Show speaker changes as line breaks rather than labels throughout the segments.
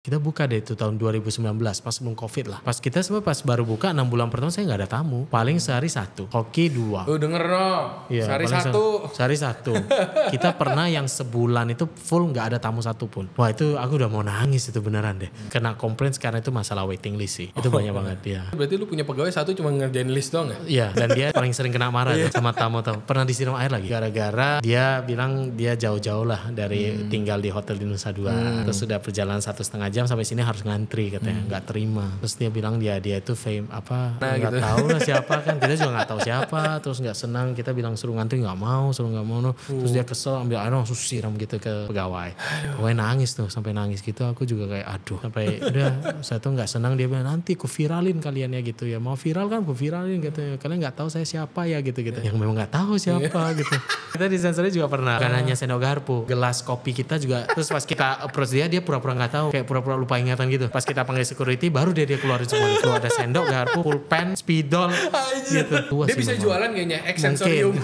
Kita buka deh itu tahun 2019 pas sebelum covid lah. Pas kita sebenarnya pas baru buka 6 bulan pertama saya gak ada tamu. Paling sehari 1, hoki 2.
Lu denger no,
ya,
sehari 1.
Sehari 1. Kita pernah yang sebulan itu full gak ada tamu satupun. Wah itu aku udah mau nangis itu beneran deh. Kena komplain sekarang itu masalah waiting list sih. Itu banyak banget ya.
Berarti lu punya pegawai 1 cuma ngerjain list doang ya?
Iya dan dia paling sering kena marah sama tamu-tamu. Pernah disiram air lagi. Gara-gara dia bilang dia jauh-jauh lah dari tinggal di hotel di Nusa Dua. Terus sudah perjalanan 1,5 jam sampai sini harus ngantri katanya, nggak terima. Terus dia bilang dia itu fame apa nggak gitu. Tahu lah siapa kan, kita juga nggak tahu siapa. Terus nggak senang, kita bilang suruh ngantri nggak mau. Terus dia kesel ambil air langsung siram gitu ke pegawai. Pokoknya nangis tuh sampai nangis gitu. Aku juga kayak aduh sampai udah saya tuh nggak senang. Dia bilang nanti ku viralin kalian ya gitu ya, mau viral kan ku viralin gitu ya. Kalian nggak tahu saya siapa ya gitu. Yang memang nggak tahu siapa gitu. Kita di sensornya juga pernah kan hanya sendok garpu, gelas kopi kita juga. Terus pas kita approach dia pura-pura nggak tahu, kayak pura-pura lupa ingatan gitu. Pas kita panggil security baru dia keluarin semua. Itu ada sendok, garpu, pulpen, spidol gitu.
Dia bisa jualan kayaknya Exensorium.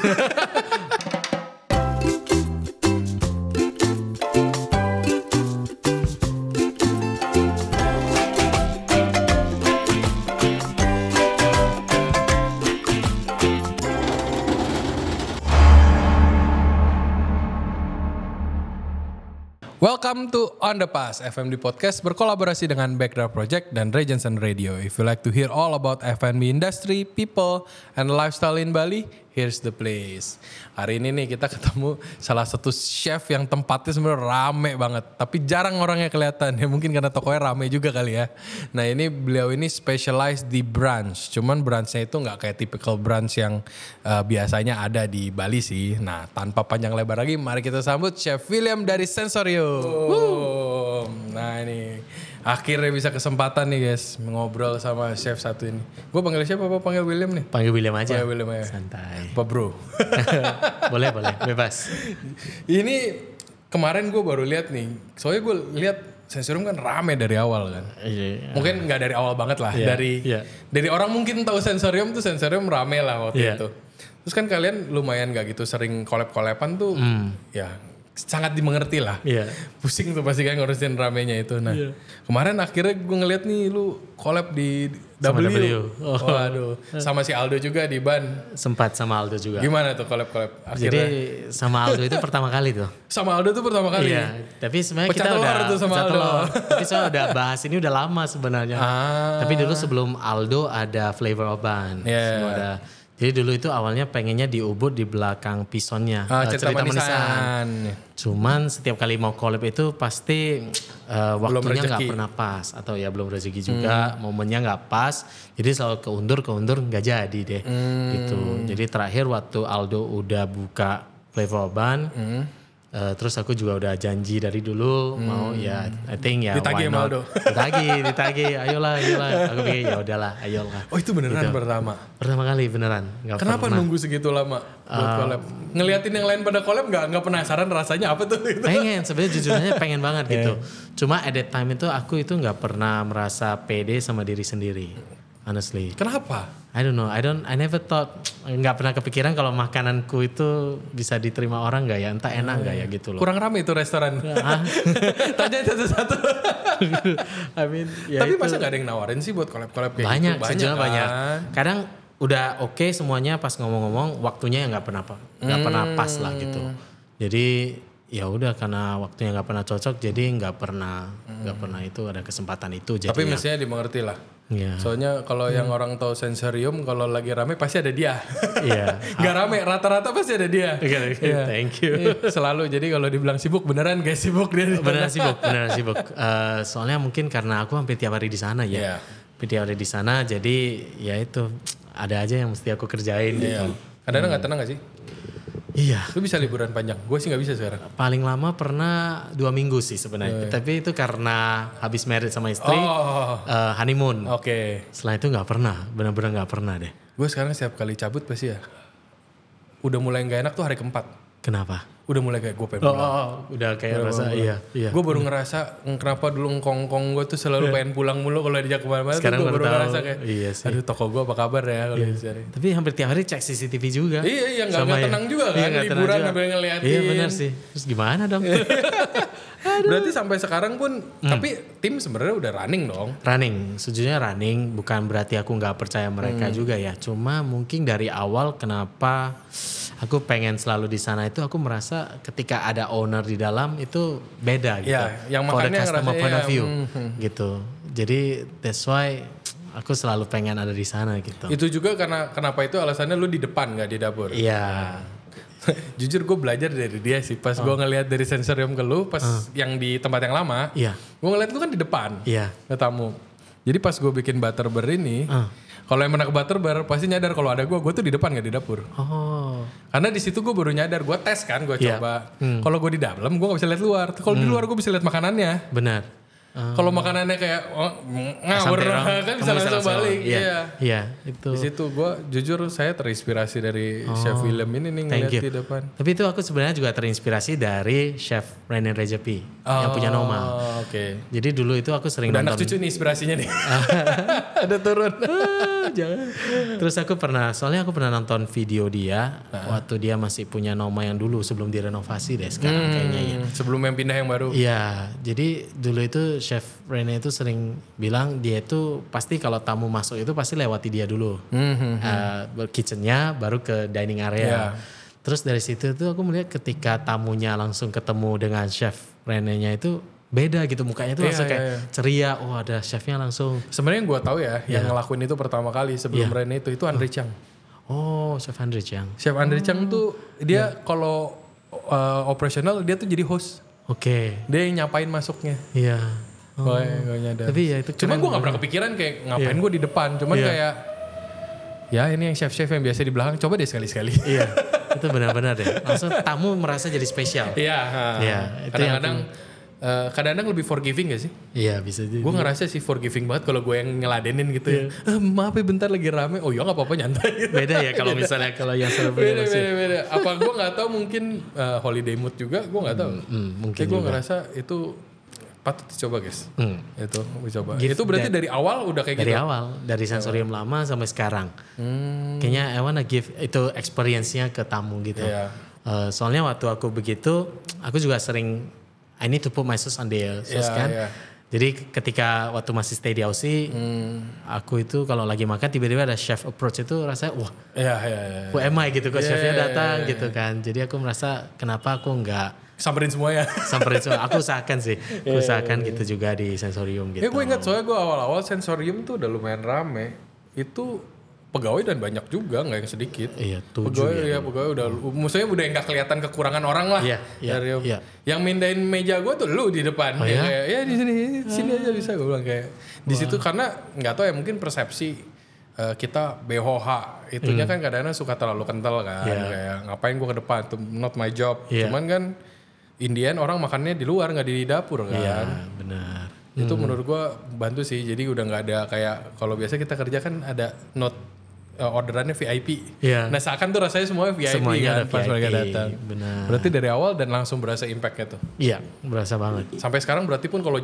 Welcome to On The Pass, FMD Podcast berkolaborasi dengan Backdraft Project dan Regensen Radio. If you like to hear all about F&B industry, people, and lifestyle in Bali, here's the place. Hari ini nih kita ketemu salah satu chef yang tempatnya sebenarnya rame banget. Tapi jarang orangnya kelihatan, ya mungkin karena tokonya rame juga kali ya. Nah beliau ini specialized di brunch. Cuman brunchnya itu gak kayak typical brunch yang biasanya ada di Bali sih. Nah tanpa panjang lebar lagi, mari kita sambut Chef William dari Sensorium. Nah ini akhirnya bisa kesempatan nih guys ngobrol sama chef satu ini. Gue panggil chef apa panggil William nih?
Panggil William aja.
Panggil William aja.
Santai.
Apa bro?
boleh bebas.
Ini kemarin gue baru lihat nih. Soalnya gue lihat Sensorium kan rame dari awal kan.
Iya.
Mungkin nggak dari awal banget lah. Dari orang mungkin tahu Sensorium rame lah waktu itu. Terus kan kalian lumayan gak gitu sering collab-collaban tuh. Ya sangat dimengerti lah. Pusing tuh pasti kan ngurusin ramenya itu. Nah kemarin akhirnya gue ngeliat nih lu collab di W. Waduh. Sama si Aldo juga di Ban.
Sempat sama Aldo juga.
Gimana tuh collab akhirnya?
Jadi sama Aldo itu pertama kali tuh.
Sama Aldo tuh pertama kali?
Iya. Tapi sebenarnya kita udah
tuh sama Aldo.
Tapi soalnya udah bahas ini udah lama sebenarnya. Tapi dulu sebelum Aldo ada Flavor of Ban. Ada. Jadi dulu itu awalnya pengennya di Ubud di belakang Pisonnya. Cerita Manisan. Cuman setiap kali mau collab itu pasti waktunya gak pernah pas. Atau ya belum rezeki juga, momennya gak pas. Jadi selalu keundur gak jadi deh. Gitu. Jadi terakhir waktu Aldo udah buka Flavor of Ban. Terus aku juga udah janji dari dulu mau ya I think ya
ditagih sama Aldo.
ditagih ayolah aku pikir ya udahlah ayolah.
Oh itu beneran gitu. Pertama
kali beneran.
Kenapa nunggu segitu lama buat collab? Ngeliatin yang lain pada collab nggak penasaran rasanya apa tuh?
Pengen sebenarnya jujurnya pengen banget gitu. Cuma at that time itu aku itu nggak pernah merasa pede sama diri sendiri. Honestly.
Kenapa?
I don't know. I never thought, nggak pernah kepikiran kalau makananku itu bisa diterima orang nggak ya, entah enak nggak ya gitu loh.
Kurang rame itu restoran. Tanya satu-satu.
I mean, ya
tapi
itu.
masa nggak ada yang nawarin sih buat collab-collab kayak
banyak,
gitu?
Sejujurnya banyak. Kadang udah oke semuanya pas ngomong-ngomong waktunya yang nggak pernah pas lah gitu. Jadi ya udah karena waktunya nggak pernah cocok jadi nggak pernah itu ada kesempatan itu. Jadi
tapi mestinya dimengerti lah.
Yeah.
Soalnya kalau yang orang tahu Sensorium kalau lagi rame pasti ada dia.
Iya.
Gak rame rata-rata pasti ada dia.
Thank you.
Selalu jadi kalau dibilang sibuk beneran guys sibuk dia.
Beneran sibuk. Soalnya mungkin karena aku hampir tiap hari di sana ya. Tiap hari di sana jadi ya itu ada aja yang mesti aku kerjain gitu.
Kadang nggak tenang gak sih?
Iya.
Lu bisa liburan panjang? Gue sih gak bisa sekarang.
Paling lama pernah 2 minggu sih sebenarnya. Tapi itu karena habis married sama istri, honeymoon.
Oke.
Setelah itu gak pernah, benar-benar gak pernah deh.
Gue sekarang setiap kali cabut pasti ya, udah mulai gak enak tuh hari keempat.
Kenapa?
udah mulai kayak gue pengen pulang.
Udah kayak rasa iya.
Gue baru ngerasa kenapa dulu ngkong-ngkong gue tuh selalu pengen pulang mulu kalau diajak kemana-mana.
Sekarang
gue baru
tahu.
ngerasa kayak,
iya sih.
aduh toko gue apa kabar ya kalau dicari.
Tapi hampir tiap hari cek CCTV juga.
Iya, nggak tenang juga kan, liburan sambil ngeliatin.
Iya benar sih. Terus gimana dong?
Berarti sampai sekarang pun, tapi tim sebenarnya udah running dong.
Running, sejujurnya running. Bukan berarti aku nggak percaya mereka juga ya. Cuma mungkin dari awal kenapa aku pengen selalu di sana itu aku merasa ketika ada owner di dalam itu beda gitu.
Ya, yang
for the
makanya
customer
ngerasa,
point of view gitu. Jadi that's why aku selalu pengen ada di sana gitu.
Itu juga karena kenapa itu alasannya lu di depan nggak di dapur.
Iya.
Jujur gue belajar dari dia sih. Pas gue ngelihat dari sensorium ke lu, pas yang di tempat yang lama, gue ngeliat lu kan di depan ke tamu. Jadi pas gue bikin butterbeer ini, kalau yang pernah ke butterbeer pasti nyadar kalau ada gue tuh di depan gak di dapur. Karena di situ gue baru nyadar, gue tes kan, gue coba. Kalau gue di dalam gue gak bisa lihat luar. Kalau di luar gue bisa lihat makanannya.
Benar.
Kalau makanannya kayak ngawur kan bisa langsung balik.
Iya, itu.
Di situ gue jujur saya terinspirasi dari Chef William ini nih ngeliat di depan.
Tapi itu aku sebenarnya juga terinspirasi dari Chef René Redzepi yang punya Noma.
Oke.
Jadi dulu itu aku sering
udah
nonton.
Anak cucu nih inspirasinya nih. Ada turun.
Jangan. Terus soalnya aku pernah nonton video dia waktu dia masih punya Noma yang dulu sebelum direnovasi deh sekarang kayaknya ya.
Sebelum yang pindah yang baru.
Iya, jadi dulu itu Chef René itu sering bilang dia itu pasti kalau tamu masuk itu pasti lewati dia dulu. Kitchennya baru ke dining area. Terus dari situ tuh aku melihat ketika tamunya langsung ketemu dengan Chef René-nya itu beda gitu mukanya tuh langsung kayak ceria. Oh ada chefnya langsung.
Sebenarnya yang gue tahu ya yang ngelakuin itu pertama kali sebelum René itu Andre Chang.
Oh Chef Andre Chang.
Chef Andre Chang tuh dia kalau operasional dia tuh jadi host.
Oke.
Dia yang nyapain masuknya.
Iya.
Gue nyadar.
Tapi ya itu
cuman gue gak pernah kepikiran kayak ngapain gue di depan. Cuman kayak ya ini yang chef-chef yang biasa di belakang coba deh sekali-sekali.
Iya. Itu benar-benar deh. Langsung tamu merasa jadi spesial.
Iya. Kadang-kadang lebih forgiving gak sih?
Iya bisa jadi.
Gue ngerasa sih forgiving banget kalau gue yang ngeladenin gitu ya. Maaf ya bentar lagi rame. Oh ya gak apa-apa nyantai.
Beda ya kalau misalnya kalau yang
beda. Apa gue gak tahu mungkin holiday mood juga gue gak tahu.
Mungkin
gue ngerasa itu patut dicoba guys. Itu coba.
Gift
itu berarti dari awal udah kayak
dari
gitu?
Dari awal. Dari sensorium lama sampai sekarang. Kayaknya I wanna give itu experience-nya ke tamu gitu. Soalnya waktu aku begitu aku juga sering I need to put my sauce on the sauce kan. Jadi ketika waktu masih stay di Aussie, aku itu kalau lagi makan tiba-tiba ada chef approach itu rasanya wah, who am I gitu kok chefnya datang gitu kan. Jadi aku merasa kenapa aku nggak
samperin semua.
Aku usahakan sih, usahakan gitu juga di sensorium gitu.
Gue ingat soalnya gue awal-awal sensorium tuh udah lumayan rame. Itu pegawai dan banyak juga, nggak yang sedikit.
Iya,
pegawai udah, maksudnya udah nggak kelihatan kekurangan orang lah. Yang mindahin meja gue tuh lu di depan. Kayak di sini aja bisa gue bilang kayak di situ karena nggak tahu ya mungkin persepsi kita BOH itunya kan kadang-kadang suka terlalu kental kan. Kayak ngapain gue ke depan, itu not my job. Cuman kan Indian orang makannya di luar nggak di dapur kan.
Iya benar.
Itu menurut gue bantu sih. Jadi udah nggak ada kayak kalau biasa kita kerja kan ada orderannya VIP. Nah seakan tuh rasanya semua VIP
semuanya
kan pas mereka datang.
Benar.
Berarti dari awal dan langsung berasa impactnya tuh.
Iya berasa banget.
Sampai sekarang berarti pun kalau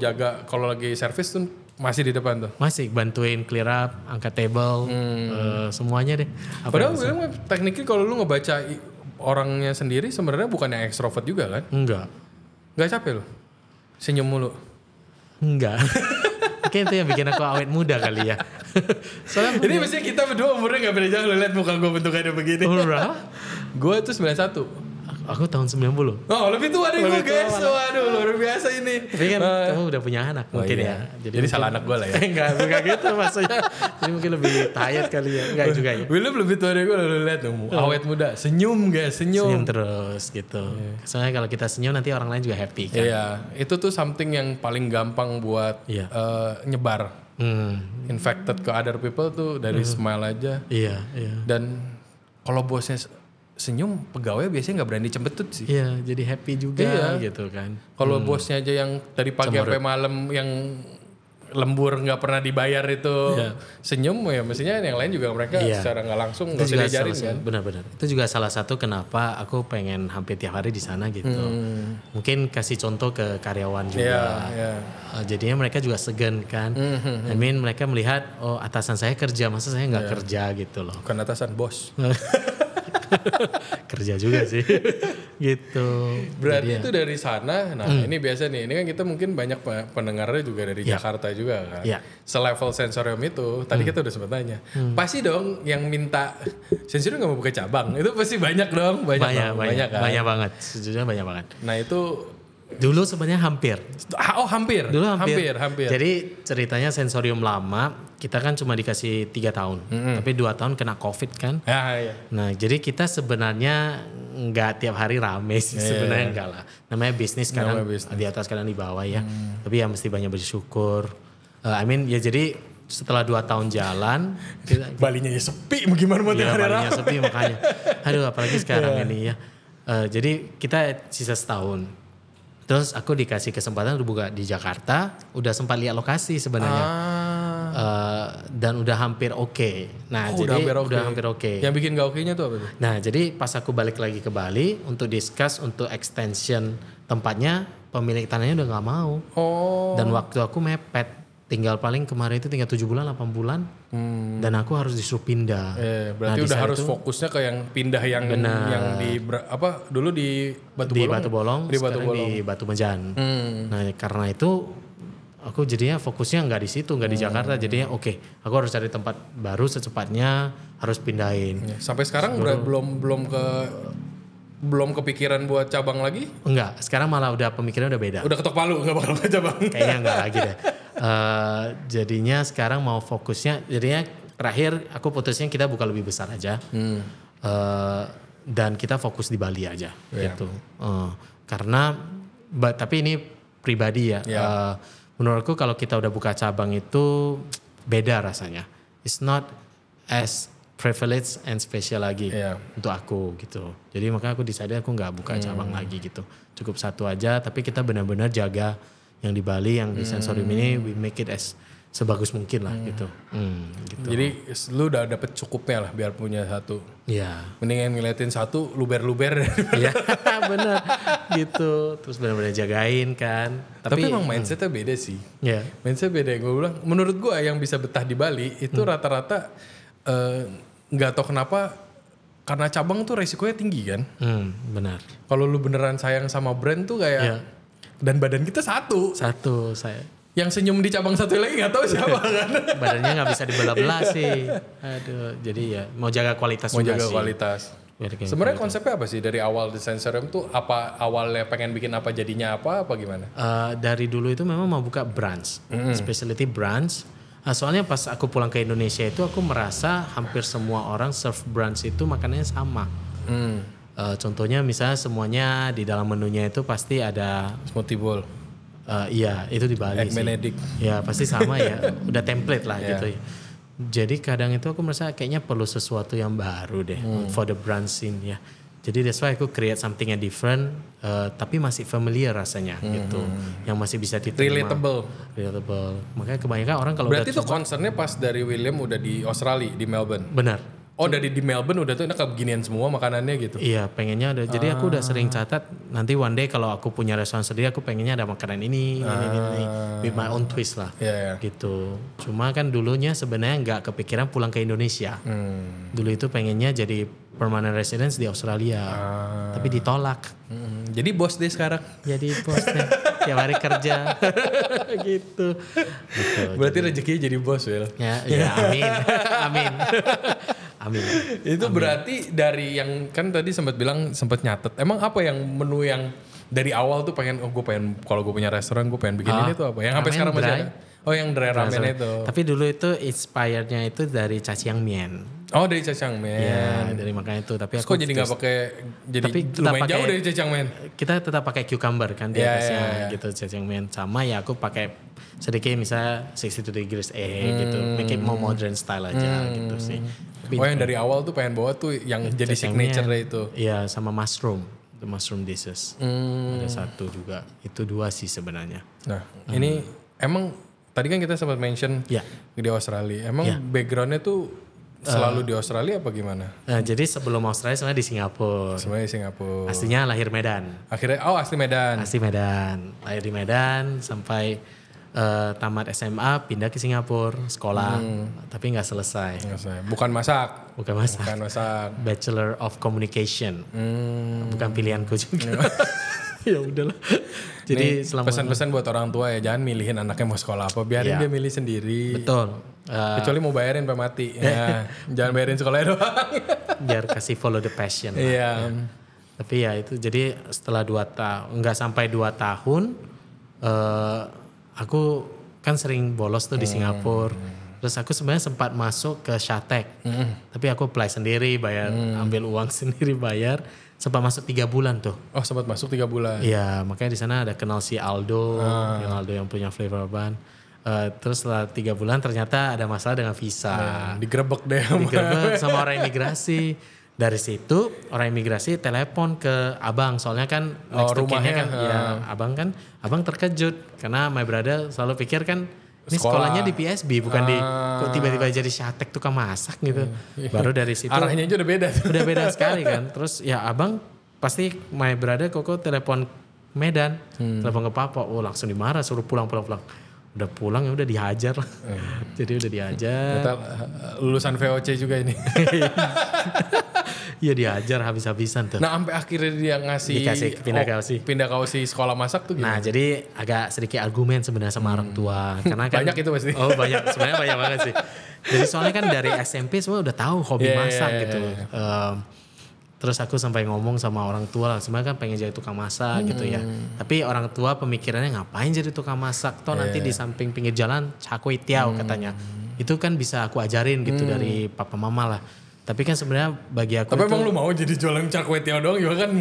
lagi servis tuh masih di depan tuh.
Masih bantuin clear up, angkat table, semuanya deh.
Padahal William tekniknya kalau lu ngebaca orangnya sendiri sebenarnya bukan yang ekstrovert juga kan?
Enggak.
Nggak capek lo? Senyum mulu?
Enggak. Mungkin itu yang bikin aku awet muda kali ya. Soalnya
ini maksudnya kita berdua umurnya gak beda jauh. Lo liat muka gue bentukannya begini. Gue tuh 91.
Aku tahun 90.
Oh lebih tua dari gue guys. Waduh luar biasa ini.
Tapi kan kamu udah punya anak mungkin ya.
Jadi salah anak gue lah ya.
Enggak gitu maksudnya. Jadi mungkin lebih tired kali ya. Enggak juga ya.
William lebih tua dari gue. Lo liat awet muda. Senyum guys. Senyum
terus gitu. Soalnya kalau kita senyum nanti orang lain juga happy kan.
Iya. Itu tuh something yang paling gampang buat nyebar. Infected ke other people tuh dari smile aja.
Iya.
Dan kalau bosnya senyum, pegawai biasanya nggak berani cembetut sih.
Iya, jadi happy juga gitu kan.
Kalau bosnya aja yang dari pagi sampai malam yang lembur nggak pernah dibayar itu senyum ya, mestinya yang lain juga mereka secara nggak langsung nggak usah diajarin kan.
Benar-benar. Itu juga salah satu kenapa aku pengen hampir tiap hari di sana gitu. Mungkin kasih contoh ke karyawan juga. Jadinya mereka juga segan kan. I mean mereka melihat atasan saya kerja, masa saya nggak kerja gitu loh.
Bukan atasan, bos.
Kerja juga sih. Gitu.
Berarti itu dari sana. Nah ini biasa nih, ini kan kita mungkin banyak pendengarnya juga dari Jakarta juga kan. Selevel Sensorium itu, tadi kita udah sempat nanya. Pasti dong yang minta Sensorium nggak mau buka cabang, itu pasti banyak dong. Banyak kan?
Banyak banget, sejujurnya banyak banget.
Nah itu
dulu sebenarnya hampir.
Hampir. Dulu hampir.
Jadi ceritanya Sensorium lama kita kan cuma dikasih 3 tahun, tapi 2 tahun kena COVID kan.
Iya.
Nah jadi kita sebenarnya nggak tiap hari rame sih, sebenarnya enggak lah. Namanya bisnis kadang di atas kadang di bawah ya. Tapi ya mesti banyak bersyukur. I mean ya jadi setelah 2 tahun jalan,
Balinya ya sepi, gimana mau tiap hari
Balinya sepi makanya. Aduh apalagi sekarang ini ya. Jadi kita sisa setahun. Terus aku dikasih kesempatan untuk buka di Jakarta, udah sempat lihat lokasi sebenarnya. Dan udah hampir oke. Nah, jadi udah hampir oke.
Yang bikin gak oke-nya tuh apa tuh?
Nah, jadi pas aku balik lagi ke Bali untuk discuss untuk extension tempatnya, pemilik tanahnya udah nggak mau. Dan waktu aku mepet, tinggal paling kemarin itu tinggal 7 bulan, 8 bulan. Dan aku harus disuruh pindah.
Berarti udah harus fokusnya ke yang pindah yang di dulu di Batu Bolong.
Sekarang di Batu Mejan. Nah, karena itu aku jadinya fokusnya nggak di situ, nggak di Jakarta. Jadinya aku harus cari tempat baru secepatnya, harus pindahin.
Sampai sekarang belum kepikiran buat cabang lagi?
Enggak, sekarang malah udah pemikirannya udah beda.
Udah ketok palu, nggak bakal ke cabang.
Kayaknya enggak lagi deh. Jadinya sekarang mau fokusnya, jadinya terakhir aku putusnya kita buka lebih besar aja. Dan kita fokus di Bali aja gitu. Karena tapi ini pribadi ya. Menurutku kalau kita udah buka cabang itu beda rasanya. It's not as privilege and special lagi untuk aku gitu. Jadi makanya aku decide aku nggak buka cabang lagi gitu. Cukup satu aja, tapi kita benar-benar jaga yang di Bali, yang di Sensorium ini, we make it as sebagus mungkin lah gitu. Gitu.
Jadi lu udah dapet cukupnya lah biar punya satu.
Iya.
Mendingan ngeliatin satu luber-luber.
Iya bener gitu. Terus benar-benar jagain kan.
Tapi emang mindsetnya beda sih.
Iya.
Mindsetnya beda. Gue bilang menurut gue yang bisa betah di Bali itu rata-rata gak tau kenapa, karena cabang tuh resikonya tinggi kan.
Benar.
Kalau lu beneran sayang sama brand tuh kayak dan badan kita satu saya. Yang senyum di cabang satu lagi gak tahu siapa kan.
Badannya gak bisa dibelah-belah sih. Aduh, jadi ya mau jaga kualitas juga sih. Mau jaga
kualitas. Sebenarnya konsepnya apa sih dari awal di Sensorium tuh? Apa awalnya pengen bikin apa jadinya apa gimana?
Dari dulu itu memang mau buka branch, specialty branch. Soalnya pas aku pulang ke Indonesia itu aku merasa hampir semua orang serve branch itu makanannya sama. Contohnya misalnya semuanya di dalam menunya itu pasti ada
smoothie bowl.
Iya itu di Bali sih.
Benedict.
Ya pasti sama ya, udah template lah gitu ya. Jadi kadang itu aku merasa kayaknya perlu sesuatu yang baru deh for the brand scene ya. Jadi that's why aku create something yang different, tapi masih familiar rasanya gitu, yang masih bisa diterima. Relatable. Makanya kebanyakan orang kalau
berarti tuh concernnya pas dari William udah di Australia, di Melbourne.
Benar.
Oh dari di Melbourne udah tuh enak beginian semua makanannya gitu.
Iya pengennya ada. Jadi aku udah sering catat nanti one day kalau aku punya restoran sendiri aku pengennya ada makanan ini with my own twist lah. Gitu. Cuma kan dulunya sebenarnya nggak kepikiran pulang ke Indonesia. Dulu itu pengennya jadi permanent residence di Australia. Tapi ditolak.
Jadi bos deh sekarang.
Jadi bos deh. Tiap hari kerja. Gitu.
Berarti rezekinya jadi bos, Will.
Ya amin. Amin.
Itu berarti dari yang kan tadi sempat nyatet. Emang apa yang menu yang dari awal tuh pengen gue pengen kalau gue punya restoran gue pengen bikin ini tuh apa? Yang sampai sekarang masih ada. Oh yang dry ramen itu.
Tapi dulu itu inspirednya itu dari Chachiang Mian.
Oh dari Chachiang Mian.
Ya dari makanya itu. Tapi
aku kok jadi nggak pakai jadi lumayan jauh dari Chachiang Mian.
Kita tetap pakai cucumber kan di atasnya gitu Chachiang Mian. Sama ya aku pakai sedikit misalnya 62 degrees gitu. Make it more modern style aja gitu sih.
Yang dari awal tuh pengen bawa tuh yang jadi signature itu.
Iya sama mushroom. The mushroom dishes. Ada satu juga. Itu 2 sih sebenarnya.
Nah ini emang tadi kan kita sempat mention
Ya.
di Australia. Emang backgroundnya tuh selalu di Australia apa gimana?
Nah, jadi sebelum Australia sebenarnya di Singapura.
Sebenarnya Singapura.
Aslinya lahir Medan.
Akhirnya, asli Medan.
Asli Medan. Lahir di Medan sampai tamat SMA pindah ke Singapura sekolah. Tapi nggak selesai.
Bukan masak.
Bukan masak.
Bukan masak.
Bachelor of Communication. Bukan pilihanku juga. Ya udahlah. Jadi selama
pesan-pesan buat orang tua ya, jangan milihin anaknya mau sekolah apa, biarin dia milih sendiri.
betul.
Kecuali mau bayarin sampai mati. Ya, jangan bayarin sekolahnya doang.
Biar kasih follow the passion. Lah.
Iya.
Tapi ya itu jadi setelah 2 tahun, nggak sampai 2 tahun, aku kan sering bolos tuh di Singapura. Terus aku sebenarnya sempat masuk ke Shatek. Tapi aku apply sendiri, bayar, ambil uang sendiri bayar. Sempat masuk 3 bulan tuh.
Oh, sempat masuk 3 bulan.
Iya, makanya di sana ada kenal si Aldo, yang punya Flavor Ban. Terus setelah 3 bulan ternyata ada masalah dengan visa.
Digerebek deh.
Digerebek sama orang imigrasi. Dari situ orang imigrasi telepon ke abang, soalnya kan next to kin-nya kan, ya abang terkejut karena my brother selalu pikir kan ini sekolahnya di PSB bukan di kok tiba-tiba jadi Shatek tukang masak gitu. Baru dari situ
arahnya aja udah beda.
Udah beda sekali kan. Terus ya abang pasti my brother koko telepon Medan, telepon ke papa, langsung dimarah suruh pulang. Udah pulang ya udah dihajar. Jadi udah dihajar.
Kita lulusan VOC juga ini.
Iya dihajar habis-habisan tuh.
Nah sampai akhirnya dia ngasih pindah ke Aussie sekolah masak tuh gimana?
Nah jadi agak sedikit argumen sebenarnya sama orang tua. Karena kan,
banyak itu pasti.
Oh banyak, sebenarnya banyak banget sih. Jadi soalnya kan dari SMP semua udah tahu hobi masak gitu. Terus aku sampai ngomong sama orang tua lah, sebenarnya kan pengen jadi tukang masak gitu ya. Tapi orang tua pemikirannya ngapain jadi tukang masak? Toh nanti di samping pinggir jalan cakwe tiao katanya. Itu kan bisa aku ajarin gitu dari papa mama lah. Tapi kan sebenarnya bagi aku
tapi emang lu mau jadi jualan cakwe tiao doang juga kan?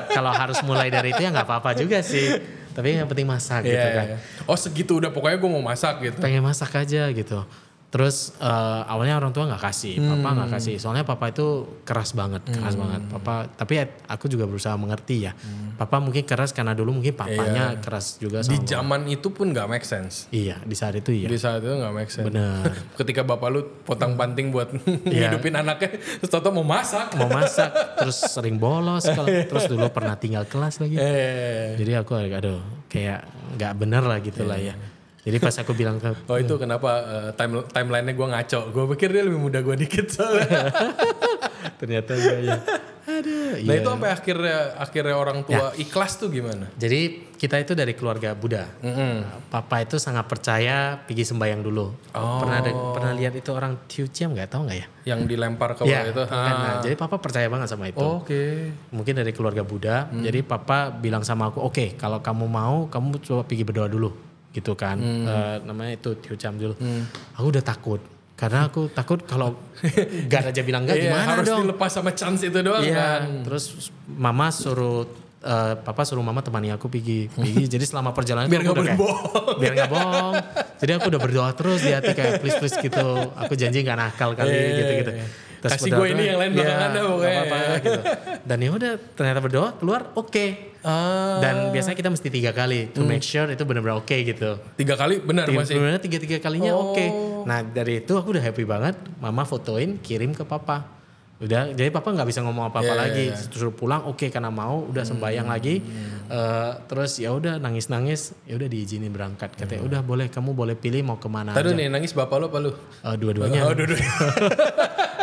Kalau harus mulai dari itu ya nggak apa-apa juga sih. Tapi yang penting masak gitu kan.
Oh segitu udah pokoknya gue mau masak gitu.
Pengen masak aja gitu. Terus awalnya orang tua nggak kasih, papa nggak kasih. Soalnya papa itu keras banget. Papa, tapi aku juga berusaha mengerti ya. Papa mungkin keras karena dulu mungkin papanya keras juga sama.
Di zaman itu pun nggak make sense.
Iya, di saat itu iya.
Di saat itu nggak make sense.
Bener.
Ketika bapak lu potong panting buat ngidupin anaknya, terus Toto mau masak.
Terus sering bolos. Terus dulu pernah tinggal kelas lagi. Jadi aku aduh kayak nggak bener lah gitu lah ya. Jadi pas aku bilang ke...
Oh itu kenapa timeline-nya gue ngaco. Gue pikir dia lebih muda gue dikit soalnya.
Ternyata ya. Aduh,
nah itu sampai akhirnya orang tua ikhlas tuh gimana?
Jadi kita itu dari keluarga Buddha. Papa itu sangat percaya pergi sembahyang dulu. Pernah lihat itu orang Tiu Chiam nggak, tahu nggak ya? Yang
dilempar ke bawah itu.
Nah, jadi papa percaya banget sama itu. Mungkin dari keluarga Buddha. Jadi papa bilang sama aku, oke, kalau kamu mau, kamu coba pergi berdoa dulu. Gitu kan, namanya itu Tiu Chiam dulu. Aku udah takut, karena aku takut kalau gak aja bilang enggak gimana
harus
dong.
Harus dilepas sama chance itu doang kan.
Terus papa suruh mama temani aku pergi. Jadi selama perjalanan
biar
gak bohong. Jadi aku udah berdoa terus di hati kayak please gitu. Aku janji gak nakal kali gitu.
Terus kasih gue ini yang lain belakangan dah pokoknya.
Gitu. Dan ya udah ternyata berdoa keluar oke. Dan biasanya kita mesti 3 kali to make sure itu benar-benar oke gitu.
3 kali benar masih?
Benar 3 kalinya oke. Nah dari itu aku udah happy banget. Mama fotoin kirim ke papa. Udah, jadi papa nggak bisa ngomong apa-apa lagi. Suruh pulang oke karena mau. Udah sembayang lagi. Terus ya udah nangis. Ya udah diizinin berangkat. Katanya udah boleh, kamu boleh pilih mau kemana aja.
Tadi nih nangis bapak lo apa lu?
Dua-duanya.
Dua-duanya.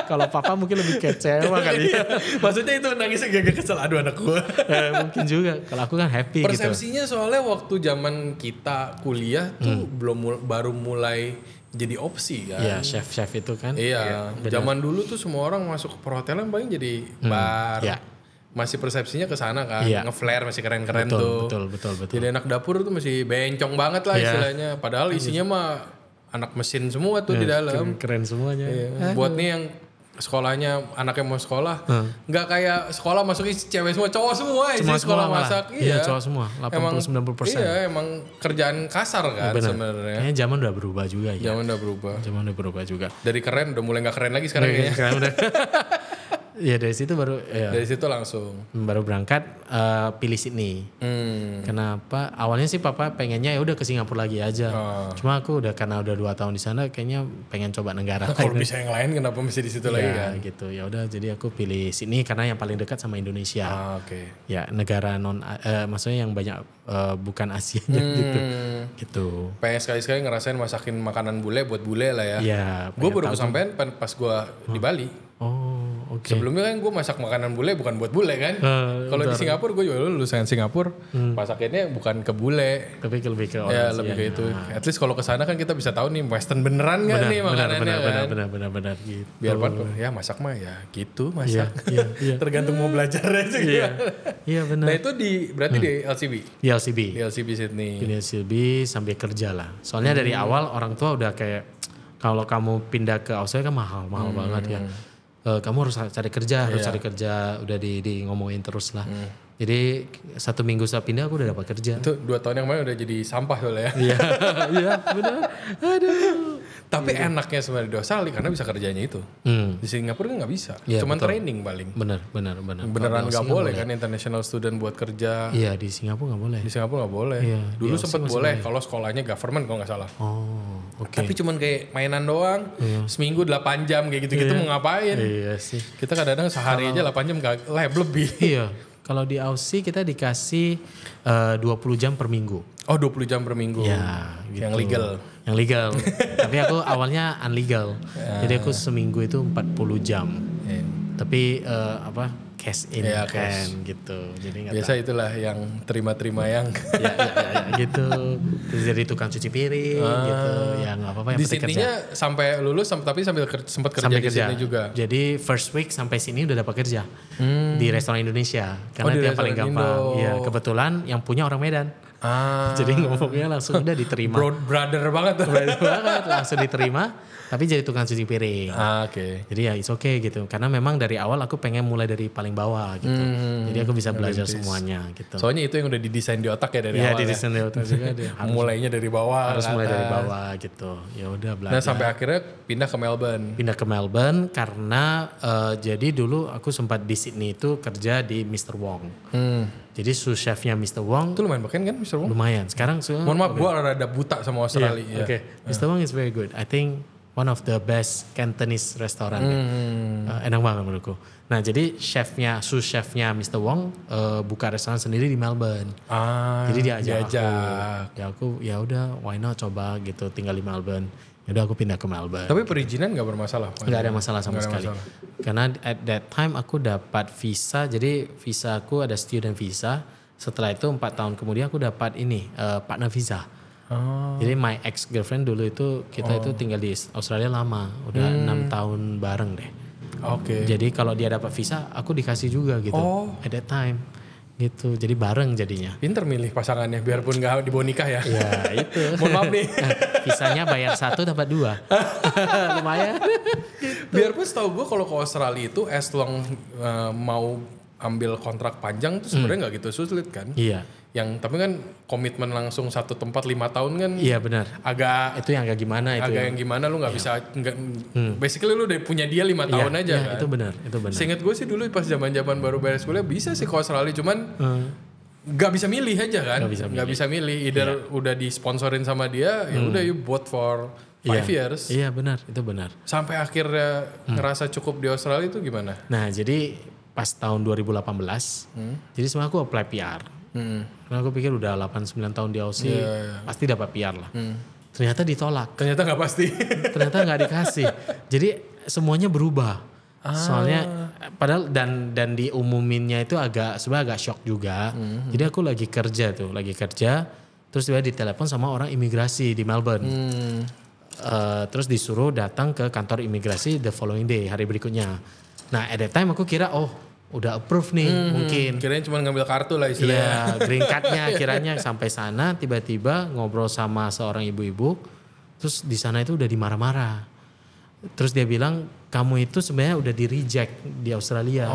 Kalau papa mungkin lebih kecewa kali ya.
Maksudnya itu nangisnya gak kesel, aduh anak gue.
Mungkin juga. Kalau aku kan happy gitu.
Persepsinya soalnya waktu zaman kita kuliah tuh baru mulai jadi opsi kan.
Iya, chef itu kan.
Iya, zaman dulu tuh semua orang masuk ke perhotelan paling jadi bar. Masih persepsinya ke sana kan. Nge-flare masih keren-keren tuh.
Betul.
Jadi anak dapur tuh masih bencong banget lah istilahnya. Padahal isinya mah anak mesin semua tuh di dalam.
Keren semuanya.
Buat nih yang sekolahnya anaknya mau sekolah nggak kayak sekolah masuknya cewek semua, cowok semua sekolah masak.
Iya cowok semua 80-90%.
Iya emang kerjaan kasar kan sebenarnya.
Kayaknya zaman udah berubah juga ya.
Zaman udah berubah juga.
Dari
keren udah mulai nggak keren lagi sekarang kayaknya.
Ya dari situ baru
Dari situ langsung.
berangkat pilih Sydney. Kenapa? Awalnya sih papa pengennya ya udah ke Singapura lagi aja. Cuma aku karena udah 2 tahun di sana kayaknya pengen coba negara
Kalau
lain.
bisa yang lain kenapa mesti di situ lagi kan?
Gitu. Ya udah jadi aku pilih Sydney karena yang paling dekat sama Indonesia.
Oke.
Ya negara maksudnya yang banyak bukan Asianya gitu. Gitu.
Pengen sekali-sekali ngerasain masakin makanan bule buat bule lah ya.
Iya.
Gue baru kesampean pas gue di Bali.
Oh, oke.
Sebelumnya kan gue masak makanan bule bukan buat bule kan. Kalau di Singapura gue juga lulusan Singapura. Masakinnya bukan ke bule.
Tapi lebih ke orang
Ya lebih ke itu. At least kalau ke sana kan kita bisa tahu nih western beneran nggak nih makanannya kan.
Benar gitu.
Biarpun ya masak mah ya gitu masak.
Iya.
Tergantung mau belajar aja gitu.
Iya benar.
Nah itu berarti di LCB.
Di LCB.
Di LCB Sydney.
Di LCB sambil kerja lah. Soalnya dari awal orang tua udah kayak kalau kamu pindah ke Australia kan mahal banget ya. Kamu harus cari kerja, udah di ngomongin terus lah. Jadi 1 minggu setelah pindah aku udah dapat kerja.
Itu 2 tahun yang lalu udah jadi sampah soalnya ya.
Iya benar. Aduh.
Tapi enaknya sebenarnya di Australia karena bisa kerjanya itu. Di Singapura kan nggak bisa.
Iya,
Cuman
betul.
training paling.
Benar.
Beneran nggak boleh kan international student buat kerja.
Iya di Singapura nggak boleh.
Di Singapura nggak boleh.
Iya,
Dulu
di
sempat boleh kalau sekolahnya government kalau nggak salah.
Oh oke.
Tapi cuman kayak mainan doang. Seminggu 8 jam kayak gitu-gitu mau ngapain.
Iya sih.
Kita kadang-kadang sehari aja 8 jam gak lebih.
Iya. Kalau di Aussie kita dikasih 20 jam per minggu.
Oh 20 jam per minggu.
Ya, gitu.
Yang legal.
Yang legal. Tapi aku awalnya unlegal. Jadi aku seminggu itu 40 jam. Tapi cash in
Iya,
kan gitu. Jadi nggak
Biasa itulah yang terima-terima yang
ya, gitu. Terus jadi tukang cuci piring gitu. Ya nggak apa-apa yang
di
penting kerja.
Sydney-nya sampai lulus tapi sambil sempat kerja
Sampai
di Sydney juga.
Jadi first week sampai sini udah dapat kerja di restoran Indonesia. Karena
di
itu yang paling
restoran
gampang.
Indo.
Iya, kebetulan yang punya orang Medan. Jadi ngomongnya langsung udah diterima.
Brother banget tuh.
Brother banget langsung diterima. Tapi jadi tukang cuci piring.
Oke.
Jadi ya it's okay gitu. Karena memang dari awal aku pengen mulai dari paling bawah gitu. Jadi aku bisa belajar semuanya gitu.
Soalnya itu yang udah didesain di otak ya dari awal.
Iya di desain dari otak juga dia
Mulainya dari bawah.
harus
ke
mulai dari
atas.
bawah gitu. Ya udah belajar.
Nah sampai akhirnya pindah ke Melbourne.
Pindah ke Melbourne karena jadi dulu aku sempat di Sydney itu kerja di Mr. Wong. Jadi sous chefnya Mr. Wong
Itu lumayan beken kan Mr. Wong?
lumayan. Sekarang
Mohon maaf gue rada buta sama Australia.
yeah, okay. Mr. Wong is very good. I think one of the best Cantonese restaurant. Enak banget menurutku. Nah jadi sous chefnya Mr. Wong buka restoran sendiri di Melbourne. Jadi dia ajak aku. Ya udah why not coba gitu tinggal di Melbourne. Ya udah aku pindah ke Melbourne.
Tapi perizinan gak bermasalah?
Nggak ada masalah sama sekali. Karena at that time aku dapat visa. Jadi visa aku ada student visa. Setelah itu 4 tahun kemudian aku dapat partner visa. Jadi my ex girlfriend dulu itu kita itu tinggal di Australia lama. Udah 6 tahun bareng deh.
Oke.
Jadi kalau dia dapat visa aku dikasih juga gitu. At that time. Gitu. Jadi bareng jadinya.
Pinter milih pasangannya biarpun gak dibawa nikah ya.
Ya itu.
Mohon maaf nih.
Visanya bayar 1 dapat 2. Lumayan.
Biarpun setahu gue kalau ke Australia itu as long mau ambil kontrak panjang tuh sebenarnya nggak gitu sulit kan?
Iya.
Tapi kan komitmen langsung satu tempat 5 tahun kan?
Iya benar.
Agak
Itu yang agak gimana itu?
yang gimana lu nggak bisa basically lu udah punya dia 5 tahun aja kan?
Itu benar.
Seingat gue sih dulu pas zaman baru beres kuliah bisa sih ke Australia cuman nggak bisa milih aja kan? Nggak bisa milih. Either udah disponsorin sama dia ya udah you vote for 5 years.
Iya benar, itu benar.
Sampai akhirnya ngerasa cukup di Australia itu gimana?
Nah jadi pas tahun 2018, jadi sebenarnya aku apply PR. Karena aku pikir udah 8-9 tahun di Aussie, pasti dapat PR lah. Ternyata ditolak.
Ternyata nggak pasti.
Ternyata nggak dikasih. Jadi semuanya berubah. Soalnya padahal dan diumuminnya itu sebenarnya agak shock juga. Jadi aku lagi kerja, terus dia ditelepon sama orang imigrasi di Melbourne. Terus disuruh datang ke kantor imigrasi the following day, hari berikutnya. Nah at that time aku kira udah approve nih mungkin.
Kirain cuma ngambil kartu lah istilahnya.
Iya green cardnya kiranya sampai sana tiba-tiba ngobrol sama seorang ibu-ibu. Terus di sana itu udah dimarah-marah. Terus dia bilang kamu itu sebenarnya udah di reject di Australia.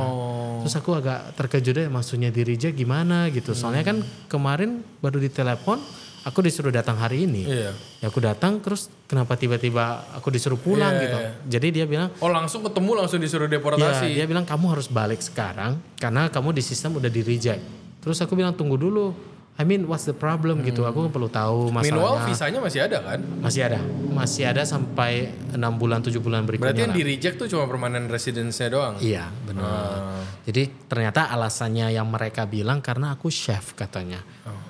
Terus aku agak terkejut deh maksudnya di reject gimana gitu. Soalnya kan kemarin baru ditelepon aku disuruh datang hari ini.
Iya.
Ya aku datang terus kenapa tiba-tiba aku disuruh pulang
Iya,
gitu.
iya.
Jadi dia bilang,
Oh langsung ketemu langsung disuruh deportasi.
dia bilang kamu harus balik sekarang karena kamu di sistem udah di reject. Terus aku bilang tunggu dulu. I mean what's the problem gitu. Aku perlu tahu masalahnya.
Meanwhile visanya masih ada kan?
Masih ada sampai 6 bulan 7 bulan berikutnya.
Berarti yang
lah.
di reject tuh cuma permanent residence-nya doang?
Iya benar. Jadi ternyata alasannya yang mereka bilang karena aku chef katanya.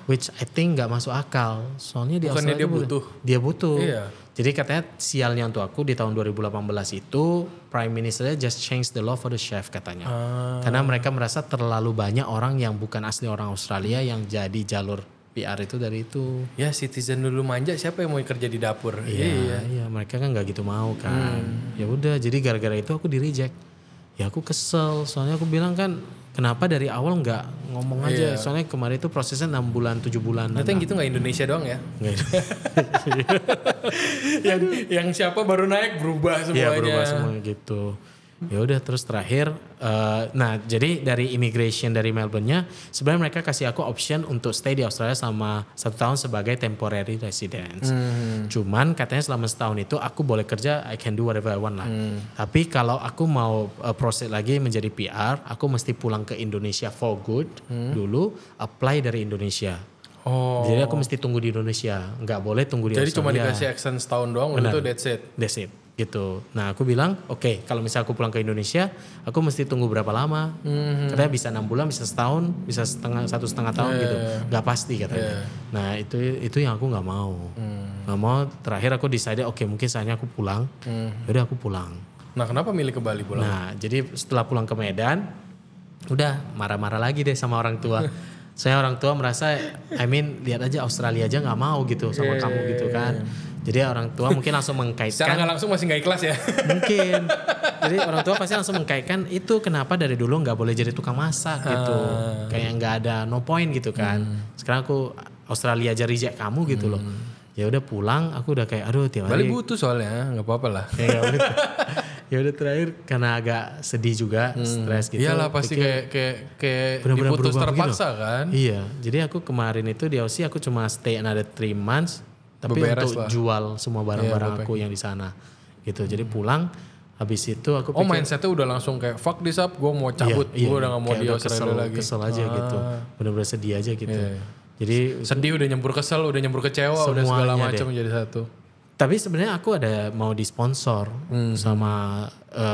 Which I think gak masuk akal. Soalnya di
Bukannya
Australia
dia butuh?
Dia butuh.
Iya.
Jadi katanya sialnya untuk aku di tahun 2018 itu Prime Ministernya just change the law for the chef katanya. Karena mereka merasa terlalu banyak orang yang bukan asli orang Australia yang jadi jalur PR itu dari itu.
Ya citizen dulu manja, siapa yang mau kerja di dapur?
Iya, mereka kan nggak gitu mau kan. Ya udah, jadi gara-gara itu aku di reject. Ya aku kesel, soalnya aku bilang kan kenapa dari awal nggak ngomong aja. Soalnya kemarin itu prosesnya 6 bulan 7 bulan.
Ternyata yang gitu nggak Indonesia doang ya?
Nggak.
yang siapa baru naik berubah semuanya.
Iya berubah semua gitu. Ya udah terus terakhir, nah jadi dari immigration dari Melbourne-nya sebenarnya mereka kasih aku option untuk stay di Australia selama 1 tahun sebagai temporary residence. Cuman katanya selama setahun itu aku boleh kerja, I can do whatever I want lah. Tapi kalau aku mau proceed lagi menjadi PR, aku mesti pulang ke Indonesia for good dulu, apply dari Indonesia.
Oh.
Jadi aku mesti tunggu di Indonesia, nggak boleh tunggu di
Jadi
Australia.
cuma dikasih extend setahun doang, udah itu that's it.
That's it gitu. Nah aku bilang oke, kalau misalnya aku pulang ke Indonesia aku mesti tunggu berapa lama. Katanya bisa 6 bulan, bisa setahun, bisa 1,5 tahun gitu. Gak pasti katanya. Nah itu yang aku gak mau. Gak mau, terakhir aku decide oke mungkin saatnya aku pulang. Yaudah aku pulang.
Nah kenapa milih ke Bali pulang?
Nah jadi setelah pulang ke Medan udah marah-marah lagi deh sama orang tua. Saya orang tua merasa, I mean lihat aja Australia aja gak mau gitu sama kamu gitu kan. Jadi orang tua mungkin langsung mengkaitkan.
Secara nggak langsung masih nggak ikhlas ya?
Mungkin. Jadi orang tua pasti langsung mengkaitkan itu kenapa dari dulu nggak boleh jadi tukang masak gitu. Kayak nggak ada no point gitu kan. Sekarang aku Australia aja reject kamu gitu loh. Ya udah pulang aku udah kayak aduh tiap hari.
Bali butuh soalnya, nggak apa-apa lah.
Ya udah terakhir karena agak sedih juga, stres gitu.
Iyalah pasti kayak
benar-benar
diputus
berubah
terpaksa kan.
Iya, jadi aku kemarin itu di Aussie aku cuma stay another 3 months. Tapi
Beberes
untuk
lah.
jual semua barang-barang aku yang di sana. Gitu. Jadi pulang habis itu aku
Oh mindsetnya udah langsung kayak fuck this up, gue mau cabut, gue udah gak mau
kayak
di
udah
Australia lagi.
Kesel aja gitu. Bener-bener sedih aja gitu. Jadi
Sedih udah nyembur kesel, udah nyembur kecewa, udah segala macam jadi satu.
tapi sebenarnya aku ada mau disponsor sama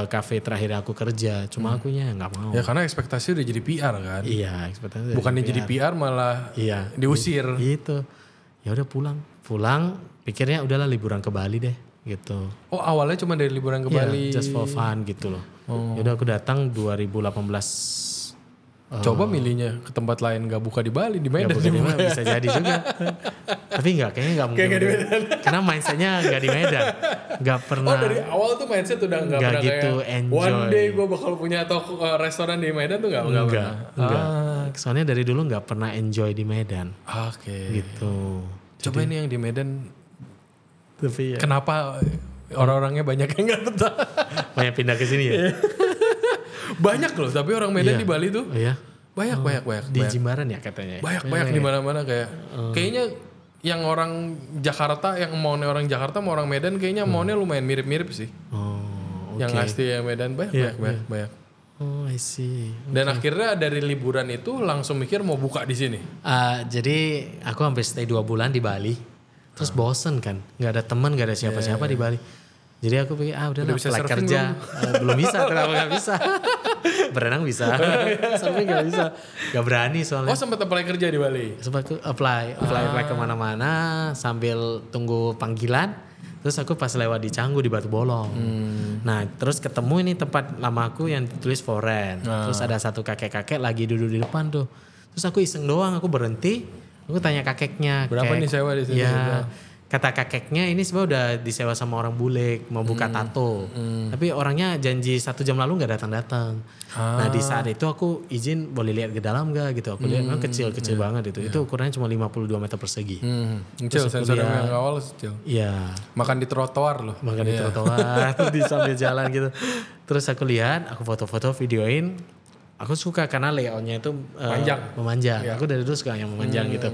kafe terakhir aku kerja. Cuma akunya nggak mau.
Ya karena ekspektasi udah jadi PR kan.
Iya, ekspektasi.
Bukannya jadi PR malah diusir.
Gitu. Ya udah pulang pikirnya udahlah liburan ke Bali deh gitu.
Oh awalnya cuma dari liburan ke Bali.
Just for fun gitu loh. Yaudah aku datang 2018.
Coba milihnya ke tempat lain gak buka di Bali, di Medan.
Bisa jadi juga. Tapi enggak, kayaknya enggak mungkin.
Kayak di Medan.
Karena mindsetnya enggak di Medan. Enggak pernah.
Oh dari awal tuh mindset udah gak pernah
gitu
kayak
enjoy.
one day gue bakal punya toko restoran di Medan tuh gak pernah.
Enggak. Soalnya dari dulu enggak pernah enjoy di Medan.
Oke.
Gitu.
Coba ini yang di Medan.
Tapi ya.
Kenapa orang-orangnya banyak yang gak betah?
Banyak pindah ke sini ya?
Banyak loh, tapi orang Medan di Bali tuh
Iya.
banyak.
Di Jimbaran ya katanya.
Banyak di mana-mana kayak. Kayaknya yang orang Jakarta, yang maunya orang Jakarta mau orang Medan kayaknya maunya lumayan mirip-mirip sih.
Oh,
Yang asli yang Medan banyak.
Oh, I see.
Dan akhirnya dari liburan itu langsung mikir mau buka di sini.
Jadi aku hampir stay 2 bulan di Bali. Terus bosen kan, nggak ada teman, nggak ada siapa-siapa di Bali. Jadi aku pikir udah
bisa
apply
surfing
kerja. Belum bisa, kenapa nggak bisa? Berenang bisa, surfing nggak bisa. Nggak berani soalnya.
Oh sempat apply kerja di Bali?
Sempat aku apply kemana-mana sambil tunggu panggilan. Terus aku pas lewat di Canggu di Batu Bolong. Nah terus ketemu ini tempat lama aku yang ditulis foreign. Terus ada satu kakek-kakek lagi duduk di depan tuh. Terus aku iseng doang, aku berhenti. Aku tanya kakeknya.
Berapa nih sewa di sini?
Ya, kata kakeknya ini sebenarnya udah disewa sama orang bule mau buka tato. Tapi orangnya janji 1 jam lalu nggak datang-datang. Nah di saat itu aku izin boleh lihat ke dalam gak gitu. Aku lihat memang kecil banget itu. Itu ukurannya cuma 52 meter persegi.
Kecil, sensornya yang awal kecil.
Iya.
Makan di trotoar loh.
Makan di trotoar di sambil jalan gitu. Terus aku lihat, aku foto-foto, videoin. Aku suka karena layoutnya itu memanjang.
Ya.
Aku dari dulu suka yang memanjang gitu.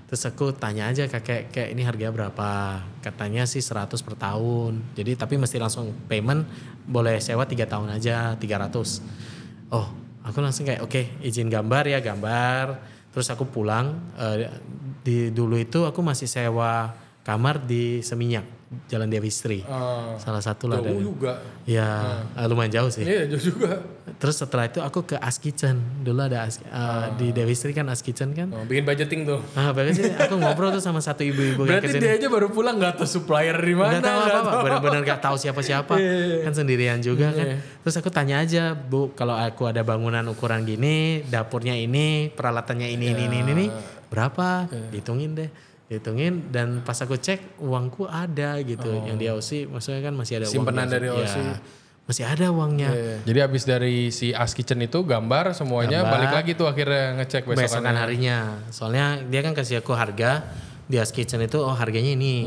Terus aku tanya aja kakek, kayak ini harganya berapa? Katanya sih 100 per tahun. Jadi tapi mesti langsung payment, boleh sewa 3 tahun aja 300. Oh, aku langsung kayak oke, izin gambar ya, gambar. Terus aku pulang, dulu itu aku masih sewa kamar di Seminyak, Jalan Dewi Sri. Salah satu lah.
Jauh juga.
Ya, lumayan jauh sih.
Iya, jauh juga.
Terus setelah itu aku ke As Kitchen. Dulu ada di Dewi Sri kan As Kitchen kan.
Bikin budgeting tuh.
Bahkan aku ngobrol tuh sama satu ibu-ibu yang
Berarti
kesini.
dia aja baru pulang gak tahu supplier di mana.
Gak tahu apa-apa, benar-benar gak tahu siapa-siapa. Kan sendirian juga kan. Terus aku tanya aja, Bu, kalau aku ada bangunan ukuran gini, dapurnya ini, peralatannya ini, berapa? Hitungin dan pas aku cek uangku ada gitu. Yang di Aussie maksudnya kan masih ada
simpenan
uangnya.
dari Aussie.
Masih ada uangnya.
Jadi habis dari si As Kitchen itu gambar semuanya balik lagi tuh akhirnya ngecek
Besokan harinya. Soalnya dia kan kasih aku harga di As Kitchen itu, oh harganya ini.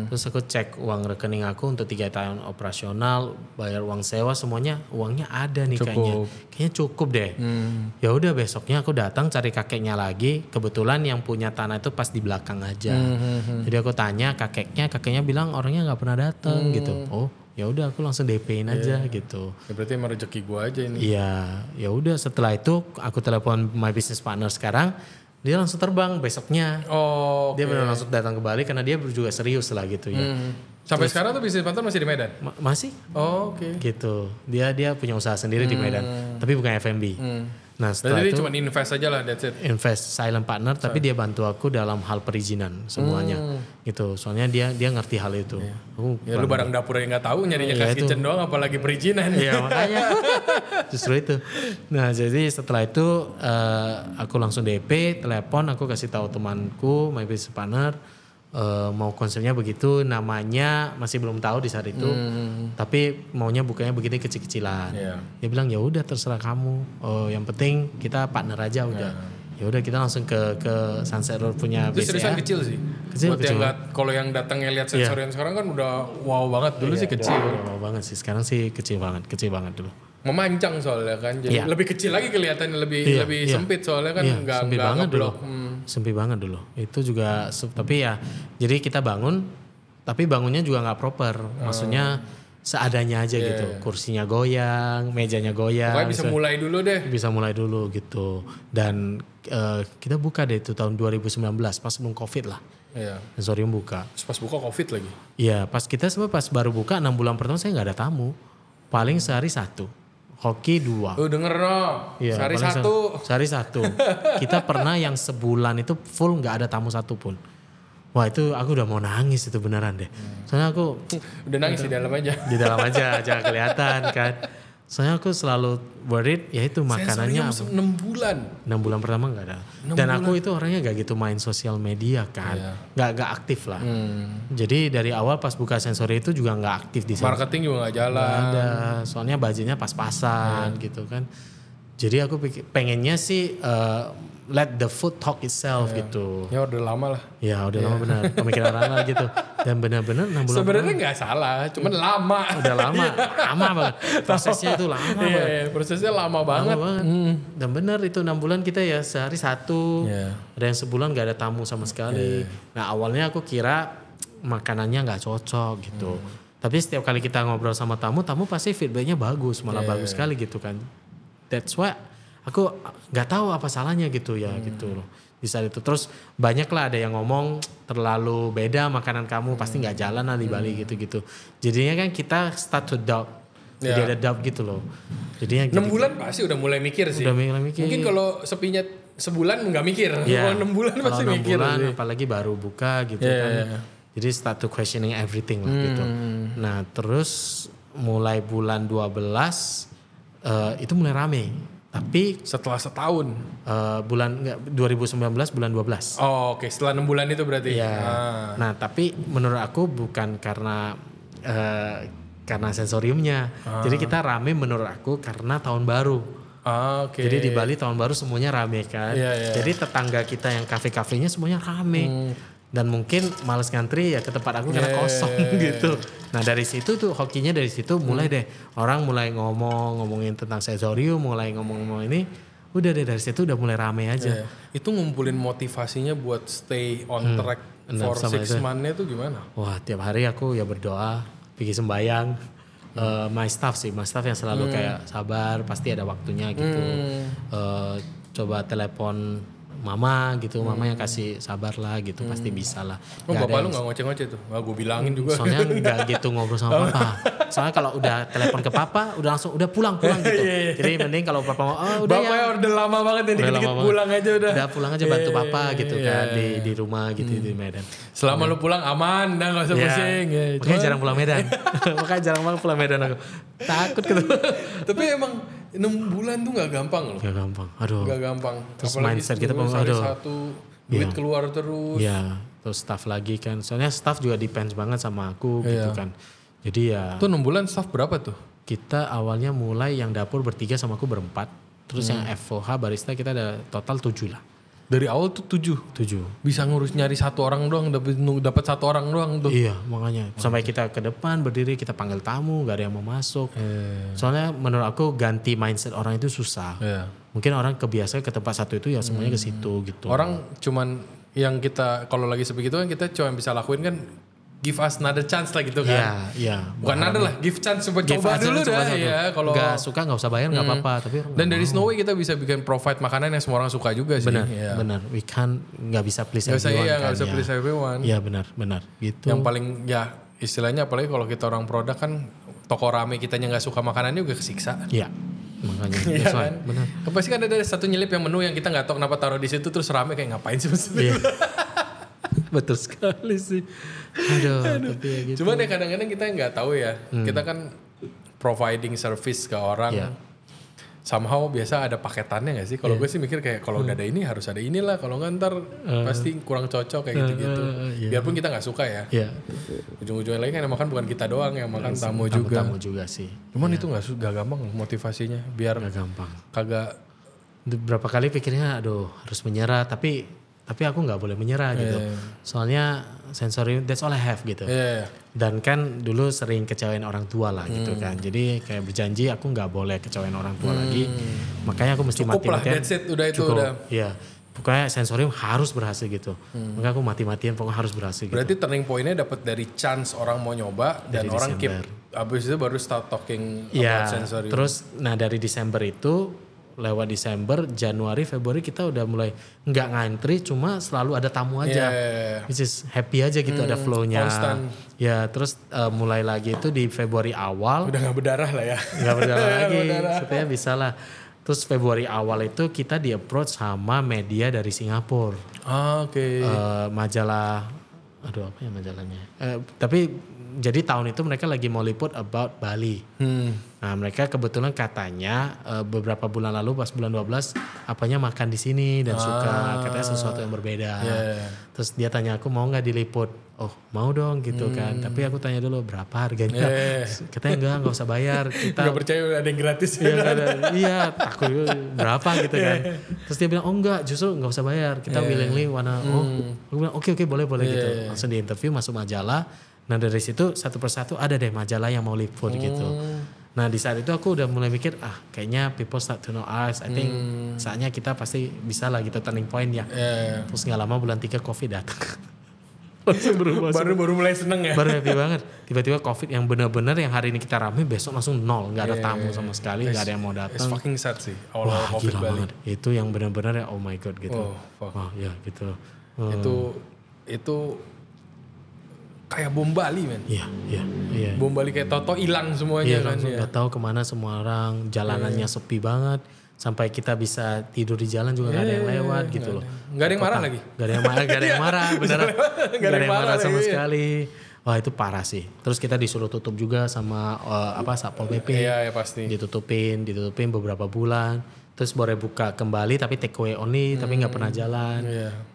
Terus aku cek uang rekening aku untuk 3 tahun operasional, bayar uang sewa semuanya, uangnya ada nih kayaknya. Kayaknya cukup deh. Ya udah besoknya aku datang cari kakeknya lagi. Kebetulan yang punya tanah itu pas di belakang aja. Jadi aku tanya kakeknya bilang orangnya nggak pernah datang gitu. Oh, ya udah aku langsung DP-in aja gitu.
Ya berarti emang rezeki gua aja ini.
Iya, ya udah setelah itu aku telepon my business partner sekarang, dia langsung terbang besoknya.
Oh,
Dia benar langsung datang ke Bali karena dia juga serius lah gitu ya.
Sampai sekarang tuh business partner masih di Medan?
Masih?
Oh, oke.
Gitu. Dia punya usaha sendiri di Medan, tapi bukan F&B. Nah setelah
Berarti
itu
dia cuma invest aja lah, that's it.
invest silent partner, tapi dia bantu aku dalam hal perizinan semuanya gitu. Soalnya dia ngerti hal itu. Aku
Ya lu barang dapur yang nggak tahu nyarinya As Kitchen doang, apalagi perizinan.
Iya makanya justru itu. Nah jadi setelah itu aku langsung DP, telepon, aku kasih tahu temanku, my business partner, mau konsepnya begitu, namanya masih belum tahu di saat itu, tapi maunya bukanya begini kecil-kecilan. Dia bilang ya udah terserah kamu, yang penting kita partner aja udah. Ya udah kita langsung ke Sunset Road punya
Itu
BCA.
seriusan kecil sih.
Kecil,
Buat yang kalau yang datangnya lihat sensorian sekarang kan udah wow banget. Dulu sih kecil.
Wow banget sih. Sekarang sih kecil banget dulu.
Memanjang soalnya kan, jadi lebih kecil lagi kelihatannya, lebih sempit soalnya kan, nggak ngeblok.
Sempit banget dulu. Itu juga tapi ya jadi kita bangun, tapi bangunnya juga nggak proper. Maksudnya seadanya aja gitu. Kursinya goyang, mejanya goyang.
Pokoknya bisa mulai dulu deh.
Bisa mulai dulu gitu. Dan kita buka deh itu tahun 2019 pas sebelum Covid lah.
Iya.
Sensorium buka.
Terus pas buka Covid lagi.
Iya, pas kita semua pas baru buka 6 bulan pertama saya nggak ada tamu. Paling sehari 1. Hoki 2.
Lu denger no,
Iya,
sehari
paling
1.
Sehari 1. Kita pernah yang sebulan itu full nggak ada tamu satupun. Wah itu aku udah mau nangis itu beneran deh. Soalnya aku
Udah nangis di dalam aja.
di dalam aja jangan kelihatan kan. Soalnya aku selalu worried ya itu makanannya.
Sensorium 6 bulan.
6 bulan pertama nggak ada. Dan aku itu orangnya gak gitu main sosial media kan. Nggak aktif lah. Jadi dari awal pas buka sensori itu juga nggak aktif di sana.
Marketing juga nggak jalan.
Nggak ada. Soalnya budgetnya pas-pasan gitu kan. Jadi aku pengennya sih let the food talk itself gitu.
Ya udah lama lah.
Ya udah lama benar. Pemikiran lama gitu. Dan benar-benar 6 bulan.
Sebenarnya nggak salah, cuman lama.
Udah lama banget. Prosesnya itu lama banget.
Iya, prosesnya lama banget.
Dan benar itu 6 bulan kita ya sehari 1. Ada yang sebulan gak ada tamu sama sekali. Nah awalnya aku kira makanannya gak cocok gitu. Tapi setiap kali kita ngobrol sama tamu pasti feedbacknya bagus. Malah bagus sekali gitu kan. That's why aku gak tahu apa salahnya gitu ya gitu loh. Di saat itu terus banyak lah ada yang ngomong terlalu beda makanan kamu pasti gak jalan lah di Bali gitu-gitu. Jadinya kan kita start to doubt. Jadi ada doubt gitu loh. Jadinya
6 bulan pasti udah mulai mikir sih.
Udah mulai mikir.
Mungkin kalau sepinya sebulan nggak mikir.
Ya,
kalau 6 bulan
kalau
pasti
6
mikir.
bulan apalagi baru buka gitu kan. Jadi start to questioning everything lah gitu. Nah terus mulai bulan 12 itu mulai rame. Tapi
setelah setahun.
2019 bulan 12.
Oh oke. Setelah 6 bulan itu berarti.
Ya. Nah tapi menurut aku bukan karena sensoriumnya. Jadi kita rame menurut aku karena tahun baru. Jadi di Bali tahun baru semuanya rame kan. Jadi tetangga kita yang kafe-kafenya semuanya rame. Dan mungkin males ngantri ya ke tempat aku karena kosong gitu. Nah dari situ tuh hokinya dari situ mulai deh. Orang mulai ngomongin tentang sensorium, mulai ngomong ini. Udah deh dari situ udah mulai rame aja.
Itu ngumpulin motivasinya buat stay on track for 6 months-nya tuh gimana?
Wah tiap hari aku ya berdoa, pergi sembayang. My staff yang selalu kayak sabar, pasti ada waktunya gitu. Coba telepon mama gitu, mama yang kasih sabar lah gitu, pasti bisa lah.
Bapak lu gak ngoceh-ngoceh tuh? Gue bilangin juga.
Soalnya gak gitu ngobrol sama papa. Soalnya kalau udah telepon ke papa, udah langsung udah pulang gitu. Jadi mending kalau papa mau, udah
bapak ya udah lama banget ya, dikit-dikit pulang aja udah.
Udah pulang aja bantu papa gitu kan di rumah gitu di Medan.
Selama lu pulang aman, udah gak usah pusing.
Makanya jarang pulang Medan. Makanya jarang banget pulang Medan aku. Takut gitu.
Tapi emang 6 bulan tuh gak gampang loh.
Gak gampang, aduh.
Gak gampang.
Terus
apalagi
mindset kita
satu, duit keluar terus.
Iya, terus staff lagi kan. Soalnya staff juga depends banget sama aku gitu kan. Jadi ya.
Tuh 6 bulan staff berapa tuh?
Kita awalnya mulai yang dapur bertiga sama aku berempat. Terus yang FOH barista kita ada total 7 lah.
Dari awal tuh 7. Bisa ngurus nyari 1 orang doang, dapat 1 orang doang tuh.
Iya, makanya sampai kita ke depan berdiri, kita panggil tamu, gak ada yang mau masuk. Soalnya menurut aku ganti mindset orang itu susah. Mungkin orang kebiasaan ke tempat satu itu ya semuanya ke situ gitu.
Orang cuman yang kita kalau lagi seperti itu kan kita cuma bisa lakuin kan give us another chance lah gitu kan.
Iya.
Bukan another lah, give chance coba dulu dah ya. Kalau
nggak suka nggak usah bayar nggak apa-apa. Tapi
dan dari no way kita bisa bikin provide makanan yang semua orang suka juga sih.
Benar. We can nggak bisa please everyone.
Nggak bisa please everyone.
Iya benar. Gitu.
Yang paling ya istilahnya apalagi kalau kita orang produk kan toko rame kitanya nggak suka makanannya juga kesiksa.
Iya. Makanya
kan? Benar. Pasti kan ada satu nyelip yang menu yang kita nggak tahu kenapa taruh di situ terus rame kayak ngapain sih maksudnya.
Betul sekali sih. Aduh. Tapi ya gitu.
Cuman ya kadang-kadang kita nggak tahu ya. Kita kan providing service ke orang. Somehow biasa ada paketannya nggak sih? Kalau gue sih mikir kayak kalau udah ada ini harus ada inilah. Kalau nggak ntar pasti kurang cocok kayak gitu-gitu. Biarpun kita nggak suka ya. Ujung-ujungnya lagi kan yang makan bukan kita doang, yang makan tamu juga.
Tamu juga sih.
Cuman itu nggak gampang motivasinya. Biar
nggak gampang.
Kagak.
Berapa kali pikirnya, aduh harus menyerah. Tapi aku nggak boleh menyerah gitu. Soalnya sensorium that's all I have gitu. Dan kan dulu sering kecewain orang tua lah gitu kan. Jadi kayak berjanji aku nggak boleh kecewain orang tua lagi. Makanya aku mesti mati-matian.
That's it, udah itu udah.
Iya. Pokoknya sensorium harus berhasil gitu. Makanya aku mati-matian pokoknya harus berhasil gitu.
Berarti turning point-nya dapat dari chance orang mau nyoba dan dari orang Desember. Abis itu baru start talking about sensorium.
Terus dari Desember itu lewat Desember, Januari, Februari kita udah mulai nggak ngantri, cuma selalu ada tamu aja, which is happy aja gitu, ada flow-nya. Constant. Ya terus mulai lagi itu di Februari awal.
Udah nggak berdarah lah ya.
Nggak berdarah lagi, supaya bisa lah. Terus Februari awal itu kita di approach sama media dari Singapura. Majalah, aduh apa ya majalahnya? Tapi jadi tahun itu mereka lagi mau liput about Bali. Nah mereka kebetulan katanya beberapa bulan lalu pas bulan 12 apanya makan di sini dan suka katanya sesuatu yang berbeda. Terus dia tanya aku mau nggak diliput? Oh mau dong gitu kan. Tapi aku tanya dulu berapa harganya? Katanya enggak usah bayar. Kita
nggak percaya ada yang gratis.
Iya aku berapa gitu kan. Terus dia bilang oh enggak justru nggak usah bayar. Kita willingly wanna aku bilang oke boleh gitu. Langsung di interview masuk majalah. Nah dari situ satu persatu ada deh majalah yang mau liput gitu. Nah di saat itu aku udah mulai mikir kayaknya people start to know us. I think saatnya kita pasti bisa lah gitu turning point ya. Terus gak lama bulan 3 COVID datang. Langsung berubah.
Baru mulai seneng ya.
Baru happy banget. Tiba-tiba COVID yang benar-benar yang hari ini kita rame besok langsung nol. Gak ada tamu sama sekali. Gak ada yang mau datang.
It's fucking sad sih. Awal COVID
gila
Bali.
Banget. Itu yang benar-benar ya oh my god gitu. Ya gitu.
Itu kayak bom Bali men.
Iya.
Bom Bali kayak Toto hilang semuanya kan.
Gak tahu kemana semua orang, jalanannya sepi banget. Sampai kita bisa tidur di jalan juga gak ada yang lewat gitu loh.
Gak ada yang marah lagi?
Gak ada yang marah, beneran. Gak ada yang marah sama sekali. Wah itu parah sih. Terus kita disuruh tutup juga sama Satpol PP.
Iya pasti.
Ditutupin beberapa bulan. Terus boleh buka kembali tapi take away only tapi nggak pernah jalan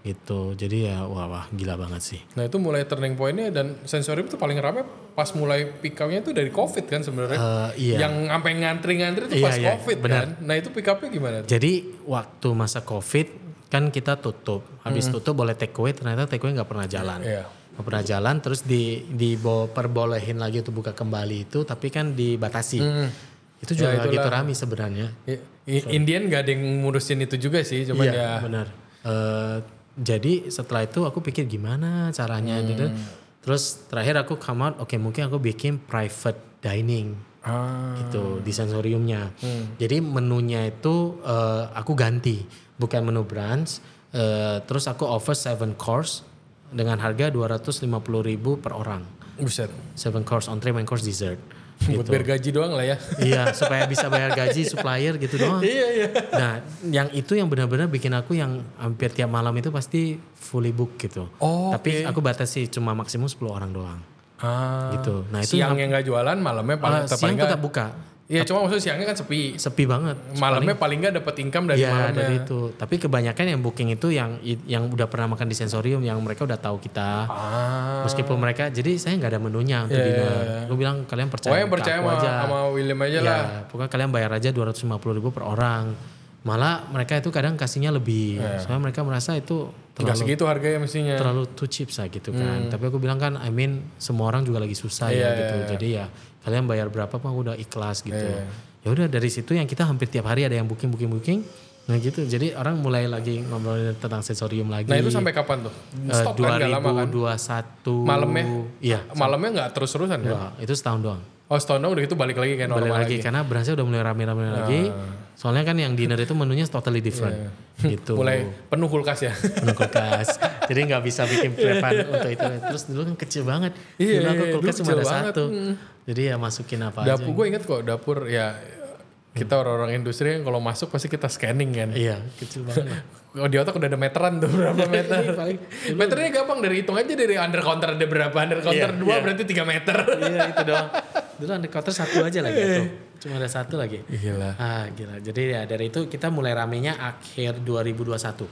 gitu. Jadi ya wah gila banget sih.
Nah itu mulai turning point-nya dan sensorium itu paling ramai pas mulai pick up-nya itu dari COVID kan sebenarnya. Yang sampai ngantri-ngantri itu pas COVID kan. Nah itu pick up-nya gimana?
Jadi waktu masa COVID kan kita tutup. Habis tutup boleh take away, ternyata take away nggak pernah jalan. Nggak pernah jalan terus diperbolehin lagi untuk buka kembali itu tapi kan dibatasi. Itu juga
Ya,
lagi
itulah.
Rami sebenarnya.
Indian gak ada yang ngurusin itu juga sih, cuman
Iya,
ya.
benar. Jadi setelah itu aku pikir gimana caranya gitu. Terus terakhir aku come out, oke mungkin aku bikin private dining gitu di sensoriumnya. Jadi menunya itu aku ganti, bukan menu brunch. Terus aku offer 7 course dengan harga 250.000 per orang.
Buset.
7 course, entree, main course, dessert.
Buat bayar gaji doang lah ya.
Iya, supaya bisa bayar gaji supplier gitu doang.
Iya.
Nah, yang itu yang benar-benar bikin aku yang hampir tiap malam itu pasti fully book gitu.
Oh,
Tapi aku batasi cuma maksimum 10 orang doang. Gitu. Nah, itu
siangnya nggak jualan, malamnya paling
siang tetap buka.
Iya, cuma maksudnya siangnya kan sepi.
Sepi banget.
Malamnya paling nggak dapat income dari
Iya,
malamnya.
dari itu. Tapi kebanyakan yang booking itu yang udah pernah makan di sensorium, yang mereka udah tahu kita. Meskipun mereka, jadi saya nggak ada menunya untuk dinner. Gue bilang kalian percaya
Pokoknya
ke
percaya
aku aja.
sama William aja lah.
Pokoknya kalian bayar aja 250.000 per orang. Malah mereka itu kadang kasihnya lebih. Soalnya mereka merasa itu
Nggak segitu harganya mestinya.
terlalu too cheap lah gitu kan. Tapi aku bilang kan, semua orang juga lagi susah ya gitu. Jadi ya kalian bayar berapa pun aku udah ikhlas gitu. Ya udah dari situ yang kita hampir tiap hari ada yang booking. Nah gitu. Jadi orang mulai lagi ngobrolin tentang sensorium lagi.
Nah itu sampai kapan tuh? Stop kan nggak lama kan?
2021.
Malamnya?
Iya.
Malamnya nggak terus-terusan kan?
Wah, itu setahun doang.
Oh setahun doang udah gitu balik lagi kayak
Balik
normal
lagi karena branchnya udah mulai rame-rame lagi. Soalnya kan yang dinner itu menunya totally different. Gitu.
Mulai penuh kulkas ya?
Penuh kulkas. Jadi nggak bisa bikin prepan untuk itu. Terus dulu kan kecil banget.
Iya,
dulu aku kulkas
dulu
cuma ada
kecil banget.
satu. Jadi ya masukin apa
Dapur
aja.
gue inget kok dapur ya kita orang-orang industri yang kalau masuk pasti kita scanning kan.
Iya, kecil banget.
Oh, di otak udah ada meteran tuh berapa meter. Meternya gampang dari hitung aja dari under counter ada berapa. Under counter 2 berarti 3 meter.
Iya, itu doang. Dulu under counter satu aja lagi tuh. Cuma ada satu lagi.
Gila.
Gila. Jadi ya dari itu kita mulai ramenya akhir 2021.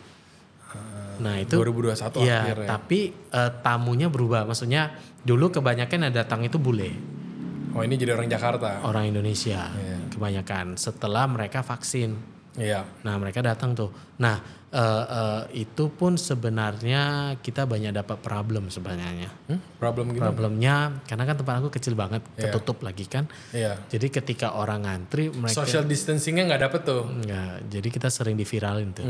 Nah itu
2021
ya,
akhir ya.
tapi tamunya berubah. Maksudnya dulu kebanyakan yang datang itu bule.
Oh ini jadi orang Jakarta.
Orang Indonesia kebanyakan. Setelah mereka vaksin.
Iya.
Nah mereka datang tuh. Nah itu pun sebenarnya kita banyak dapat problem sebenarnya.
Problem gimana?
Problemnya karena kan tempat aku kecil banget, ketutup lagi kan.
Iya.
Jadi ketika orang ngantri mereka
Social distancingnya nggak dapet tuh.
enggak. Jadi kita sering diviralin tuh.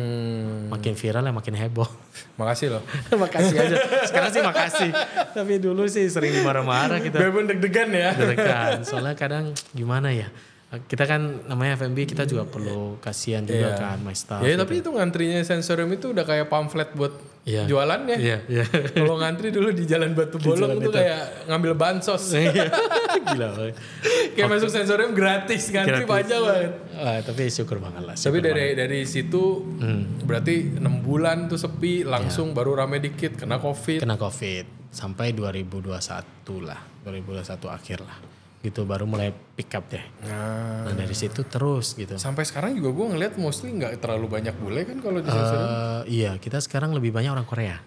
Makin viral ya makin heboh.
Makasih loh.
Makasih aja. Sekarang sih makasih. Tapi dulu sih sering dimarah-marah kita.
Bebon deg-degan ya.
Deg-degan. Soalnya kadang gimana ya. Kita kan namanya F&B kita juga perlu kasihan juga kan my staff.
Ya tapi itu ngantrinya sensorium itu udah kayak pamflet buat jualannya.
Iya.
Kalau ngantri dulu di Jalan Batu Bolong tuh kayak ngambil bansos.
Gila banget.
Kayak masuk sensorium gratis, ngantri panjang banget.
Tapi syukur banget lah.
Tapi dari situ berarti 6 bulan tuh sepi, langsung baru rame dikit kena COVID.
Kena COVID sampai 2021 lah. 2021 akhir lah. Gitu baru mulai pick up deh. Nah dari situ terus gitu.
Sampai sekarang juga gue ngeliat mostly nggak terlalu banyak bule kan kalau di sensorium.
Iya kita sekarang lebih banyak orang Korea.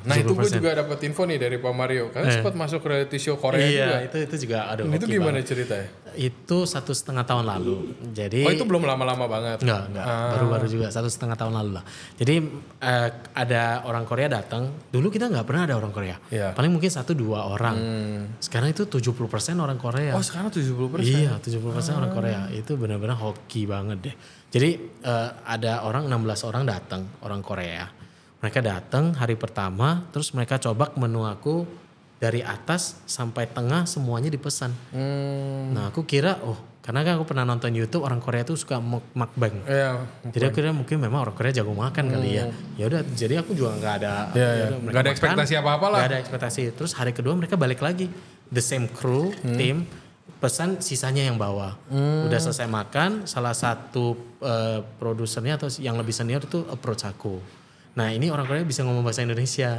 Nah itu gue juga dapat info nih dari Pak Mario. Kan sempat masuk reality show Korea juga.
Iya itu juga aduh.
Itu gimana ceritanya?
Itu 1,5 tahun lalu. Jadi
Oh itu belum lama-lama banget.
Enggak. Baru-baru juga 1,5 tahun lalu lah. Jadi ada orang Korea datang. Dulu kita nggak pernah ada orang Korea.
Iya.
Paling mungkin 1-2 orang. Sekarang itu 70% orang Korea.
Oh sekarang 70%?
Iya 70% orang Korea. Itu benar-benar hoki banget deh. Jadi ada orang 16 orang datang. Orang Korea. Mereka datang hari pertama. Terus mereka coba menu aku. Dari atas sampai tengah semuanya dipesan. Nah aku kira karena kan aku pernah nonton YouTube orang Korea tuh suka mukbang.
Iya.
Jadi aku kira mungkin memang orang Korea jago makan kali ya. Ya udah jadi aku juga nggak ada.
Nggak ada ekspektasi apa-apa lah.
Nggak ada ekspektasi. Terus hari kedua mereka balik lagi. The same crew, tim. Pesan sisanya yang bawa. Udah selesai makan. Salah satu produsernya atau yang lebih senior itu approach aku. Nah ini orang Korea bisa ngomong bahasa Indonesia.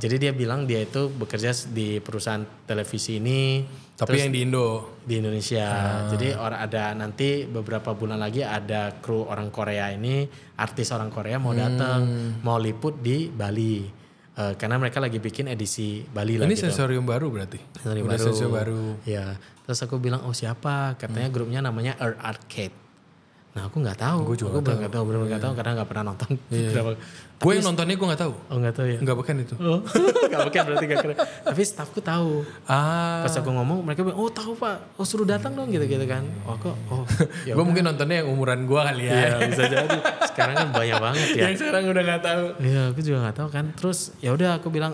Jadi dia bilang dia itu bekerja di perusahaan televisi ini.
Tapi yang di Indo?
Di Indonesia. Jadi ada nanti beberapa bulan lagi ada kru orang Korea ini. Artis orang Korea mau datang. Mau liput di Bali. Karena mereka lagi bikin edisi Bali lah
Ini
gitu.
sensorium baru berarti?
Sensorium baru.
Sensorium baru.
Ya. Terus aku bilang siapa? Katanya grupnya namanya Earth Arcade. Nah aku nggak tahu.
Gue juga
nggak tahu. Benar-benar nggak tahu karena nggak pernah nonton.
Gue yang nontonnya gue nggak tahu.
Oh nggak tahu ya.
Nggak beken itu.
Oh, nggak beken berarti nggak keren. Tapi staffku tahu. Pas aku ngomong mereka bilang, oh tahu Pak. Oh suruh datang dong gitu-gitu kan. Oh kok. Oh.
Ya gue mungkin nontonnya yang umuran gue kali ya.
Iya bisa jadi. Sekarang kan banyak banget ya.
Yang sekarang udah nggak tahu.
Iya aku juga nggak tahu kan. Terus ya udah aku bilang,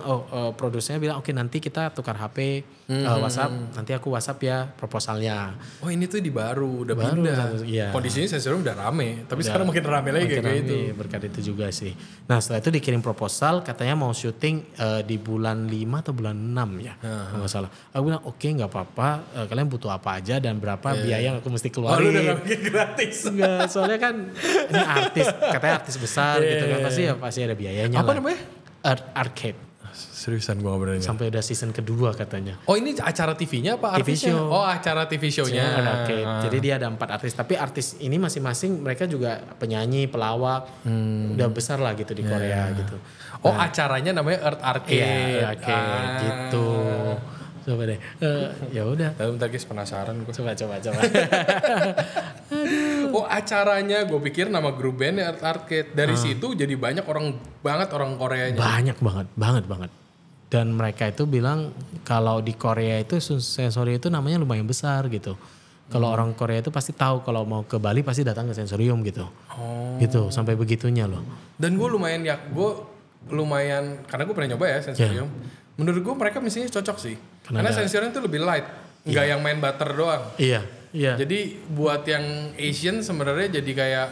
produsernya bilang oke nanti kita tukar HP, WhatsApp. Nanti aku WhatsApp ya proposalnya.
Oh ini tuh udah pindah.
Iya.
Kondisinya Sensorium udah rame. Tapi sekarang makin rame lagi kayak gitu.
Berkat itu juga sih. Nah setelah itu dikirim proposal katanya mau syuting di bulan 5 atau bulan 6 ya. Kalau nggak salah. Aku bilang oke nggak apa-apa. Kalian butuh apa aja dan berapa biaya yang aku mesti keluarin.
Oh lu udah gak bikin gratis.
Enggak, soalnya kan ini artis. Katanya artis besar gitu kan. Pasti ada biayanya
apa
lah.
Namanya?
Arcade.
Seriusan gue ngobrolnya.
Sampai udah season kedua katanya.
Oh ini acara TV-nya apa
TV
artisnya?
show.
Oh acara TV show-nya.
Ada arcade. Jadi dia ada 4 artis. Tapi artis ini masing-masing mereka juga penyanyi, pelawak. Udah besar lah gitu di Korea gitu.
Oh acaranya namanya Earth Arcade.
Iya, arcade gitu. Coba deh. Ya udah.
Bentar guys penasaran gue.
Coba.
Oh acaranya gue pikir nama grup bandnya Earth Arcade. Dari situ jadi banyak orang Koreanya.
Banyak banget. Dan mereka itu bilang kalau di Korea itu Sensorium itu namanya lumayan besar gitu. Kalau orang Korea itu pasti tahu kalau mau ke Bali pasti datang ke Sensorium gitu. Gitu sampai begitunya loh.
Dan gue lumayan karena gue pernah nyoba ya Sensorium. Menurut gue mereka mestinya cocok sih. Karena Sensorium itu lebih light. Nggak yang main butter doang.
Iya.
Jadi buat yang Asian sebenarnya jadi kayak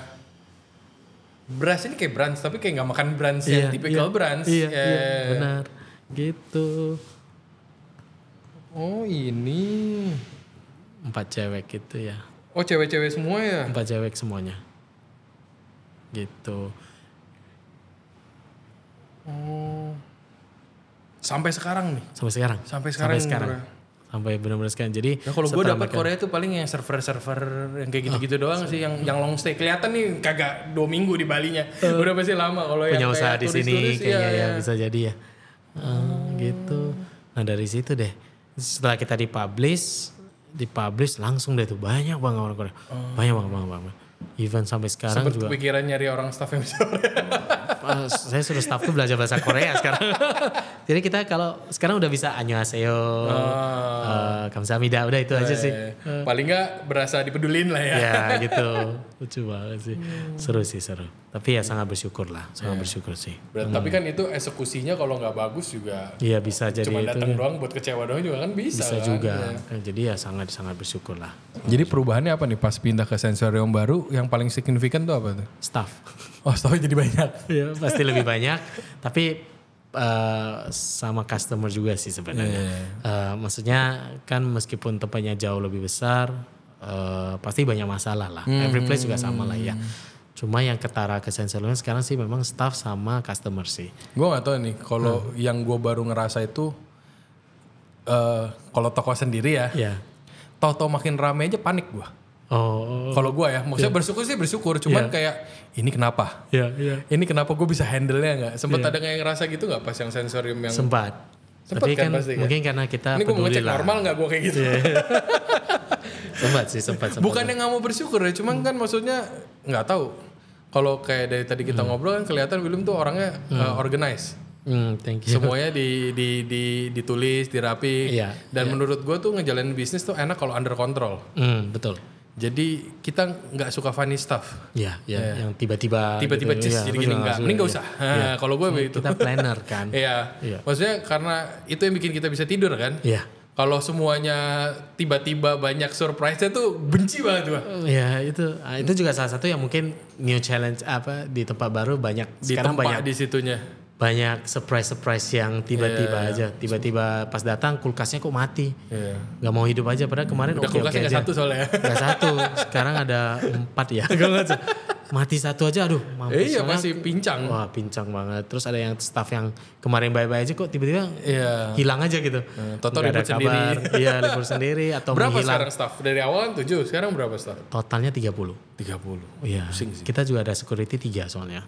brunch ini kayak brunch tapi kayak nggak makan brunch yang typical brunch.
Iya, benar. Gitu.
Oh ini
4 cewek gitu ya.
Oh cewek-cewek semua ya?
4 cewek semuanya. Gitu.
Oh. Sampai sekarang nih? Sampai sekarang.
Sampai benar-benar sekarang. Jadi
kalau gue dapat Korea tuh paling yang server-server yang kayak gitu-gitu doang sih. Yang long stay. Kelihatan nih kagak 2 minggu di Balinya. Udah pasti lama. Kalau yang
punya usaha di sini kayaknya ya bisa jadi ya. Gitu. Nah dari situ deh. Setelah kita dipublish langsung deh tuh banyak banget orang Korea. Banyak banget. Even sampai sekarang
sempet
juga.
Kepikiran nyari orang staff yang bisa
Saya suruh staffku belajar bahasa Korea sekarang. Jadi kita kalau sekarang udah bisa annyeonghaseyo, kamsahamnida, udah itu aja sih.
Paling nggak berasa dipedulin lah ya.
Ya gitu, lucu banget sih. Seru. Tapi ya sangat bersyukur sih.
Tapi kan itu eksekusinya kalau nggak bagus juga.
Iya bisa jadi
cuma
itu.
datang doang buat kecewa doang juga kan bisa.
Bisa
kan?
juga. Ya. Jadi ya sangat bersyukur lah.
Jadi perubahannya apa nih pas pindah ke Sensorium baru yang paling signifikan tuh apa tuh?
Staff.
Oh staffnya jadi banyak.
Iya pasti lebih banyak. Tapi sama customer juga sih sebenarnya. Maksudnya kan meskipun tempatnya jauh lebih besar, pasti banyak masalah lah. Every place juga sama lah ya. Cuma yang ketara ke Sensorium sekarang sih memang staff sama customer sih.
Gue gak tahu nih kalau yang gue baru ngerasa itu kalau toko sendiri ya. Tahu-tahu makin rame aja panik gue. Kalau gue ya, maksudnya bersyukur, cuman kayak ini kenapa? Ini kenapa gue bisa handle-nya nggak? Sempat ada kayak ngerasa gitu nggak pas yang Sensorium yang
sempat tapi kan pasti, mungkin karena kita
ini gue mau ngecek
lah.
Normal nggak gue kayak gitu?
sempat.
Bukan yang nggak mau bersyukur ya, cuman kan maksudnya nggak tahu. Kalau kayak dari tadi kita ngobrol kan kelihatan William tuh orangnya organize.
Thank you.
Semuanya ditulis, dirapi. Dan menurut gue tuh ngejalanin bisnis tuh enak kalau under control.
Betul.
Jadi kita nggak suka funny stuff.
Yang tiba-tiba
gitu, jadi gini mending nggak usah. Kalau gue begitu.
Kita planner kan.
Maksudnya karena itu yang bikin kita bisa tidur kan. Kalau semuanya tiba-tiba banyak surprise-nya tuh benci banget gue.
Itu juga salah satu yang mungkin new challenge di tempat baru banyak. Sekarang banyak
di situnya.
Banyak surprise yang tiba-tiba aja. Tiba-tiba pas datang kulkasnya kok mati. Gak mau hidup aja. Padahal kemarin
kulkasnya gak satu soalnya.
Gak satu. Sekarang ada 4 ya. Mati satu aja aduh mampus.
Masih pincang.
Wah pincang banget. Terus ada yang staff yang kemarin bye-bye aja kok tiba-tiba hilang aja gitu.
Total libur sendiri.
Libur sendiri atau
berapa
menghilang.
Sekarang staff? Dari awal 7, sekarang berapa staff?
Totalnya 30. Iya. Kita juga ada security 3 soalnya.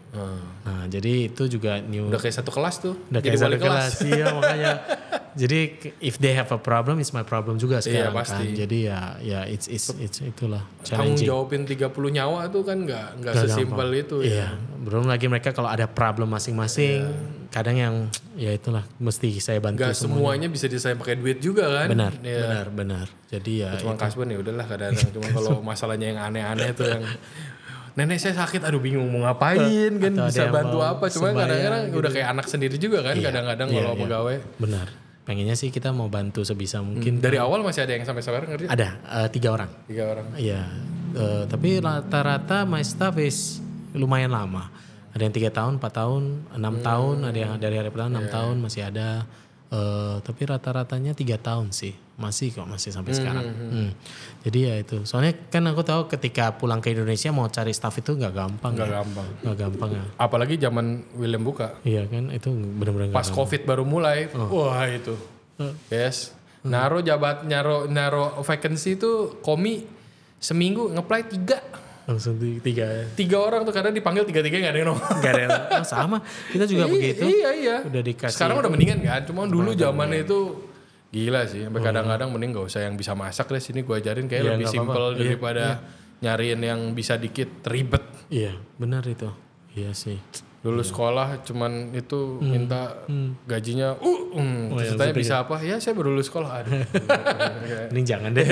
Nah jadi itu juga new.
Udah kayak satu kelas tuh.
Udah kayak satu kelas. Iya makanya. Jadi if they have a problem, it's my problem juga sekarang
pasti.
kan. Jadi ya it's itulah
Tanggung
challenging.
jawabin 30 nyawa tuh kan nggak sesimpel itu
Iya. Belum lagi mereka kalau ada problem masing-masing, kadang yang ya itulah mesti saya bantu.
Gak semuanya bisa diselesaikan pakai duit juga kan.
Benar. Jadi ya
cuma kasbon ya udahlah kadang-kadang. Cuma kalau masalahnya yang aneh-aneh tuh yang nenek saya sakit, aduh bingung mau ngapain kan,
Atau
bisa
ada yang
bantu
mau
apa. Cuma kadang-kadang
gitu.
udah kayak anak sendiri juga kan kadang-kadang kalau pegawai.
Benar. Pengennya sih kita mau bantu sebisa mungkin.
Dari awal masih ada yang sampai sekarang ngerti?
Ada 3 orang.
3 orang.
Iya. Tapi rata-rata my staff is lumayan lama. Ada yang 3 tahun, 4 tahun, 6 tahun, ada yang dari hari pertama 6 tahun masih ada. Tapi rata-ratanya 3 tahun sih. Masih sampai sekarang. Jadi ya itu. Soalnya kan aku tahu ketika pulang ke Indonesia mau cari staff itu nggak gampang. Nggak gampang ya.
Apalagi zaman William buka.
Iya kan itu benar-benar.
Pas COVID baru mulai. Wah itu. Yes. Naro vacancy itu komi seminggu nge-apply 3.
Langsung 3
orang tuh kadang dipanggil 3 nggak ada yang nongol.
Gak ada yang sama. Kita juga begitu.
Iya.
Udah dikasih.
Sekarang udah mendingan kan. Cuma dulu zamannya itu gila sih. Sampai kadang-kadang mending gak usah yang bisa masak deh. Sini gue ajarin kayak lebih simpel daripada nyariin yang bisa dikit ribet.
Iya benar itu. Iya sih.
Dulu sekolah cuman itu minta gajinya ceritanya bisa apa? Ya saya baru lulus sekolah. Aduh.
Mending jangan deh.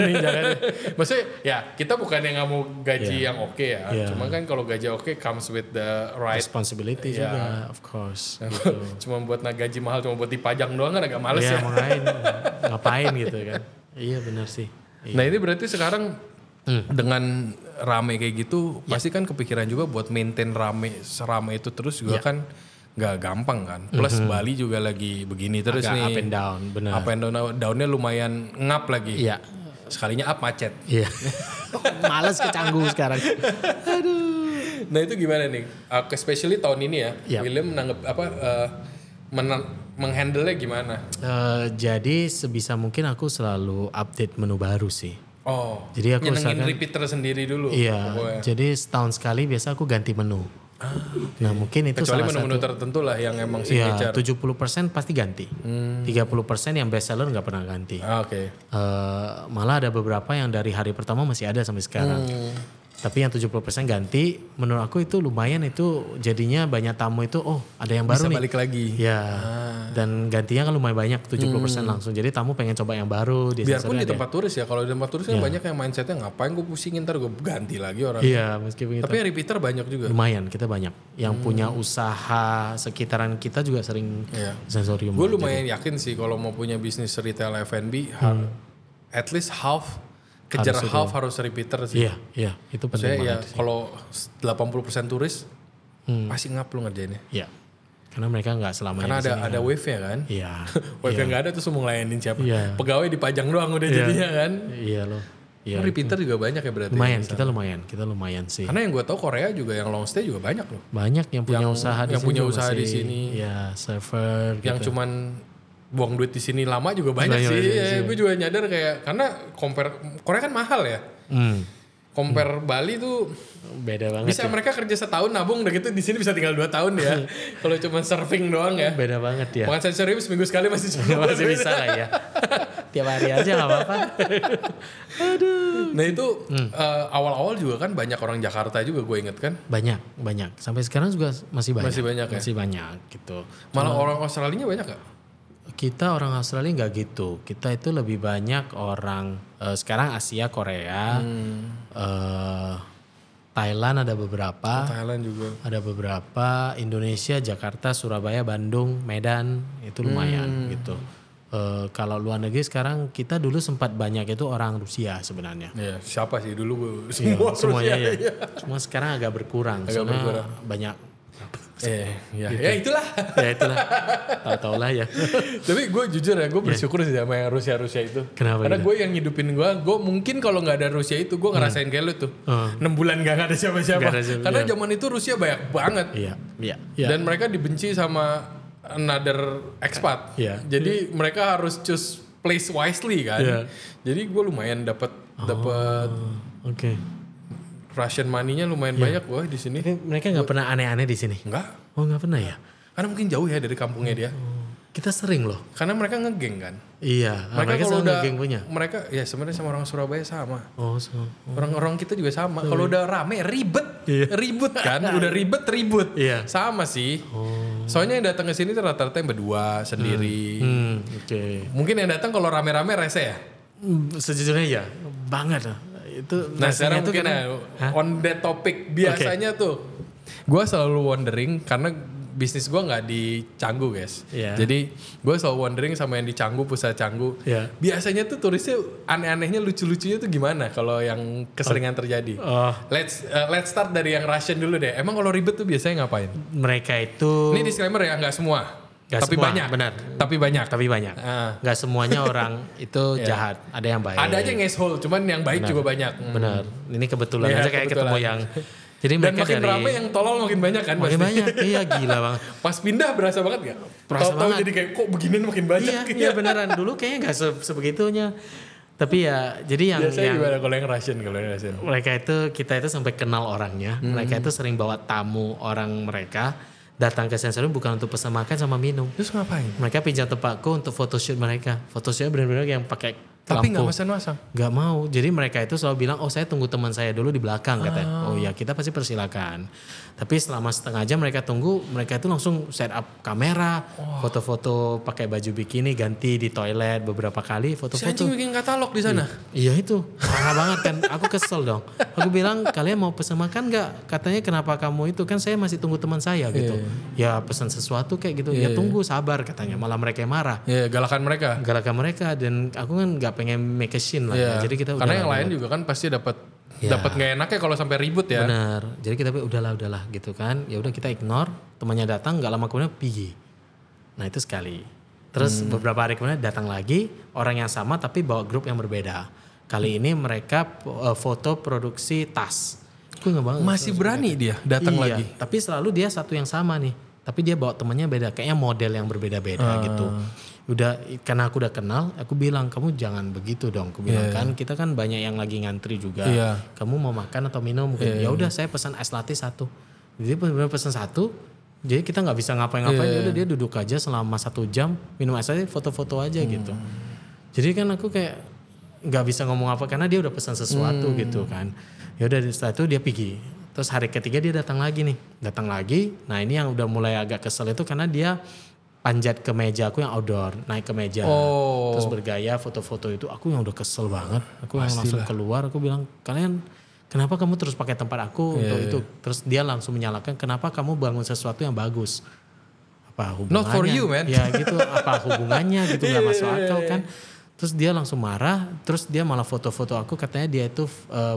Maksudnya ya kita bukan yang nggak mau gaji yang oke ya. Cuma kan kalau gaji oke comes with the right
responsibility juga of course. Gitu.
Cuma buat gaji mahal cuma buat dipajang doang kan agak males ya.
Ngapain gitu kan. Iya benar sih. Iya.
Nah ini berarti sekarang dengan rame kayak gitu pasti kan kepikiran juga buat maintain serame itu terus juga kan nggak gampang kan. Plus Bali juga lagi begini terus
agak
nih.
Up and down, benar.
Up and down, downnya lumayan ngap lagi.
Iya.
Sekalinya up macet.
Iya. Males kecanggung sekarang. Aduh.
Nah itu gimana nih? Especially tahun ini ya. William menghandle-nya gimana?
Jadi sebisa mungkin aku selalu update menu baru sih.
Oh,
jadi aku
nyenengin repeater sendiri dulu.
Iya, pokoknya. Jadi setahun sekali biasa aku ganti menu. Nah mungkin itu
kecuali
salah
menu-menu
satu.
tertentu lah yang emang signature.
Iya, 70% pasti ganti. 30% yang best seller nggak pernah ganti.
Oke.
Malah ada beberapa yang dari hari pertama masih ada sampai sekarang. Tapi yang 70% ganti, menurut aku itu lumayan, itu jadinya banyak tamu itu ada yang baru
bisa
nih.
Balik lagi.
Ya, dan gantinya kan lumayan banyak 70% langsung. Jadi tamu pengen coba yang baru.
Biarpun di tempat turis ya, kalau di tempat turis kan banyak yang mindsetnya ngapain gue pusingin ntar gue ganti lagi orang.
Iya, meskipun
tapi yang repeater banyak juga.
Lumayan, kita banyak. Yang punya usaha sekitaran kita juga sering sensorium.
Gue lumayan yakin sih kalau mau punya bisnis retail F&B, at least kejar half harus repeater sih.
Iya, itu penting banget.
Kalau 80% turis pasti ngap lu ngerjainnya.
Iya. Karena mereka nggak selamanya.
Karena ada wave-nya kan.
Iya.
Wave-nya nggak ada terus mau ngelayanin siapa?
Iya.
Pegawai dipajang doang udah jadinya kan.
Iya loh. Iya.
Repeater juga banyak ya berarti.
Kita lumayan sih.
Karena yang gue tahu Korea juga yang long stay juga banyak loh.
Banyak yang punya usaha di sini.
Yang punya usaha di sini.
Iya, server.
Yang cuman buang duit di sini lama juga banyak sih. Gue juga nyadar kayak karena Korea kan mahal ya. Compare Bali tuh
beda banget.
Bisa mereka kerja setahun nabung udah gitu di sini bisa tinggal 2 tahun ya. Kalau cuma surfing doang ya.
Beda banget ya.
Makan sensorium seminggu sekali masih cukup.
Masih bisa lah ya. Tiap hari aja gak apa-apa.
Aduh. Nah itu awal-awal juga kan banyak orang Jakarta juga gue inget kan.
Banyak. Sampai sekarang juga masih banyak.
Masih banyak
gitu.
Malah orang Australia banyak gak?
Kita orang Australia nggak gitu. Kita itu lebih banyak orang sekarang Asia, Korea, Thailand ada beberapa.
Thailand juga.
Ada beberapa. Indonesia, Jakarta, Surabaya, Bandung, Medan itu lumayan gitu. Kalau luar negeri sekarang kita dulu sempat banyak itu orang Rusia sebenarnya.
Iya, siapa sih dulu
semuanya ya. Cuma sekarang agak berkurang. Soalnya banyak.
Ya itulah.
Tahu-tahu lah ya.
Tapi gue jujur ya, gue bersyukur sih sama yang Rusia itu.
Kenapa?
Karena gue yang ngidupin gue mungkin kalau nggak ada Rusia itu gue ngerasain kayak lu tuh. 6 bulan gak ada siapa-siapa. Karena zaman itu Rusia banyak banget.
Iya.
Dan mereka dibenci sama another expat. Jadi mereka harus choose place wisely kan. Jadi gue lumayan dapat Russian money-nya lumayan banyak wah di sini.
Tapi mereka nggak pernah aneh-aneh di sini.
Enggak.
Oh nggak pernah ya?
Karena mungkin jauh ya dari kampungnya dia.
Kita sering loh.
Karena mereka ngegeng kan.
Iya,
Mereka kalau
selalu
udah
geng punya.
mereka ya sebenarnya sama orang Surabaya sama.
Oh,
Orang-orang kita juga sama. Kalau udah rame ribet, ribut kan. Udah ribut.
Iya.
Sama sih. Soalnya yang datang ke sini tuh rata-rata yang berdua sendiri.
Oke.
Mungkin yang datang kalau rame-rame rese ya.
Sejujurnya ya, banget lah. Itu
Nah
rasanya
sekarang
itu
mungkin on that topic biasanya tuh. Gue selalu wondering karena bisnis gue nggak di Canggu guys.
Iya.
Jadi gue selalu wondering sama yang di Canggu, pusat Canggu.
Iya.
Biasanya tuh turisnya aneh-anehnya lucu-lucunya tuh gimana kalau yang keseringan terjadi?
Oh.
Let's start dari yang Russian dulu deh. Emang kalau ribet tuh biasanya ngapain?
Mereka itu
Ini disclaimer ya, nggak semua.
Nggak
tapi
semua,
banyak.
benar.
Tapi banyak.
Tapi banyak. Nggak semuanya orang itu
Iya.
jahat. Ada yang baik.
Ada aja yang asshole, cuman yang baik juga banyak.
Benar. Ini kebetulan
Iya,
aja kayak
kebetulan.
ketemu yang. Jadi
Dan
mereka
makin
dari
rame yang tolol makin banyak kan
makin
pasti.
banyak. Iya gila banget.
Pas pindah berasa banget gak?
Berasa
Tahu-tahu
banget.
jadi kayak kok beginian makin banyak.
Iya beneran. Dulu kayaknya nggak sebegitunya. Tapi ya jadi
Biasanya gimana kalau yang Russian?
mereka itu kita itu sampai kenal orangnya. Mereka itu sering bawa tamu orang mereka datang ke sensorium bukan untuk pesan makan sama minum.
Terus ngapain?
Mereka pinjam tempatku untuk photoshoot mereka. Photoshootnya benar-benar yang pakai
Tapi
lampu.
gak masang-masang?
Gak mau. Jadi mereka itu selalu bilang, oh saya tunggu teman saya dulu di belakang katanya. Oh ya kita pasti persilakan. Tapi selama setengah jam mereka tunggu, mereka itu langsung set up kamera, foto-foto pakai baju bikini, ganti di toilet beberapa kali,
Si
foto-foto.
anjing bikin katalog di sana?
Iya itu, parah banget kan. Aku kesel dong. Aku bilang kalian mau pesan makan gak? Katanya kenapa kamu itu? Kan saya masih tunggu teman saya gitu. Ya pesan sesuatu kayak gitu. Ya tunggu sabar katanya. Malah mereka yang marah.
Iya, galakan mereka.
Galakan mereka dan aku kan gak pengen make a scene lah.
Iya.
Jadi kita
Karena yang
udahlah,
lain juga kan pasti dapat
Iya.
nggak enaknya kalau sampai ribut ya.
benar. Jadi kita udahlah gitu kan. Ya udah kita ignore. Temannya datang nggak lama kemudian pergi. Nah itu sekali. Terus beberapa hari kemudian datang lagi orang yang sama tapi bawa grup yang berbeda. Kali ini mereka foto produksi tas. Gue nggak banget.
Masih berani dia datang
Iya,
lagi.
tapi selalu dia satu yang sama nih. Tapi dia bawa temannya beda, kayaknya model yang berbeda-beda gitu. Udah karena aku udah kenal, aku bilang kamu jangan begitu dong. Aku bilang kan kita kan banyak yang lagi ngantri juga.
Iya.
Kamu mau makan atau minum? Ya udah saya pesan es latte 1. Jadi benar-benar pesan 1. Jadi kita nggak bisa ngapain-ngapain. Ya udah dia duduk aja selama 1 jam minum es latte, foto-foto aja gitu. Jadi kan aku kayak nggak bisa ngomong apa karena dia udah pesan sesuatu gitu kan. Ya udah setelah itu dia pergi. Terus hari ketiga dia datang lagi nih. Datang lagi. Nah ini yang udah mulai agak kesel itu karena dia panjat ke meja aku yang outdoor. Naik ke meja. Terus bergaya foto-foto itu. Aku yang udah kesel banget. Aku yang langsung keluar. Aku bilang kalian kenapa kamu terus pakai tempat aku untuk itu. Terus dia langsung menyalahkan kenapa kamu bangun sesuatu yang bagus. Apa hubungannya?
Not for you, man.
Ya gitu. Apa hubungannya gitu. Gak masuk akal kan. Terus dia langsung marah, terus dia malah foto-foto aku katanya dia itu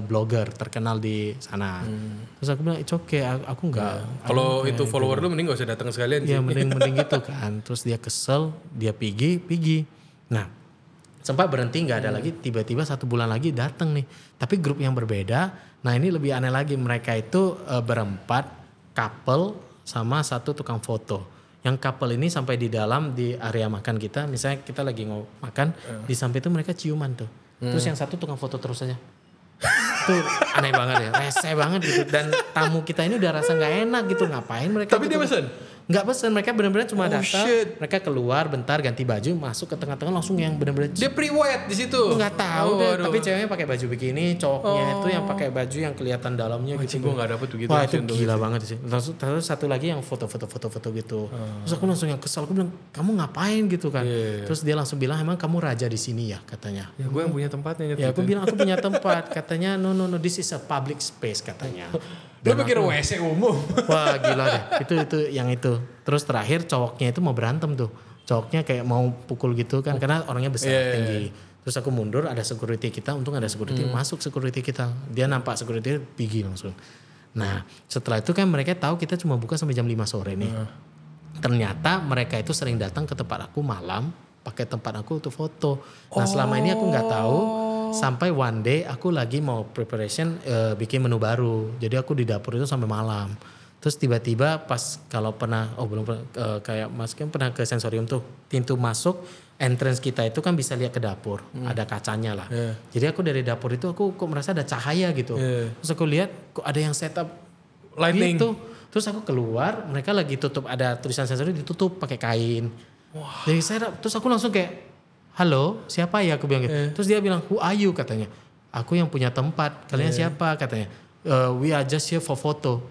blogger terkenal di sana. Terus aku bilang, it's okay, aku enggak.
Kalau itu follower lu mending gak usah datang sekalian sih.
Ya mending gitu kan. Terus dia kesel, dia pergi. Nah sempat berhenti nggak ada lagi, tiba-tiba 1 bulan lagi datang nih. Tapi grup yang berbeda, nah ini lebih aneh lagi. Mereka itu berempat, couple sama 1 tukang foto. Yang couple ini sampai di dalam di area makan kita, misalnya kita lagi mau makan, di samping itu mereka ciuman tuh. Terus yang 1 tukang foto terus aja. Itu aneh banget ya, rese banget gitu. Dan tamu kita ini udah rasa nggak enak gitu, ngapain mereka?
Tapi dia pesen?
Nggak pesen, mereka benar-benar cuma datang.
Shit.
Mereka keluar bentar ganti baju, masuk ke tengah-tengah langsung yang benar-benar
Dia pre-wed di situ.
nggak tahu deh.
aduh.
Tapi ceweknya pakai baju bikini, cowoknya itu yang pakai baju yang kelihatan dalamnya gitu.
Gue gak dapet begitu.
Wah itu gila banget sih. Terus 1 lagi yang foto-foto gitu. Terus aku langsung yang kesal, aku bilang kamu ngapain gitu kan. Terus dia langsung bilang emang kamu raja di sini ya katanya.
Ya gue yang punya tempatnya.
Ya aku bilang aku punya tempat. Katanya no this is a public space katanya.
Lu pikir WC umum?
Wah gila deh. Itu yang itu. Terus terakhir cowoknya itu mau berantem tuh. Cowoknya kayak mau pukul gitu kan karena orangnya besar tinggi. Terus aku mundur, ada security kita, untung ada security, masuk security kita. Dia nampak security pergi langsung. Nah setelah itu kan mereka tahu kita cuma buka sampai jam 5 sore nih. Ternyata mereka itu sering datang ke tempat aku malam, pakai tempat aku untuk foto. Nah selama ini aku nggak tahu, sampai one day aku lagi mau preparation bikin menu baru. Jadi aku di dapur itu sampai malam. Terus tiba-tiba pas kalau pernah, belum pernah, kayak Mas kan pernah ke sensorium tuh, pintu masuk entrance kita itu kan bisa lihat ke dapur, ada kacanya lah. Jadi aku dari dapur itu aku kok merasa ada cahaya gitu. Terus aku lihat kok ada yang setup
Lightning.
gitu. Terus aku keluar, mereka lagi tutup, ada tulisan sensorium ditutup pakai kain. Jadi terus aku langsung kayak, halo siapa ya, aku bilang gitu. Terus dia bilang, who are you katanya. Aku yang punya tempat, kalian siapa katanya. We are just here for photo.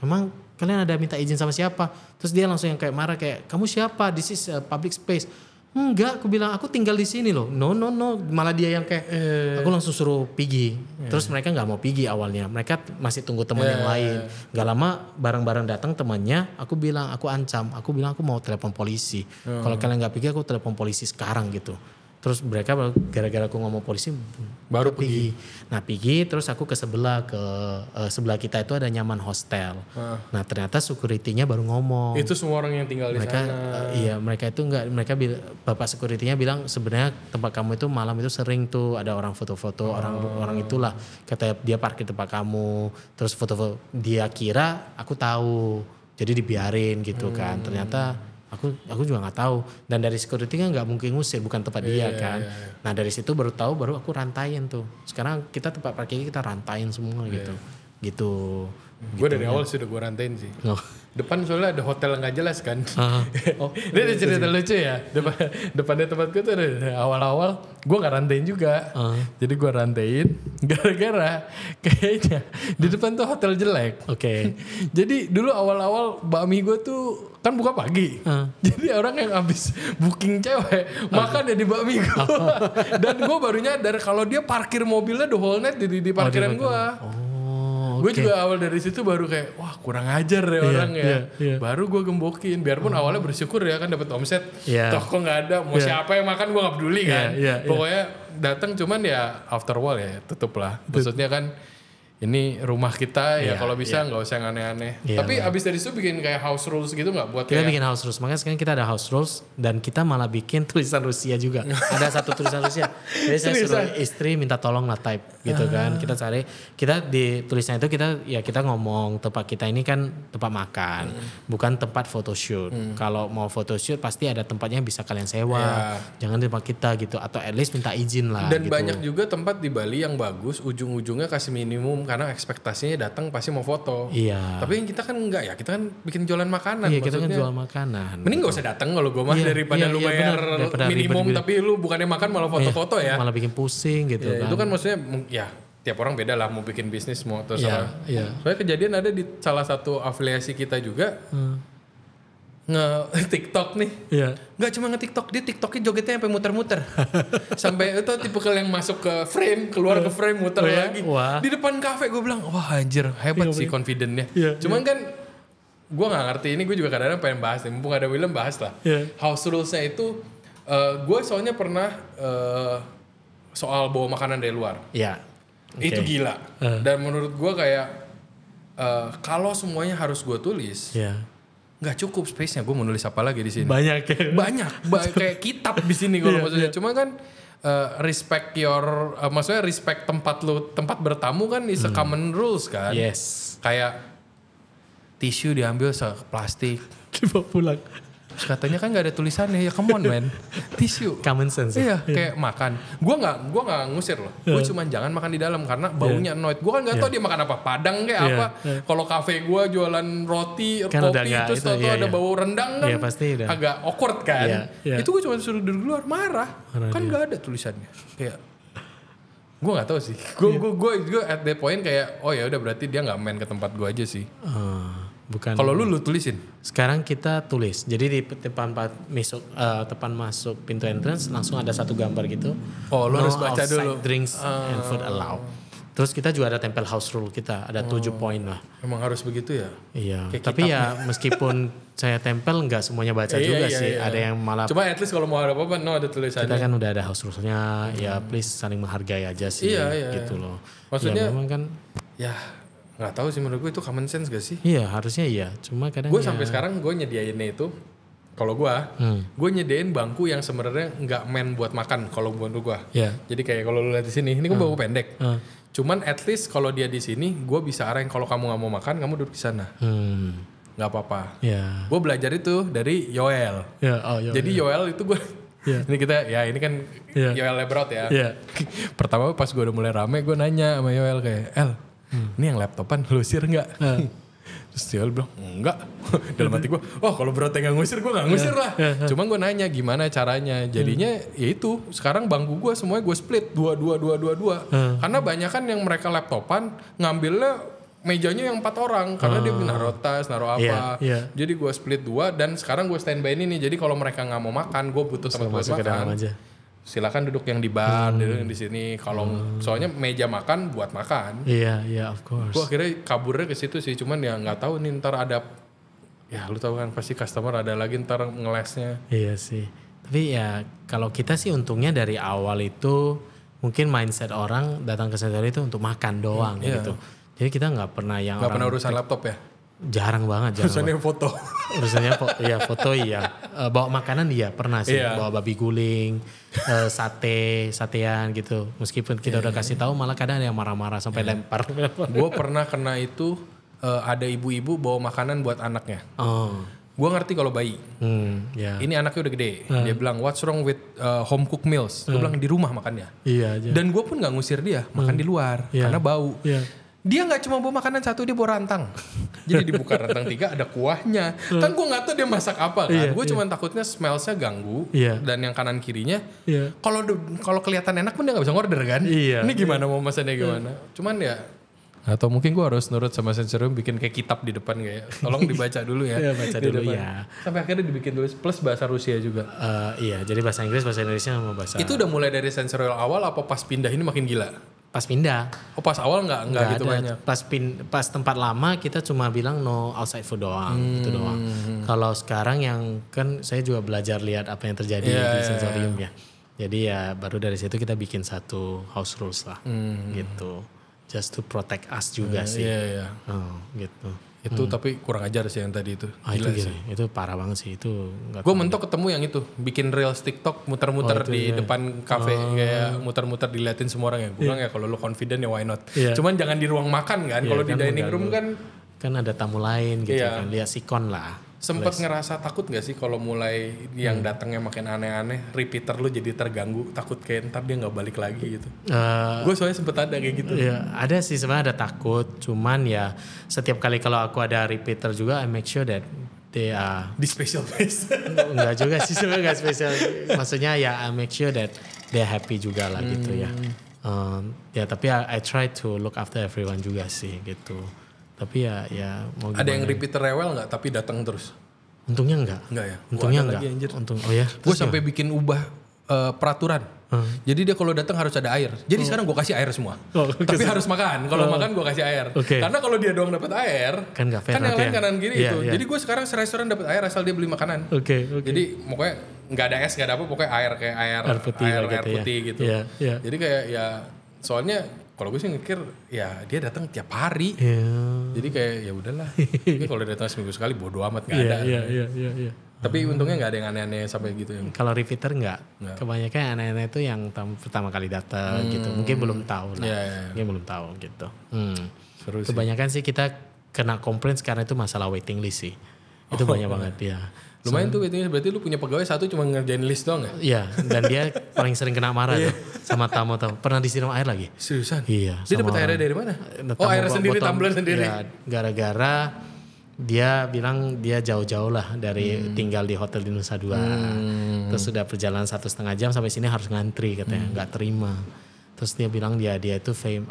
Emang kalian ada minta izin sama siapa? Terus dia langsung yang kayak marah kayak, kamu siapa? This is a public space. Enggak, aku bilang aku tinggal di sini loh. No, malah dia yang kayak, aku langsung suruh pergi. Terus mereka nggak mau pergi awalnya. Mereka masih tunggu teman yang lain. Gak lama bareng-bareng datang temannya. Aku bilang aku ancam. Aku bilang aku mau telepon polisi. Kalau kalian nggak pergi, aku telepon polisi sekarang gitu. Terus mereka gara-gara aku ngomong polisi baru pergi. Nah pergi terus aku ke sebelah kita itu ada Nyaman Hostel. Nah ternyata security-nya baru ngomong.
Itu semua orang yang tinggal di sana.
Iya mereka itu enggak, bapak security-nya bilang sebenarnya tempat kamu itu malam itu sering tuh ada orang foto-foto orang itulah. Kata dia parkir tempat kamu. Terus foto-foto dia kira aku tahu. Jadi dibiarin gitu kan. Ternyata aku juga nggak tahu, dan dari security kan nggak mungkin ngusir, bukan tempat dia kan. Nah dari situ baru aku rantain tuh. Sekarang kita tempat parkir kita rantain semua gitu.
Gue dari awal sudah gue rantain sih. Depan soalnya ada hotel nggak jelas kan. Dia ada cerita lucu ya. Depannya tempat gue tuh ada awal-awal gue nggak rantain juga. Jadi gue rantain gara-gara kayaknya di depan tuh hotel jelek.
Oke.
Jadi dulu awal-awal bakmi gue tuh kan buka pagi. Jadi orang yang habis booking cewek makan ya di bakmi gue. Dan gue baru nyadar kalau dia parkir mobilnya the whole night di parkiran gue. Gue juga awal dari situ baru kayak wah kurang ajar ya orang ya. Baru gue gembokin, biarpun awalnya bersyukur ya kan dapat omset. Toh kok nggak ada, mau siapa yang makan gue nggak peduli kan. Pokoknya datang cuman ya after wall ya tutup lah. Maksudnya kan ini rumah kita ya kalau bisa nggak usah yang aneh-aneh. Tapi abis dari itu bikin kayak house rules gitu nggak buat
kita bikin house rules. Makanya sekarang kita ada house rules dan kita malah bikin tulisan Rusia juga. Ada satu tulisan Rusia. Jadi saya suruh istri minta tolong lah type gitu kan. Kita cari, kita di tulisan itu kita ngomong tempat kita ini kan tempat makan, bukan tempat photoshoot. Kalau mau photoshoot pasti ada tempatnya bisa kalian sewa. Jangan di tempat kita gitu, atau at least minta izin lah.
Dan
gitu.
banyak juga tempat di Bali yang bagus, ujung-ujungnya kasih minimum karena ekspektasinya datang pasti mau foto. Tapi yang kita kan enggak ya, kita kan bikin jualan makanan.
Kita kan jual makanan.
Mending gak usah datang kalau gue mah daripada lu bayar minimum tapi lu bukannya makan malah foto-foto ya.
Malah bikin pusing gitu kan.
Itu kan maksudnya ya tiap orang beda lah mau bikin bisnis mau terserah. Soalnya kejadian ada di salah satu afiliasi kita juga. Nge-TikTok nih. Gak cuma nge-TikTok, dia TikToknya jogetnya sampai muter-muter. Sampai itu tipe yang masuk ke frame, keluar ke frame, muter lagi. Di depan kafe gue bilang, wah anjir hebat sih confident-nya. Cuman kan gue gak ngerti, ini gue juga kadang-kadang pengen bahas nih. Mumpung ada Willem bahas lah. House rules-nya itu, gue soalnya pernah soal bawa makanan dari luar. Itu gila. Dan menurut gue kayak, kalau semuanya harus gue tulis, nggak cukup space-nya, gue mau nulis apa lagi di sini?
Banyak
kayak kitab di sini kalau maksudnya. Cuma kan respect maksudnya respect tempat bertamu kan is a common rules kan. Kayak tisu diambil plastik,
dibawa pulang.
Terus katanya kan nggak ada tulisannya, ya come on man, tisu.
Common sense.
Kayak makan. Gue nggak ngusir loh. Gue cuman jangan makan di dalam karena baunya annoyed. Gue kan nggak tahu dia makan apa, padang kayak apa. Kalau kafe gue jualan roti,
kan
kopi, terus tau ada bau rendang kan, pasti agak awkward kan. Itu gue cuma suruh dari luar marah kan nggak ada tulisannya. Kayak gue nggak tahu sih. Gue at that point kayak oh ya udah berarti dia nggak main ke tempat gue aja sih.
Bukan.
Kalau lu tulisin.
Sekarang kita tulis. Jadi di depan masuk pintu entrance langsung ada satu gambar gitu.
Lu harus baca dulu.
Drinks and food allowed. Terus kita juga ada tempel house rule kita, ada 7 poin lah.
Emang harus begitu ya?
Iya. Tapi ya meskipun saya tempel nggak semuanya baca juga sih. Ada yang malah.
Cuma at least kalau mau ada apa-apa ada tulisannya.
Kita kan udah ada house rule-nya. Ya please saling menghargai aja sih. Gitu loh.
Maksudnya.
Ya memang kan.
Ya. Nggak tahu sih menurut gue itu common sense gak sih?
Iya harusnya iya. Cuma kadang
gue sampai sekarang gue nyediainnya itu kalau gue nyediain bangku yang sebenarnya nggak main buat makan kalau menurut gue. Jadi kayak kalau lu lihat di sini, ini gue bangku pendek. Cuman at least kalau dia di sini, gue bisa arahin kalau kamu nggak mau makan, kamu duduk di sana. Nggak apa-apa. Gue belajar itu dari Yoel. Jadi Yoel itu gue. Ini kita ini kan Yoel Lebrot ya. Pertama pas gue udah mulai rame, gue nanya sama Yoel kayak ini yang laptopan lu usir nggak? Terus dia bilang enggak. Dalam hati gue, kalau beratnya gak ngusir, gue gak ngusir lah. Cuma gue nanya gimana caranya. Jadinya ya itu, sekarang bangku gue semuanya gue split 2. Karena banyak kan yang mereka laptopan ngambilnya mejanya yang 4 orang. Karena dia naruh tas, naruh apa. Jadi gue split 2 dan sekarang gue standby ini nih. Jadi kalau mereka gak mau makan, gue butuh tempat buat makan. Silakan duduk yang di bar, duduk yang di sini. Kalau soalnya meja makan buat makan.
Iya, of course.
Gue akhirnya kaburnya ke situ sih, cuman ya nggak tahu nih ntar ada, ya lu tahu kan pasti customer ada lagi ntar ngelesnya.
Iya sih. Tapi ya kalau kita sih untungnya dari awal itu mungkin mindset orang datang ke Century itu untuk makan doang gitu. Jadi kita nggak pernah yang
nggak pernah urusan laptop ya?
Jarang banget.
Urusannya foto.
Urusannya foto iya. Bawa makanan iya pernah sih. Bawa babi guling, satean gitu. Meskipun kita udah kasih tahu malah kadang ada yang marah-marah sampai lempar.
Gue pernah kena itu ada ibu-ibu bawa makanan buat anaknya. Gue ngerti kalau bayi. Ini anaknya udah gede. Dia bilang what's wrong with home cooked meals. Gue bilang di rumah makannya.
Iya aja.
Dan gue pun gak ngusir dia makan di luar karena bau. Dia gak cuma bawa makanan 1, dia bawa rantang. Jadi dibuka rantang 3 ada kuahnya. Kan gue gak tahu dia masak apa kan. Gue cuma takutnya smellsnya ganggu. Dan yang kanan kirinya. Kalau kelihatan enak pun dia gak bisa ngorder kan. Ini gimana mau masannya gimana. Cuman ya. Atau mungkin gue harus nurut sama Sensorium bikin kayak kitab di depan kayak. Tolong dibaca dulu ya.
Baca dulu ya.
Sampai akhirnya dibikin tulis plus bahasa Rusia juga.
Jadi bahasa Inggris, bahasa Indonesia sama bahasa.
Itu udah mulai dari Sensorial awal apa pas pindah ini makin gila?
Pas pindah.
Pas awal nggak gitu banyak.
Pas tempat lama kita cuma bilang no outside food doang, gitu doang. Kalau sekarang yang kan saya juga belajar lihat apa yang terjadi di Sensorium ya. Jadi ya baru dari situ kita bikin satu house rules lah, gitu. Just to protect us juga sih. Gitu.
Itu tapi kurang ajar sih yang tadi itu.
Itu gila. Itu parah banget sih itu.
Gue mentok ketemu yang itu bikin reels TikTok muter-muter di depan kafe kayak muter-muter diliatin semua orang ya. Gue bilang ya kalau lu confident ya why not. Cuman jangan di ruang makan kan. Kalau di dining room kan
ada tamu lain gitu kan. Lihat sikon lah.
Sempet ngerasa takut gak sih kalau mulai yang datangnya makin aneh-aneh, repeater lu jadi terganggu, takut kayak ntar dia nggak balik lagi gitu. Gue soalnya sempet ada kayak gitu.
Iya, ada sih sebenarnya ada takut, cuman ya setiap kali kalau aku ada repeater juga, I make sure that they are
di special place.
Enggak juga sih sebenarnya nggak spesial. Maksudnya ya I make sure that they happy juga lah gitu ya. Ya tapi I try to look after everyone juga sih gitu. Tapi ya mau gimana.
Ada yang repeater rewel nggak tapi datang terus?
Untungnya enggak.
Enggak ya?
Untungnya enggak.
Gue sampai bikin ubah peraturan. Jadi dia kalau datang harus ada air. Jadi sekarang gue kasih air semua. Tapi harus makan. Kalau makan gue kasih air. Karena kalau dia doang dapat air,
kan nggak fair.
Kan yang lain kanan kiri itu. Jadi gue sekarang restoran dapat air asal dia beli makanan. Jadi pokoknya nggak ada es, nggak ada apa, pokoknya air kayak air putih gitu. Jadi kayak ya soalnya kalau gue sih mikir ya dia datang tiap hari. Jadi kayak ya udahlah. Tapi kalau dia datang seminggu sekali bodo amat nggak ada. Tapi untungnya nggak ada yang aneh-aneh sampai gitu yang.
Kalau repeater nggak. Kebanyakan aneh-aneh itu yang pertama kali datang gitu. Mungkin belum tahu lah. Mungkin belum tahu gitu.
Seru sih.
Kebanyakan sih kita kena komplain sekarang itu masalah waiting list sih. Itu banyak banget ya.
Lumayan tuh waiting list, berarti lu punya pegawai satu cuma ngerjain list doang ya?
Iya, dan dia paling sering kena marah tuh sama tamu. Pernah disiram air lagi?
Seriusan?
Iya.
Dia dapat airnya dari mana? Air sendiri, tumbler sendiri?
Ya, gara-gara dia bilang dia jauh-jauh lah dari tinggal di hotel di Nusa Dua. Terus sudah perjalanan 1,5 jam sampai sini harus ngantri katanya, nggak terima. Terus dia bilang dia itu fame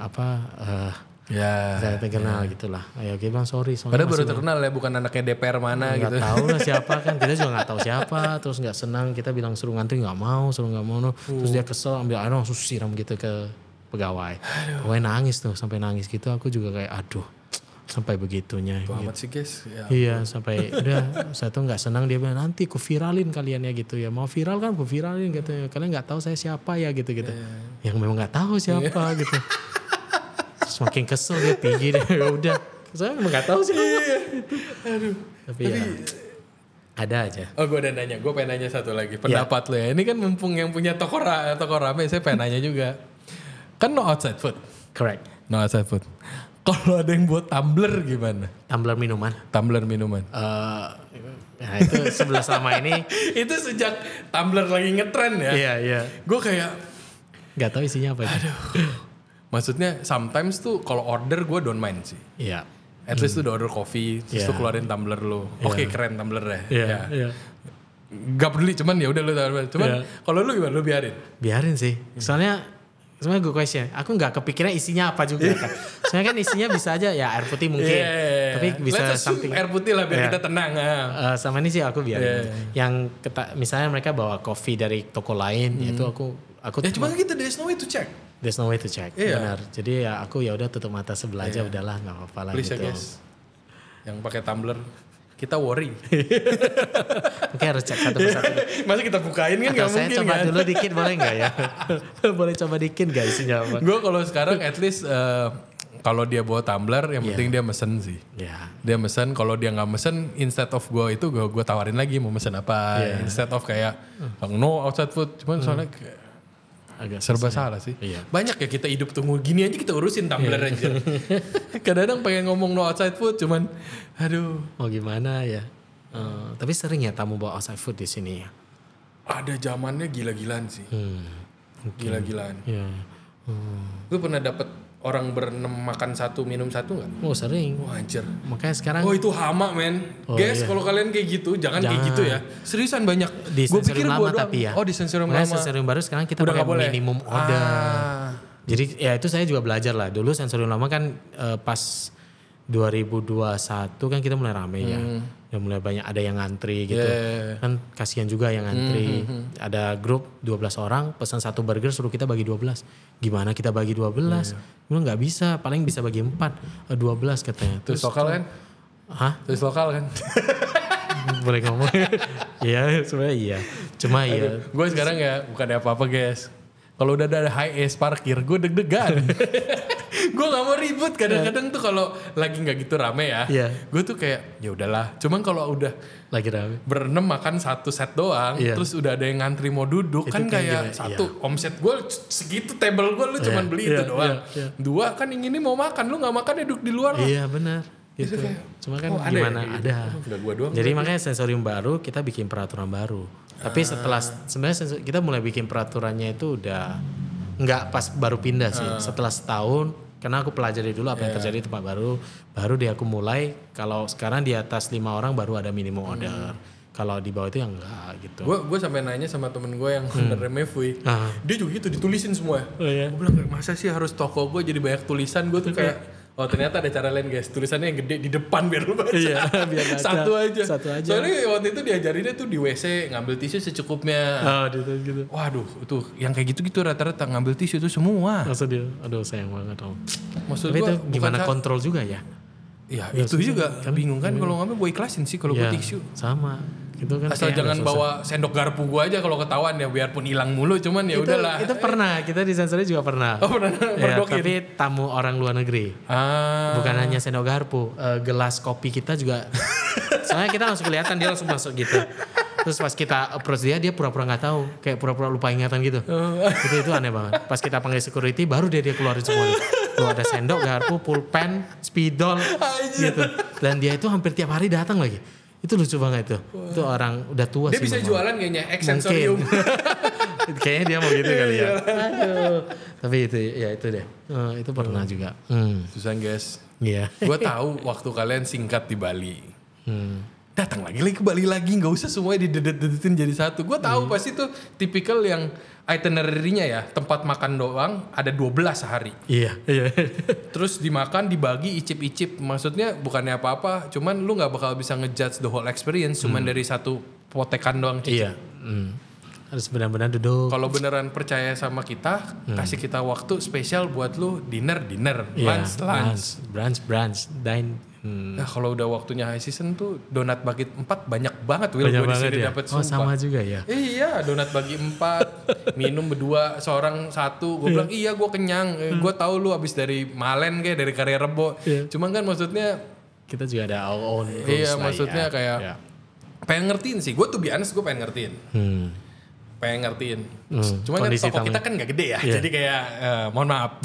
saya terkenal gitulah. Ayo kita bilang sorry.
Padahal baru terkenal ya, bukan anaknya DPR mana gitu.
Gak tahu lah siapa kan, kita juga gak tahu siapa. Terus gak senang, kita bilang suruh ngantri gak mau. Terus dia kesel ambil air langsung siram gitu ke pegawai. Pokoknya nangis tuh, sampai nangis gitu. Aku juga kayak aduh, sampai begitunya.
Tuh amat sih guys.
Iya sampai udah saya tuh gak senang, dia bilang nanti ku viralin kalian ya gitu ya. Mau viral kan ku viralin gitu. Kalian gak tahu saya siapa ya gitu. Yang memang gak tahu siapa gitu. Semakin kesel dia tinggi deh. Ya udah, saya emang nggak tahu sih. Aduh. Tapi ya ada aja.
Gue udah nanya, gue pengen nanya satu lagi pendapat lo ya. Ini kan mumpung yang punya toko rame, saya pengen nanya juga. Kan no outside food.
Correct.
No outside food. Kalau ada yang buat tumbler gimana?
Tumbler minuman.
Nah
itu sebelah selama ini.
Itu sejak tumbler lagi ngetren ya.
Iya.
Gue kayak
nggak tahu isinya apa.
Aduh. Maksudnya sometimes tuh kalau order gue don't mind sih.
Iya.
At least tuh udah order coffee, terus tuh keluarin tumbler lu. Oke, keren tumblernya. Gak peduli, cuman ya udah lu tumbler. Cuman kalau lu gimana? Lu biarin?
Biarin sih. Soalnya good question. Aku nggak kepikiran isinya apa juga kan. Soalnya kan isinya bisa aja ya air putih mungkin. Tapi bisa something.
Air putih lah biar kita tenang.
Sama ini sih aku biarin. Yang misalnya mereka bawa coffee dari toko lain, itu aku.
Ya cuma gitu, there's no way to check.
There's no way to check. Benar. Jadi ya aku ya udah tutup mata sebelah aja, udahlah nggak apa-apa lah.
Please
gitu.
ya guys. Yang pakai tumbler. Kita worry.
Mungkin harus cek satu persatu.
Masa kita bukain kan gak mungkin kan.
Saya coba dulu dikit boleh gak ya? Boleh coba dikit gak isinya apa?
Gue kalau sekarang at least kalau dia bawa tumbler yang penting dia mesen sih. Dia mesen, kalau dia gak mesen instead of gue tawarin lagi mau mesen apa. Instead of kayak no outside food. Cuman soalnya agak serba salah sih. Banyak ya kita hidup tunggu gini aja kita urusin tumbler aja. Kadang-kadang pengen ngomong no outside food cuman aduh.
Mau gimana ya. Tapi sering ya tamu bawa outside food di sini ya.
Ada zamannya gila-gilaan sih. Gila-gilaan. Lu pernah dapet orang berenam makan satu minum satu gak?
Oh sering.
Oh anjir.
Makanya sekarang.
Oh itu hama men. Guys kalau kalian kayak gitu jangan kayak gitu ya. Seriusan banyak.
Di sensorium lama tapi ya.
Oh di sensorium lama.
Sensorium baru sekarang kita pakai minimum order. Jadi ya itu saya juga belajar lah. Dulu sensorium lama kan pas 2021 kan kita mulai rame ya. Udah mulai banyak ada yang ngantri gitu. Kan kasihan juga yang ngantri. Ada grup 12 orang pesan satu burger suruh kita bagi 12. Gimana kita bagi 12? Gue gak bisa, paling bisa bagi 4. 12 katanya.
Terus lokal kan?
Hah?
Terus lokal kan?
Boleh ngomong. Iya sebenarnya iya. Cuma iya.
Gue sekarang ya bukan apa-apa guys. Kalau udah ada high ace parkir gue deg-degan. Gue gak mau ribut kadang-kadang tuh kalau lagi nggak gitu rame ya. Gue tuh kayak ya udahlah. Cuman kalau udah
lagi rame
berenam makan satu set doang, terus udah ada yang ngantri mau duduk itu kan kayak satu omset gue segitu table gue lu cuman beli itu doang. Dua kan ini mau makan lu nggak makan ya duduk di luar.
Iya benar. Gitu. Cuma kan gimana ada. Jadi makanya sensorium baru kita bikin peraturan baru. Tapi sebenarnya kita mulai bikin peraturannya itu udah nggak pas baru pindah sih. Setelah setahun, karena aku pelajari dulu apa yang terjadi di tempat baru dia aku mulai. Kalau sekarang di atas 5 orang baru ada minimum order. Kalau di bawah itu yang enggak gitu.
Gue sampai nanya sama temen gue yang owner MFW, dia juga gitu ditulisin semua. Gue bilang masa sih harus toko gue jadi banyak tulisan. Gue tuh kayak oh ternyata ada cara lain guys, tulisannya yang gede di depan biar lu baca.
Biar
Satu aja. Soalnya waktu itu diajarinnya tuh di WC ngambil tisu secukupnya.
Gitu.
Waduh, tuh yang kayak gitu-gitu rata-rata ngambil tisu itu semua.
Maksud dia, aduh sayang banget dong.
Maksud
tapi itu gimana kontrol juga ya?
Ya itu juga bingung kan kalau ngambil gue ikhlasin sih kalau gue tisu.
Sama. Gitu kan
asal jangan bawa sendok garpu gue aja kalau ketahuan ya biarpun hilang mulu cuman ya udahlah.
Itu pernah kita di sensornya juga pernah.
Oh pernah.
Tapi tamu orang luar negeri. Bukan hanya sendok garpu, gelas kopi kita juga. Soalnya kita langsung kelihatan dia langsung masuk gitu. Terus pas kita approach dia pura-pura nggak tahu, kayak pura-pura lupa ingatan gitu. Itu aneh banget. Pas kita panggil security baru dia keluarin semua. Tuh ada sendok, garpu, pulpen, spidol gitu. Dan dia itu hampir tiap hari datang lagi. Itu lucu banget itu. Itu orang udah tua
dia
sih.
Dia bisa jualan kayaknya Sensorium.
Kayaknya dia mau gitu kali ya. Aduh. Tapi itu ya itu deh. Itu pernah juga.
Susah guys.
Iya.
Gue tahu waktu kalian singkat di Bali. Datang lagi ke Bali lagi, nggak usah semuanya didedet-dedetin jadi satu. Gue tahu pasti tuh tipikal yang itinerary-nya ya, tempat makan doang ada 12 sehari.
Iya.
Terus dimakan, dibagi, icip-icip. Maksudnya bukannya apa-apa, cuman lu nggak bakal bisa ngejudge the whole experience cuman dari satu potekan doang cicip.
Iya. Harus benar-benar duduk.
Kalau beneran percaya sama kita, kasih kita waktu spesial buat lu dinner,
brunch, dine.
Nah kalau udah waktunya high season tuh donat bagi 4 banyak banget Will gue disini dapet
sumpah. Oh sama juga ya?
Iya donat bagi 4, minum berdua, seorang satu. Gue bilang iya gue kenyang, gue tahu lu abis dari Malen kayak dari Karya Rebo. Cuman kan maksudnya
kita juga ada our own rules.
Iya maksudnya kayak pengen ngertiin sih, gue tuh be honest gue pengen ngertiin. Cuman kan toko kita kan gak gede ya, jadi kayak mohon maaf.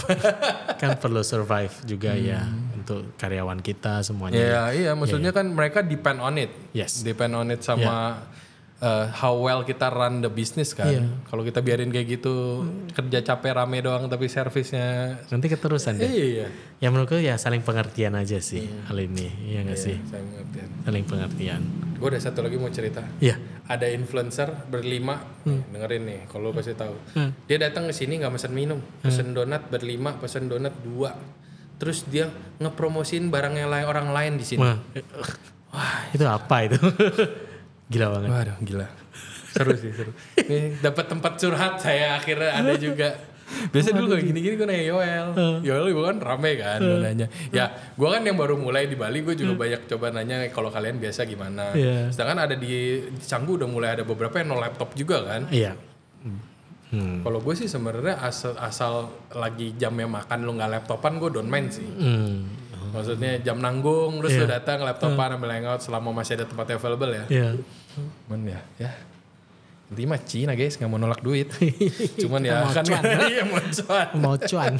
Kan perlu survive juga ya untuk karyawan kita semuanya.
Iya maksudnya kan mereka depend on it.
Yes.
Depend on it sama how well kita run the business kan. Kalau kita biarin kayak gitu kerja capek rame doang tapi servisnya
nanti keterusan deh.
Iya.
Ya menurutku ya saling pengertian aja sih hal ini, iya nggak sih? Saling pengertian.
Gue ada satu lagi mau cerita.
Iya.
Ada influencer berlima, dengerin nih, kalau pasti tahu. Dia datang ke sini nggak pesen minum, pesen donat berlima, pesen donat 2. Terus dia ngepromosin barangnya orang lain di sini.
Wah, itu apa itu? Gila banget.
Waduh, gila. Seru sih, seru. Nih dapat tempat curhat saya akhirnya ada juga. Biasa dulu kayak gini-gini gue nanya Yoel. Yoel gue kan rame kan nanya. Ya gue kan yang baru mulai di Bali, gue juga banyak coba nanya kalau kalian biasa gimana. Sedangkan ada di Canggu udah mulai ada beberapa yang no laptop juga kan.
Iya.
Kalau gue sih sebenarnya asal lagi jamnya makan lu nggak laptopan gue don't mind sih. Maksudnya jam nanggung terus lu datang laptopan ambil hangout selama masih ada tempat available ya.
Iya.
Cuman ya. Intinya mah Cina guys, gak mau nolak duit. Cuman ya
mau
kan
cuan.
iya mau cuan.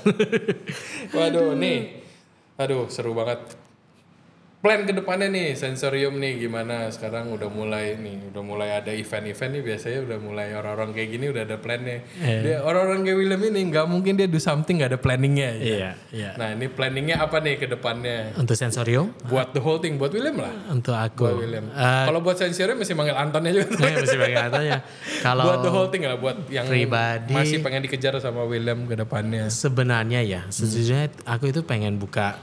Waduh nih. Aduh seru banget. Plan ke depannya nih Sensorium nih gimana? Sekarang udah mulai ada event-event nih, biasanya udah mulai orang-orang kayak gini udah ada plannya. Dia orang-orang kayak William ini gak mungkin dia do something gak ada planningnya.
Iya.
Nah ini planningnya apa nih ke depannya?
Untuk Sensorium?
Buat the whole thing, buat William lah.
Untuk aku.
Buat William. Kalau buat Sensorium masih manggil Antonnya juga.
Masih manggil Antonnya. Kalau
buat the whole thing lah, buat yang
pribadi,
masih pengen dikejar sama William ke depannya.
Sebenarnya ya, sejujurnya aku itu pengen buka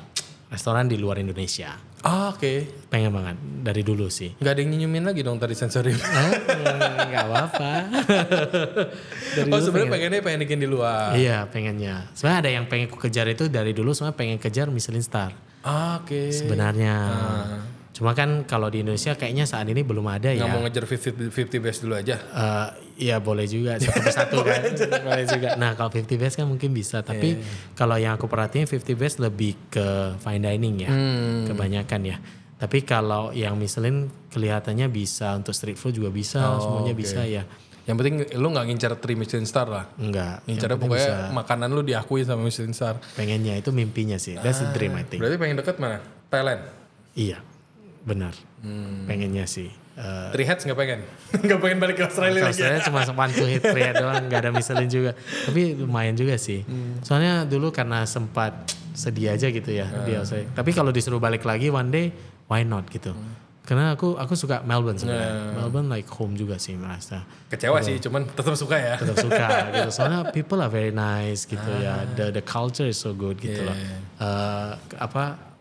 restoran di luar Indonesia.
Oke.
Pengen banget dari dulu sih.
Gak ada yang nyinyumin lagi dong tadi Sensorium.
Gak apa-apa.
Sebenarnya pengen bikin di luar.
Iya pengennya. Sebenarnya ada yang pengen ku kejar itu dari dulu, sebenarnya pengen kejar Michelin Star.
Oke.
Sebenarnya. Cuma kan kalau di Indonesia kayaknya saat ini belum ada ya.
Nggak mau ngejar 50 best dulu aja?
Iya boleh juga, satu persatu kan. Boleh juga. Nah kalau 50 best kan mungkin bisa. Tapi kalau yang aku perhatiin 50 best lebih ke fine dining ya. Kebanyakan ya. Tapi kalau yang Michelin kelihatannya bisa untuk street food juga bisa. Semuanya bisa ya.
Yang penting lu gak ngincar 3 Michelin Star lah.
Enggak.
Ngincarnya pokoknya makanan lu diakui sama Michelin Star.
Pengennya itu mimpinya sih. That's the dream I think.
Berarti pengen deket mana? Thailand?
Iya. Benar. Pengennya sih.
Three Heads gak pengen? Gak pengen balik ke Australia lagi?
Australia cuma one to hit three head doang. Gak ada Michelin juga. Tapi lumayan juga sih. Soalnya dulu karena sempat sedih aja gitu ya di Australia. Tapi kalau disuruh balik lagi one day, why not gitu. Karena aku suka Melbourne sebenarnya. Melbourne like home juga sih merasa.
Kecewa sih, cuman tetap suka ya.
Tetap suka gitu. Soalnya people are very nice gitu ya. The culture is so good gitu loh.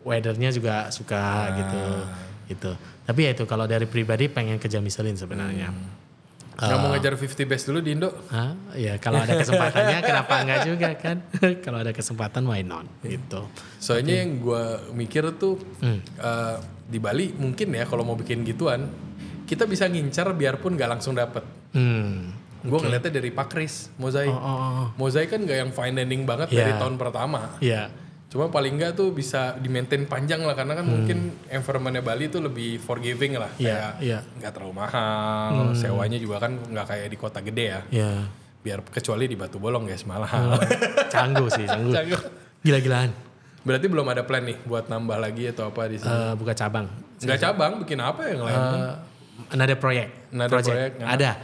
Weathernya juga suka gitu. Tapi ya itu kalau dari pribadi pengen kejar Michelin sebenarnya.
Gak mau ngejar 50 best dulu di Indo?
Ya kalau ada kesempatannya kenapa enggak juga kan. Kalau ada kesempatan why not gitu.
Soalnya yang gue mikir tuh di Bali mungkin ya kalau mau bikin gituan kita bisa ngincar biarpun gak langsung dapet. Gue ngeliatnya dari Pak Kris, Mozaik. Mozaik kan gak yang fine dining banget dari tahun pertama.
Iya.
Cuma paling enggak tuh bisa di maintain panjang lah karena kan mungkin environmentnya Bali tuh lebih forgiving lah. Kayak gak terlalu mahal, sewanya juga kan gak kayak di kota gede ya. Biar kecuali di Batu Bolong guys mahal.
Canggu sih, canggu. Gila-gilaan.
Berarti belum ada plan nih buat nambah lagi atau apa di sini?
Buka cabang.
Enggak cabang, bikin apa yang lain?
Ada proyek.
Proyek.
Ada.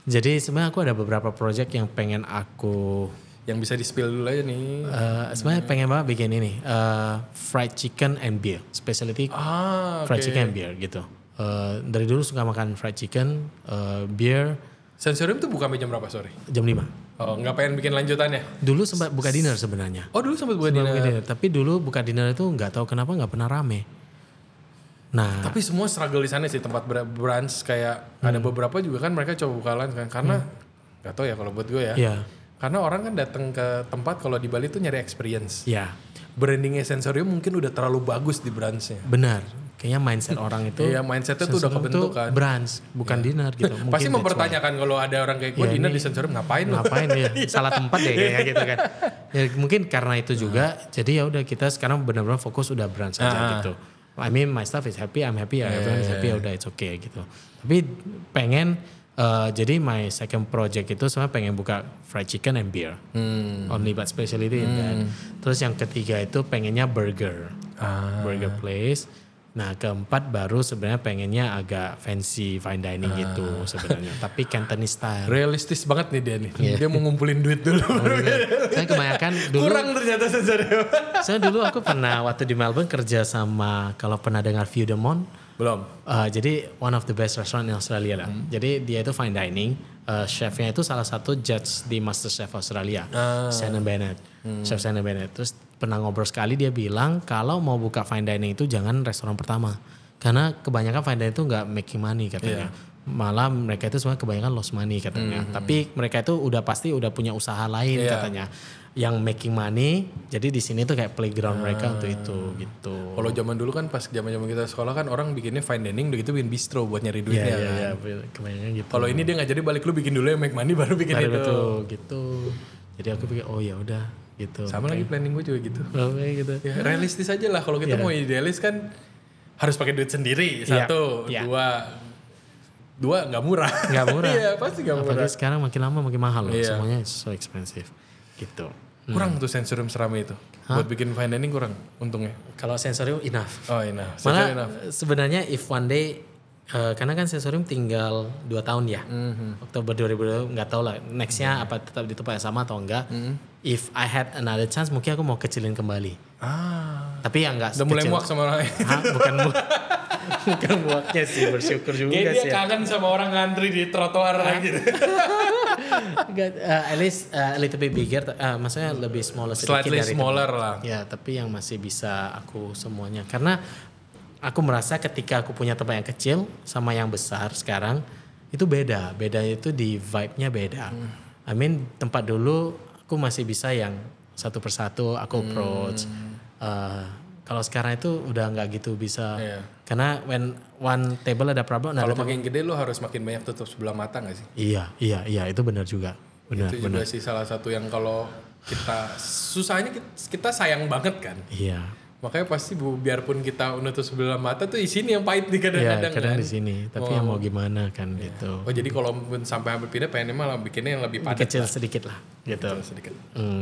Jadi sebenarnya aku ada beberapa proyek yang pengen aku
yang bisa di-spill dulu aja nih.
Sebenarnya pengen banget bikin ini fried chicken and beer, specialty fried chicken and beer gitu. Dari dulu suka makan fried chicken, beer.
Sensorium tuh buka jam berapa sore?
Jam 5.
Oh, nggak pengen bikin lanjutannya?
Dulu sempat buka dinner sebenarnya.
Oh, dulu sempat buka dinner.
Tapi dulu buka dinner itu nggak tahu kenapa nggak pernah rame. Nah,
tapi semua struggle di sana sih tempat brunch kayak ada beberapa juga kan mereka coba buka lunch kan karena nggak tahu ya kalau buat gue ya.
Iya.
Karena orang kan datang ke tempat kalau di Bali tuh nyari experience.
Iya.
Brandingnya Sensorium mungkin udah terlalu bagus di brunchnya.
Benar. Kayaknya mindset orang itu.
Iya, mindsetnya tuh udah kebentuk kan.
Brunch, bukan dinner gitu.
Pasti mempertanyakan kalau ada orang kayak gue dinner di Sensorium ngapain lo?
Ngapain ya? Salah tempat deh kayaknya gitu kan. Ya mungkin karena itu juga. Jadi ya udah kita sekarang benar-benar fokus udah brunch aja gitu. I mean my staff is happy, I'm happy, everyone is happy, udah it's okay gitu. Tapi pengen jadi my second project itu sebenarnya pengen buka fried chicken and beer. Only but specialty in that. Terus yang ketiga itu pengennya burger. Burger place. Nah keempat baru sebenarnya pengennya agak fancy fine dining gitu sebenarnya. Tapi Cantonese style.
Realistis banget nih dia nih. Dia mau ngumpulin duit dulu.
Saya kebanyakan dulu.
Kurang ternyata sensorium.
Saya dulu aku pernah waktu di Melbourne kerja sama, kalau pernah dengar View de Monde.
Belum.
Jadi one of the best restaurant in Australia lah. Jadi dia itu fine dining. Chefnya itu salah satu judge di MasterChef Australia. Shannon Bennett. Chef Shannon Bennett. Terus pernah ngobrol sekali dia bilang kalau mau buka fine dining itu jangan restoran pertama. Karena kebanyakan fine dining itu nggak making money katanya. Malah mereka itu semua kebanyakan lost money katanya. Tapi mereka itu udah pasti udah punya usaha lain katanya. Yang making money, jadi di sini tuh kayak playground mereka untuk itu gitu.
Kalau zaman dulu kan pas zaman kita sekolah kan orang bikinnya fine dining, begitu bikin bistro buat nyari duitnya.
Iya, kebanyakan gitu.
Kalau ini dia nggak jadi balik lu bikin dulu yang make money baru bikin itu.
Betul, gitu. Jadi aku pikir oh ya udah gitu.
Sama lagi planning gue juga gitu.
Gitu.
Ya, realistis aja lah kalau kita mau idealis kan harus pakai duit sendiri. Satu, dua nggak murah.
Nggak murah.
Iya pasti nggak murah.
Apalagi sekarang makin lama makin mahal loh. Semuanya so expensive gitu.
Kurang tuh sensorium serame itu. Buat bikin fine dining kurang untungnya.
Kalau sensorium enough.
Oh enough.
Malah sebenarnya if one day karena kan sensorium tinggal 2 tahun ya. Oktober 2020 nggak tahu lah nextnya apa tetap di tempat yang sama atau enggak. If I had another chance mungkin aku mau kecilin kembali. Tapi yang nggak
udah mulai muak sama orang lain.
Bukan muak. Bukan muaknya sih, bersyukur juga
sih.
Dia
kangen sama orang ngantri di trotoar gitu.
At least a little bit bigger, maksudnya lebih smaller sedikit
slightly
dari
smaller lah.
Ya, tapi yang masih bisa aku semuanya. Karena aku merasa ketika aku punya tempat yang kecil sama yang besar sekarang itu beda. Bedanya itu di vibe-nya beda. I mean tempat dulu aku masih bisa yang satu persatu aku approach. Kalau sekarang itu udah nggak gitu bisa. Karena when one table ada problem.
Kalau makin gede lu harus makin banyak tutup sebelah mata nggak sih?
Iya itu benar juga. Benar.
Juga sih salah satu yang kalau kita susahnya kita sayang banget kan.
Iya.
Makanya pasti biarpun kita menutup sebelah mata tuh isinya yang pahit nih kadang-kadang.
Iya kadang di sini. Tapi yang mau gimana kan gitu.
Oh jadi kalau sampai hampir pindah pengennya malah bikinnya yang lebih padat.
Kecil sedikit lah gitu.
Sedikit.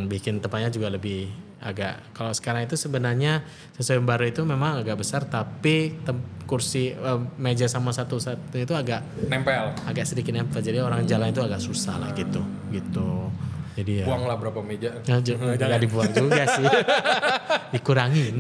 Bikin tempatnya juga lebih agak. Kalau sekarang itu sebenarnya sesuai baru itu memang agak besar. Tapi kursi meja sama satu itu agak
nempel.
Agak sedikit nempel. Jadi orang jalan itu agak susah lah gitu. Jadi ya.
Buang lah berapa meja.
Jangan dibuang juga sih. Dikurangin.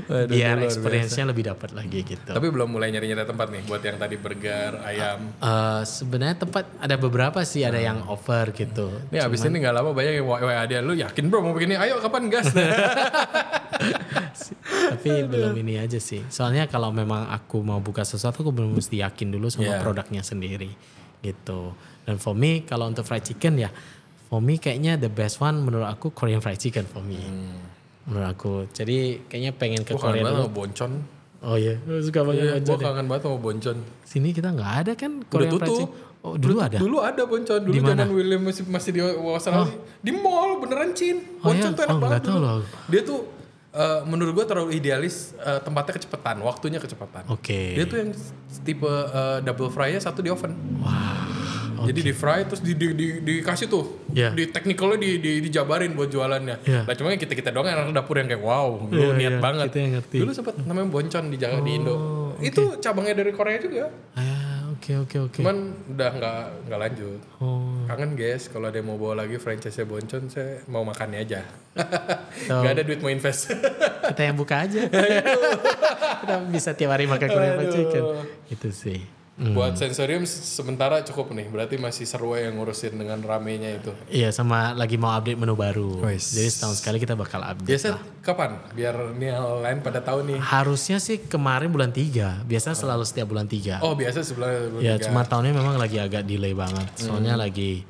Biar experience-nya lebih dapat lagi gitu.
Tapi belum mulai nyari-nyari tempat nih buat yang tadi burger, ayam.
Sebenarnya tempat ada beberapa sih, ada yang offer gitu.
Nih abis ini nggak lama banyak yang WA dia, lu yakin bro mau begini? Ayo kapan gas?
Tapi belum ini aja sih. Soalnya kalau memang aku mau buka sesuatu, aku belum mesti yakin dulu sama produknya sendiri gitu. Dan for me kalau untuk fried chicken ya, for me kayaknya the best one menurut aku Korean fried chicken for me. Menurut aku. Jadi kayaknya pengen ke Korea dulu.
Gue kangen banget sama boncon.
Oh iya, suka banget boncon.
Gue kangen banget sama boncon.
Sini kita nggak ada kan Korean fried chicken. Oh dulu ada?
Dulu ada boncon. Dulu zaman William masih di Australia. Di mall beneran Cin. Boncon tuh enak banget dulu. Dia tuh menurut gue terlalu idealis, tempatnya kecepatan, waktunya kecepatan.
Oke.
Dia tuh yang tipe double fry-nya satu di oven.
Wah.
Jadi di fry terus dikasih tuh, di technicalnya dijabarin buat jualannya. Nah cuma kita doang anak dapur yang kayak wow, lu niat banget. Dulu sempat namanya boncon di Indo. Itu cabangnya dari Korea juga.
Oke.
Cuman udah nggak lanjut. Kangen guys, kalau ada yang mau bawa lagi franchise-nya boncon, saya mau makannya aja. Gak ada duit mau invest.
Kita yang buka aja. Kita bisa tiap hari makan Korean fried chicken. Itu sih.
Buat sensorium sementara cukup nih. Berarti masih seru yang ngurusin dengan ramenya itu.
Iya, sama lagi mau update menu baru. Jadi setahun sekali kita bakal update.
Biasa kapan? Biar nih lain pada tahu nih.
Harusnya sih kemarin bulan 3. Biasa selalu setiap bulan 3.
Oh biasa sebulan 3.
Ya cuma tahunnya memang lagi agak delay banget. Soalnya lagi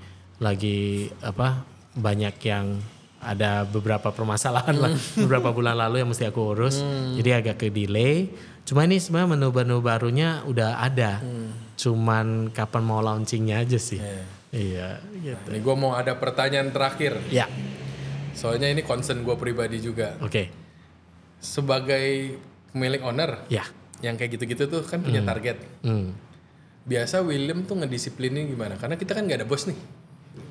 banyak yang ada beberapa permasalahan lah beberapa bulan lalu yang mesti aku urus. Jadi agak ke delay. Cuma ini sebenarnya menu barunya udah ada. Cuman kapan mau launchingnya aja sih. Iya gitu.
Nah, ini gue mau ada pertanyaan terakhir.
Ya.
Soalnya ini concern gue pribadi juga.
Oke.
Sebagai pemilik owner.
Ya.
Yang kayak gitu-gitu tuh kan punya target. Biasa William tuh ngedisiplinin gimana? Karena kita kan gak ada bos nih.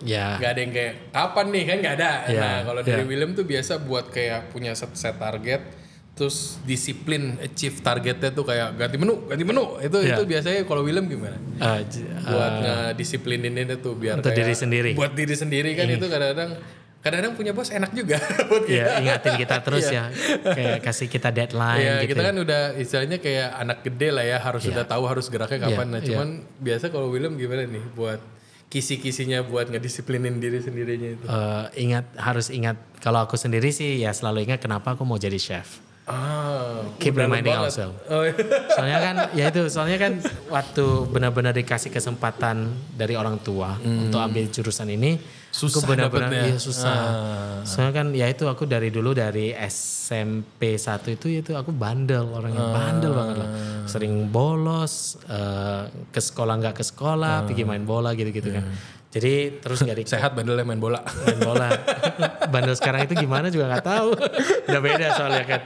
Ya.
Gak ada yang kayak kapan nih kan gak ada.
Ya.
Nah kalau dari William tuh biasa buat kayak punya set target. terus disiplin achieve targetnya tuh kayak ganti menu itu biasanya kalau William gimana? Buat ngedisiplinin ini tuh biar
untuk
kayak
diri sendiri.
Buat diri sendiri kan itu kadang-kadang punya bos enak juga buat kita.
Ya, ingatin kita terus ya, kayak kasih kita deadline gitu.
Kita kan udah istilahnya kayak anak gede lah ya, harus sudah tahu harus geraknya kapan. Nah, cuman biasa kalau William gimana nih buat kisi-kisinya buat ngedisiplinin diri sendirinya itu?
Harus ingat kalau aku sendiri sih ya selalu ingat kenapa aku mau jadi chef. Keep reminding ourselves. Soalnya kan waktu benar-benar dikasih kesempatan dari orang tua untuk ambil jurusan ini,
susah
aku benar-benar
dapetnya.
susah. Soalnya kan ya itu aku dari dulu dari SMP 1 itu aku bandel orangnya, bandel banget lah. Sering bolos, ke sekolah nggak ke sekolah, pergi main bola gitu-gitu kan. Jadi terus gak
sehat bandelnya main bola.
Bandel sekarang itu gimana juga nggak tahu. Udah beda soalnya kan.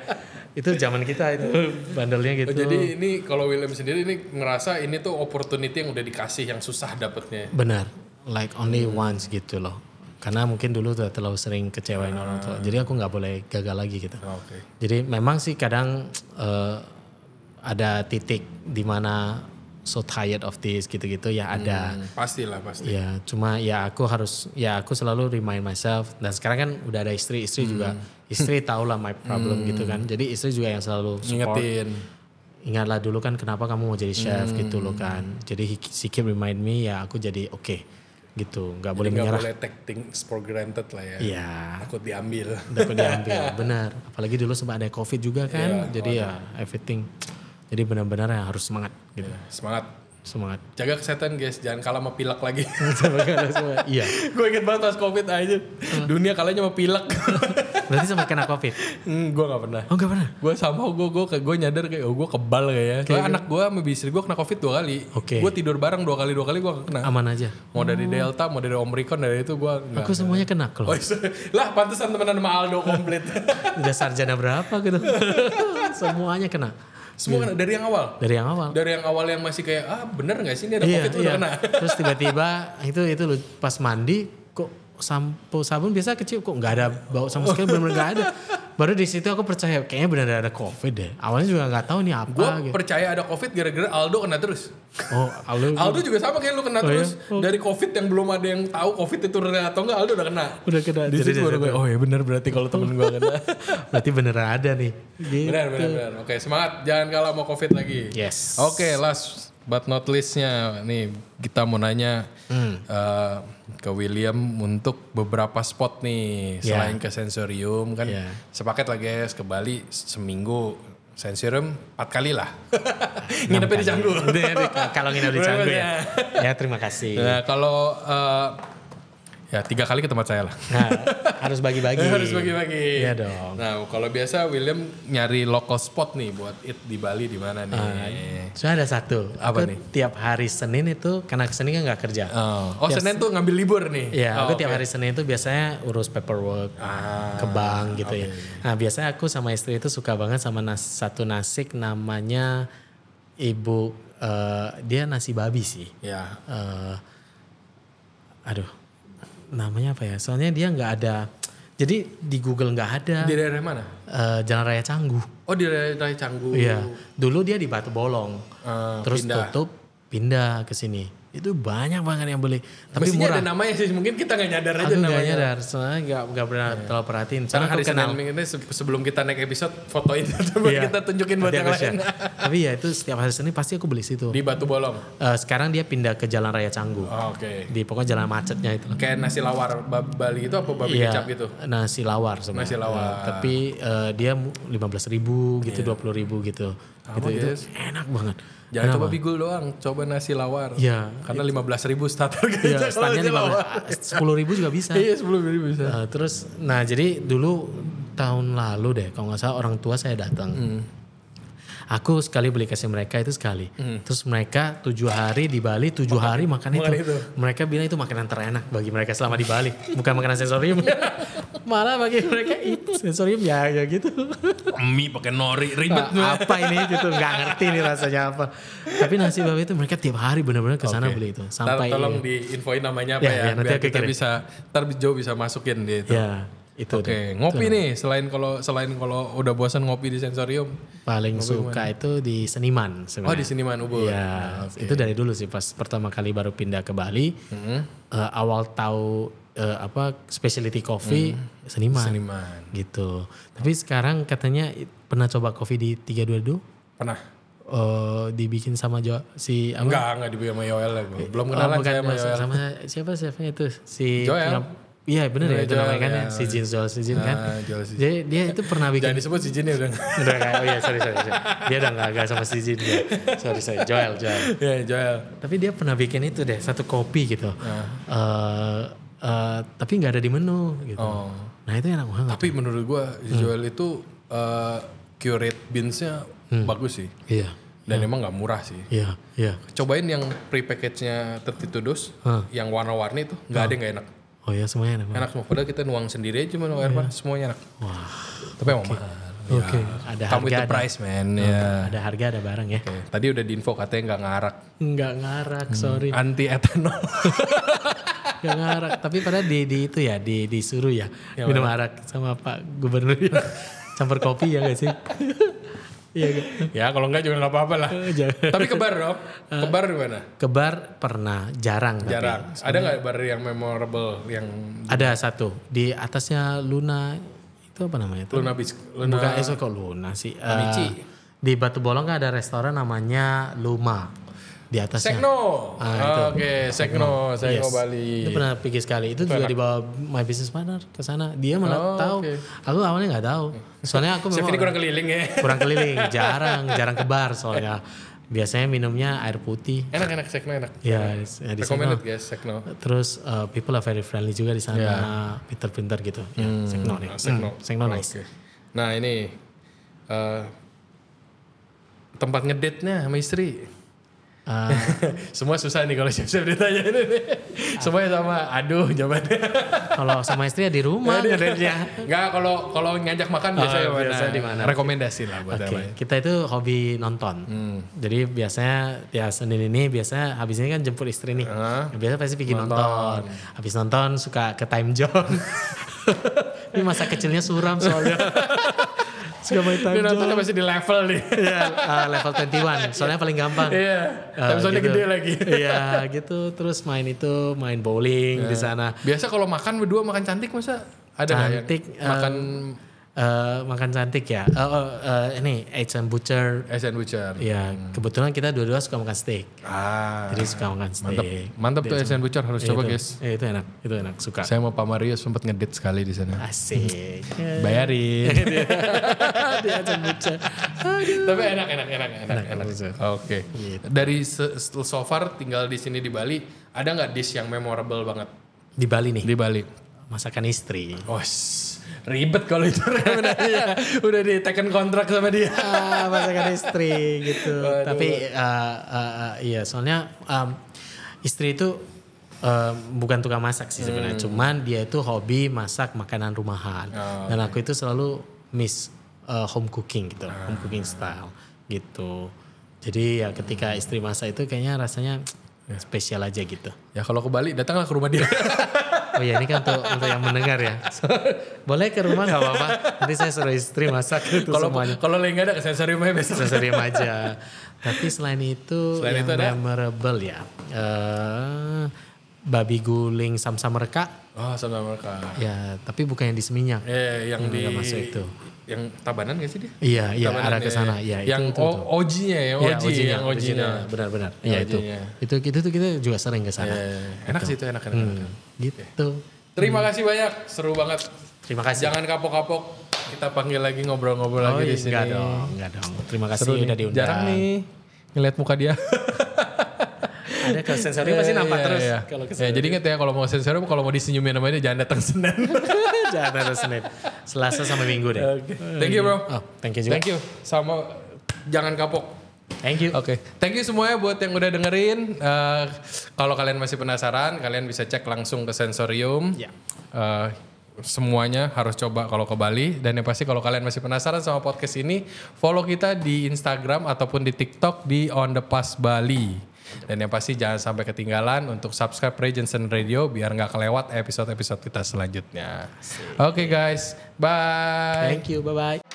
Itu zaman kita itu bandelnya gitu.
Jadi ini kalau William sendiri ini ngerasa ini tuh opportunity yang udah dikasih yang susah dapetnya.
Benar. Like only once gitu loh. Karena mungkin dulu udah terlalu sering kecewain orang tua. Jadi aku nggak boleh gagal lagi gitu. Jadi memang sih kadang ada titik di mana so tired of this gitu-gitu ya ada.
Pasti.
Ya cuma ya aku selalu remind myself. Dan sekarang kan udah ada istri juga. Istri tahu lah my problem gitu kan. Jadi istri juga yang selalu support. Ingatlah dulu kan kenapa kamu mau jadi chef gitu loh kan. Jadi she keep remind me ya aku jadi oke. Gitu, nggak boleh menyerah.
Nggak boleh take things for granted lah ya.
Iya.
Takut diambil,
benar. Apalagi dulu sempat ada COVID juga kan, jadi ya everything. Jadi benar-benar ya harus semangat. Gitu. Semangat.
Jaga kesehatan guys, jangan kalah sama pilek lagi.
Iya.
Gue inget banget pas COVID aja, dunia kalahnya sama pilek.
Berarti sampai kena COVID?
Gue gak pernah.
Oh gak pernah?
Gue nyadar kayak gue kebal kayaknya. Soalnya anak gue sama istri gue kena COVID 2 kali. Gue tidur bareng 2 kali gue kena.
Aman aja?
Mau dari Delta, mau dari Omicron, dari itu gue gak.
Aku semuanya kena kalau.
Lah pantesan temenan sama Aldo komplit.
Udah sarjana berapa gitu. Semuanya kena.
Semua kena dari yang awal? Dari yang awal yang masih kayak bener gak sih ini ada COVID udah kena.
Terus tiba-tiba itu lu pas mandi kok sampo sabun biasa kecil kok nggak ada bau sama sekali, benar-benar nggak ada. Baru di situ aku percaya kayaknya benar ada COVID deh. Awalnya juga nggak tahu nih apa.
Gue percaya ada COVID gara-gara Aldo kena terus.
Oh
Aldo juga sama kayak lu kena terus.
Ya?
Dari COVID yang belum ada yang tahu COVID itu real atau enggak, Aldo udah kena. Di situ baru gue ya benar berarti kalau temen gue kena.
Berarti beneran ada nih. Gitu.
Benar. Oke, semangat, jangan kalah mau COVID lagi.
Yes.
Oke, last but not listnya nih kita mau nanya ke William untuk beberapa spot nih selain ke sensorium kan sepaket lah guys ke Bali seminggu sensorium 4 kali lah. Nginepnya di Canggu.
Kalau nginep di Canggu ya terima kasih.
Nah kalau ya 3 kali ke tempat saya lah.
Nah, harus bagi-bagi.
Iya
dong.
Nah kalau biasa William nyari local spot nih buat eat di Bali di mana nih?
Sudah ada satu.
Apa nih?
Tiap hari Senin itu karena Senin kan nggak kerja.
Senin tuh ngambil libur nih?
Iya, aku tiap hari Senin itu biasanya urus paperwork ke bank gitu ya. Nah biasanya aku sama istri itu suka banget sama satu nasi namanya Ibu, dia nasi babi sih.
Iya.
Namanya apa ya? Soalnya dia nggak ada. Jadi di Google nggak ada.
Di daerah mana?
Jalan Raya Canggu.
Oh di daerah Raya Canggu.
Iya. Dulu dia di Batu Bolong. Terus tutup, pindah ke sini. Itu banyak banget yang beli. Tapi
mestinya
murah.
ada namanya sih. Mungkin kita nggak nyadar aja namanya.
Aku nggak nyadar. Soalnya nggak pernah terlalu perhatiin.
Karena hari Senin ini sebelum kita naik episode fotoin. Kita tunjukin buat yang lain.
Tapi ya itu setiap hari Senin pasti aku beli situ.
Di Batu Bolong?
Sekarang dia pindah ke Jalan Raya Canggu.
Oke.
Di pokoknya jalan macetnya itu.
Kayak nasi lawar Bali itu apa babi kecap gitu?
Nasi lawar sebenarnya.
Nasi lawar.
Tapi dia 15.000 gitu, 20.000 gitu. Itu enak banget.
Jangan coba bigul doang, coba nasi lawar.
Iya.
Karena 15.000 starter
Iya, startnya 10.000 juga bisa.
Iya, 10.000 bisa.
Terus, jadi dulu tahun lalu deh, kalau nggak salah orang tua saya datang. Aku sekali beli kasih mereka itu sekali. Terus mereka 7 hari di Bali, 7 hari makan itu. Mereka bilang itu makanan terenak bagi mereka selama di Bali. Bukan makanan sensorium. Malah bagi mereka itu sensorium ya gitu.
Mie pakai nori ribet.
Apa ini gitu, nggak ngerti nih rasanya apa. Tapi nasi babi itu mereka tiap hari benar-benar ke sana beli itu. Sampai
tolong diinfoin namanya apa ya biar kita bisa Jo bisa masukin gitu.
Ya. Itu
Oke, ngopi nih selain kalau udah bosan ngopi di sensorium.
paling suka itu di Seniman sebenarnya.
Oh, di Seniman Ubud.
Iya, itu dari dulu sih pas pertama kali baru pindah ke Bali. Awal tahu specialty coffee Seniman. Gitu. Tapi sekarang katanya pernah coba kopi di 322?
Pernah.
Dibikin sama si
Enggak dibikin sama Yoel lah. Belum kenalan saya sama Yoel.
Sama siapa itu si
Joel.
Iya bener ya itu
Joel,
namanya kan
ya.
ya. Si Jin kan.
Joel si Jin.
Jadi dia itu pernah bikin.
Jangan disebut si Jin ya udah.
Udah kayak sorry. Dia udah agak sama si Jin ya. Sorry. Joel.
Iya, Joel.
Tapi dia pernah bikin itu deh, satu kopi gitu. Tapi nggak ada di menu gitu. Nah itu enak banget.
Tapi menurut gua Joel itu curate beans-nya bagus sih.
Iya.
Dan emang nggak murah sih.
Iya.
Cobain yang pre-package-nya 32 dos, yang warna-warni itu nggak ada yang nggak enak.
Oh ya semuanya enak.
Enak semua. Padahal kita nuang sendiri aja minum air panas, semuanya enak.
Wah.
Tapi emang mahal.
Oke. Ada
Come with
harga
the price man. Ya.
Ada harga ada barang ya.
Oke. Tadi udah diinfo katanya nggak ngarak.
Nggak ngarak sorry.
Anti etanol.
Nggak ngarak. Tapi padahal di itu ya disuruh ya minum arak sama Pak Gubernur ya. Campur kopi ya nggak sih? Iya gak?
Ya kalau enggak juga nggak apa-apa lah. Tapi ke bar dong. Ke bar di mana?
Ke bar pernah, jarang.
Jarang. Ada nggak bar yang memorable yang?
Ada satu di atasnya Luna itu apa namanya?
Luna Beach.
Bukan kok Luna sih.
Amici.
Di Batu Bolong kan ada restoran namanya Luma. Di atasnya.
Sekno.
Itu.
Oke, Sekno Bali.
Itu pernah pergi sekali. Itu juga dibawa my business partner ke sana. Dia malah tahu.
Okay.
Aku awalnya nggak tahu. Soalnya aku
Chef
memang
ini kurang keliling ya.
kurang keliling, jarang ke bar soalnya. Biasanya minumnya air putih.
Enak Sekno enak.
Ya, di
Recommended
sana.
guys Sekno.
Terus people are very friendly juga di sana. Pinter-pinter gitu. Ya, Sekno nih. Sekno nice.
Okay. Nah ini tempat ngedate-nya sama istri. Semua susah nih kalau chef ditanya ini. Semuanya sama, aduh jawabannya.
Kalau sama istri ya di rumah ngedate-nya.
Enggak, kalau ngajak makan biasanya
di mana?
Rekomendasi lah buat apa.
Kita itu hobi nonton. Jadi biasanya ya Senin ini biasanya habis ini kan jemput istri nih. Biasa pasti bikin nonton. Habis nonton suka ke time zone. Ini masa kecilnya suram soalnya. Suka main time zone.
Nontonnya masih di level nih.
Iya, level 21. Soalnya paling gampang.
Iya. Time zone-nya
gitu.
gede lagi.
Iya, gitu. Terus main bowling di sana.
Biasa kalau makan berdua makan cantik masa ada nggak
Cantik. Makan cantik ya. Ini Eggs and Butcher.
Butcher.
Ya, kebetulan kita dua-dua suka makan steak. Jadi suka makan steak.
Mantap tuh Asian Butcher harus coba guys.
Itu enak, suka.
Saya sama Pak Mario sempat ngedate sekali di sana.
Asik.
Bayarin.
Di Asian Butcher.
Tapi enak. Oke.
Gitu.
Dari so far tinggal di sini di Bali, ada nggak dish yang memorable banget?
Di Bali nih.
Di Bali.
Masakan istri.
Ribet kalau itu rekomendasinya. Udah di taken kontrak sama dia.
Masakan istri gitu.
Waduh.
Tapi iya soalnya istri itu bukan tukang masak sih sebenarnya. Cuman dia itu hobi masak makanan rumahan. Dan aku itu selalu miss home cooking gitu. Home cooking style gitu. Jadi ya ketika istri masak itu kayaknya rasanya spesial aja gitu.
Ya kalau ke Bali datanglah ke rumah dia.
Oh ya ini kan untuk yang mendengar ya. Boleh ke rumah gak apa-apa. Nanti saya suruh istri masak itu semuanya.
Kalau lagi gak ada ke sensorium aja besok.
Sensorium aja. Tapi selain itu yang memorable ya. Babi guling samsam mereka.
Oh sama mereka.
Ya tapi bukan yang di Seminyak.
Yang di
masuk itu.
Yang Tabanan gak sih dia?
Iya arah ke sana. Ya,
yang OG-nya ya, OG-nya.
Benar. Iya itu kita juga sering ke sana.
Enak sih itu enak.
Gitu.
Terima kasih banyak, seru banget.
Terima kasih.
Jangan kapok-kapok. Kita panggil lagi ngobrol-ngobrol lagi di sini.
Enggak dong. Terima kasih
seru
udah diundang.
Jarang nih ngeliat muka dia.
Ada ke sensorium pasti nampak terus. Kalau
jadi inget ya kalau mau sensorium, kalau mau disenyumin namanya jangan datang Senin.
Jangan datang Senin. Selasa sampai Minggu deh.
Okay. Thank you bro.
Thank you juga.
Thank you. Sama jangan kapok.
Thank you.
Oke. Thank you semuanya buat yang udah dengerin. Kalau kalian masih penasaran, kalian bisa cek langsung ke Sensorium.
Ya.
Semuanya harus coba kalau ke Bali. Dan yang pasti kalau kalian masih penasaran sama podcast ini, follow kita di Instagram ataupun di TikTok di On The Pass Bali. Dan yang pasti jangan sampai ketinggalan untuk subscribe Regensen Radio biar nggak kelewat episode-episode kita selanjutnya. Oke guys, bye.
Thank you, bye-bye.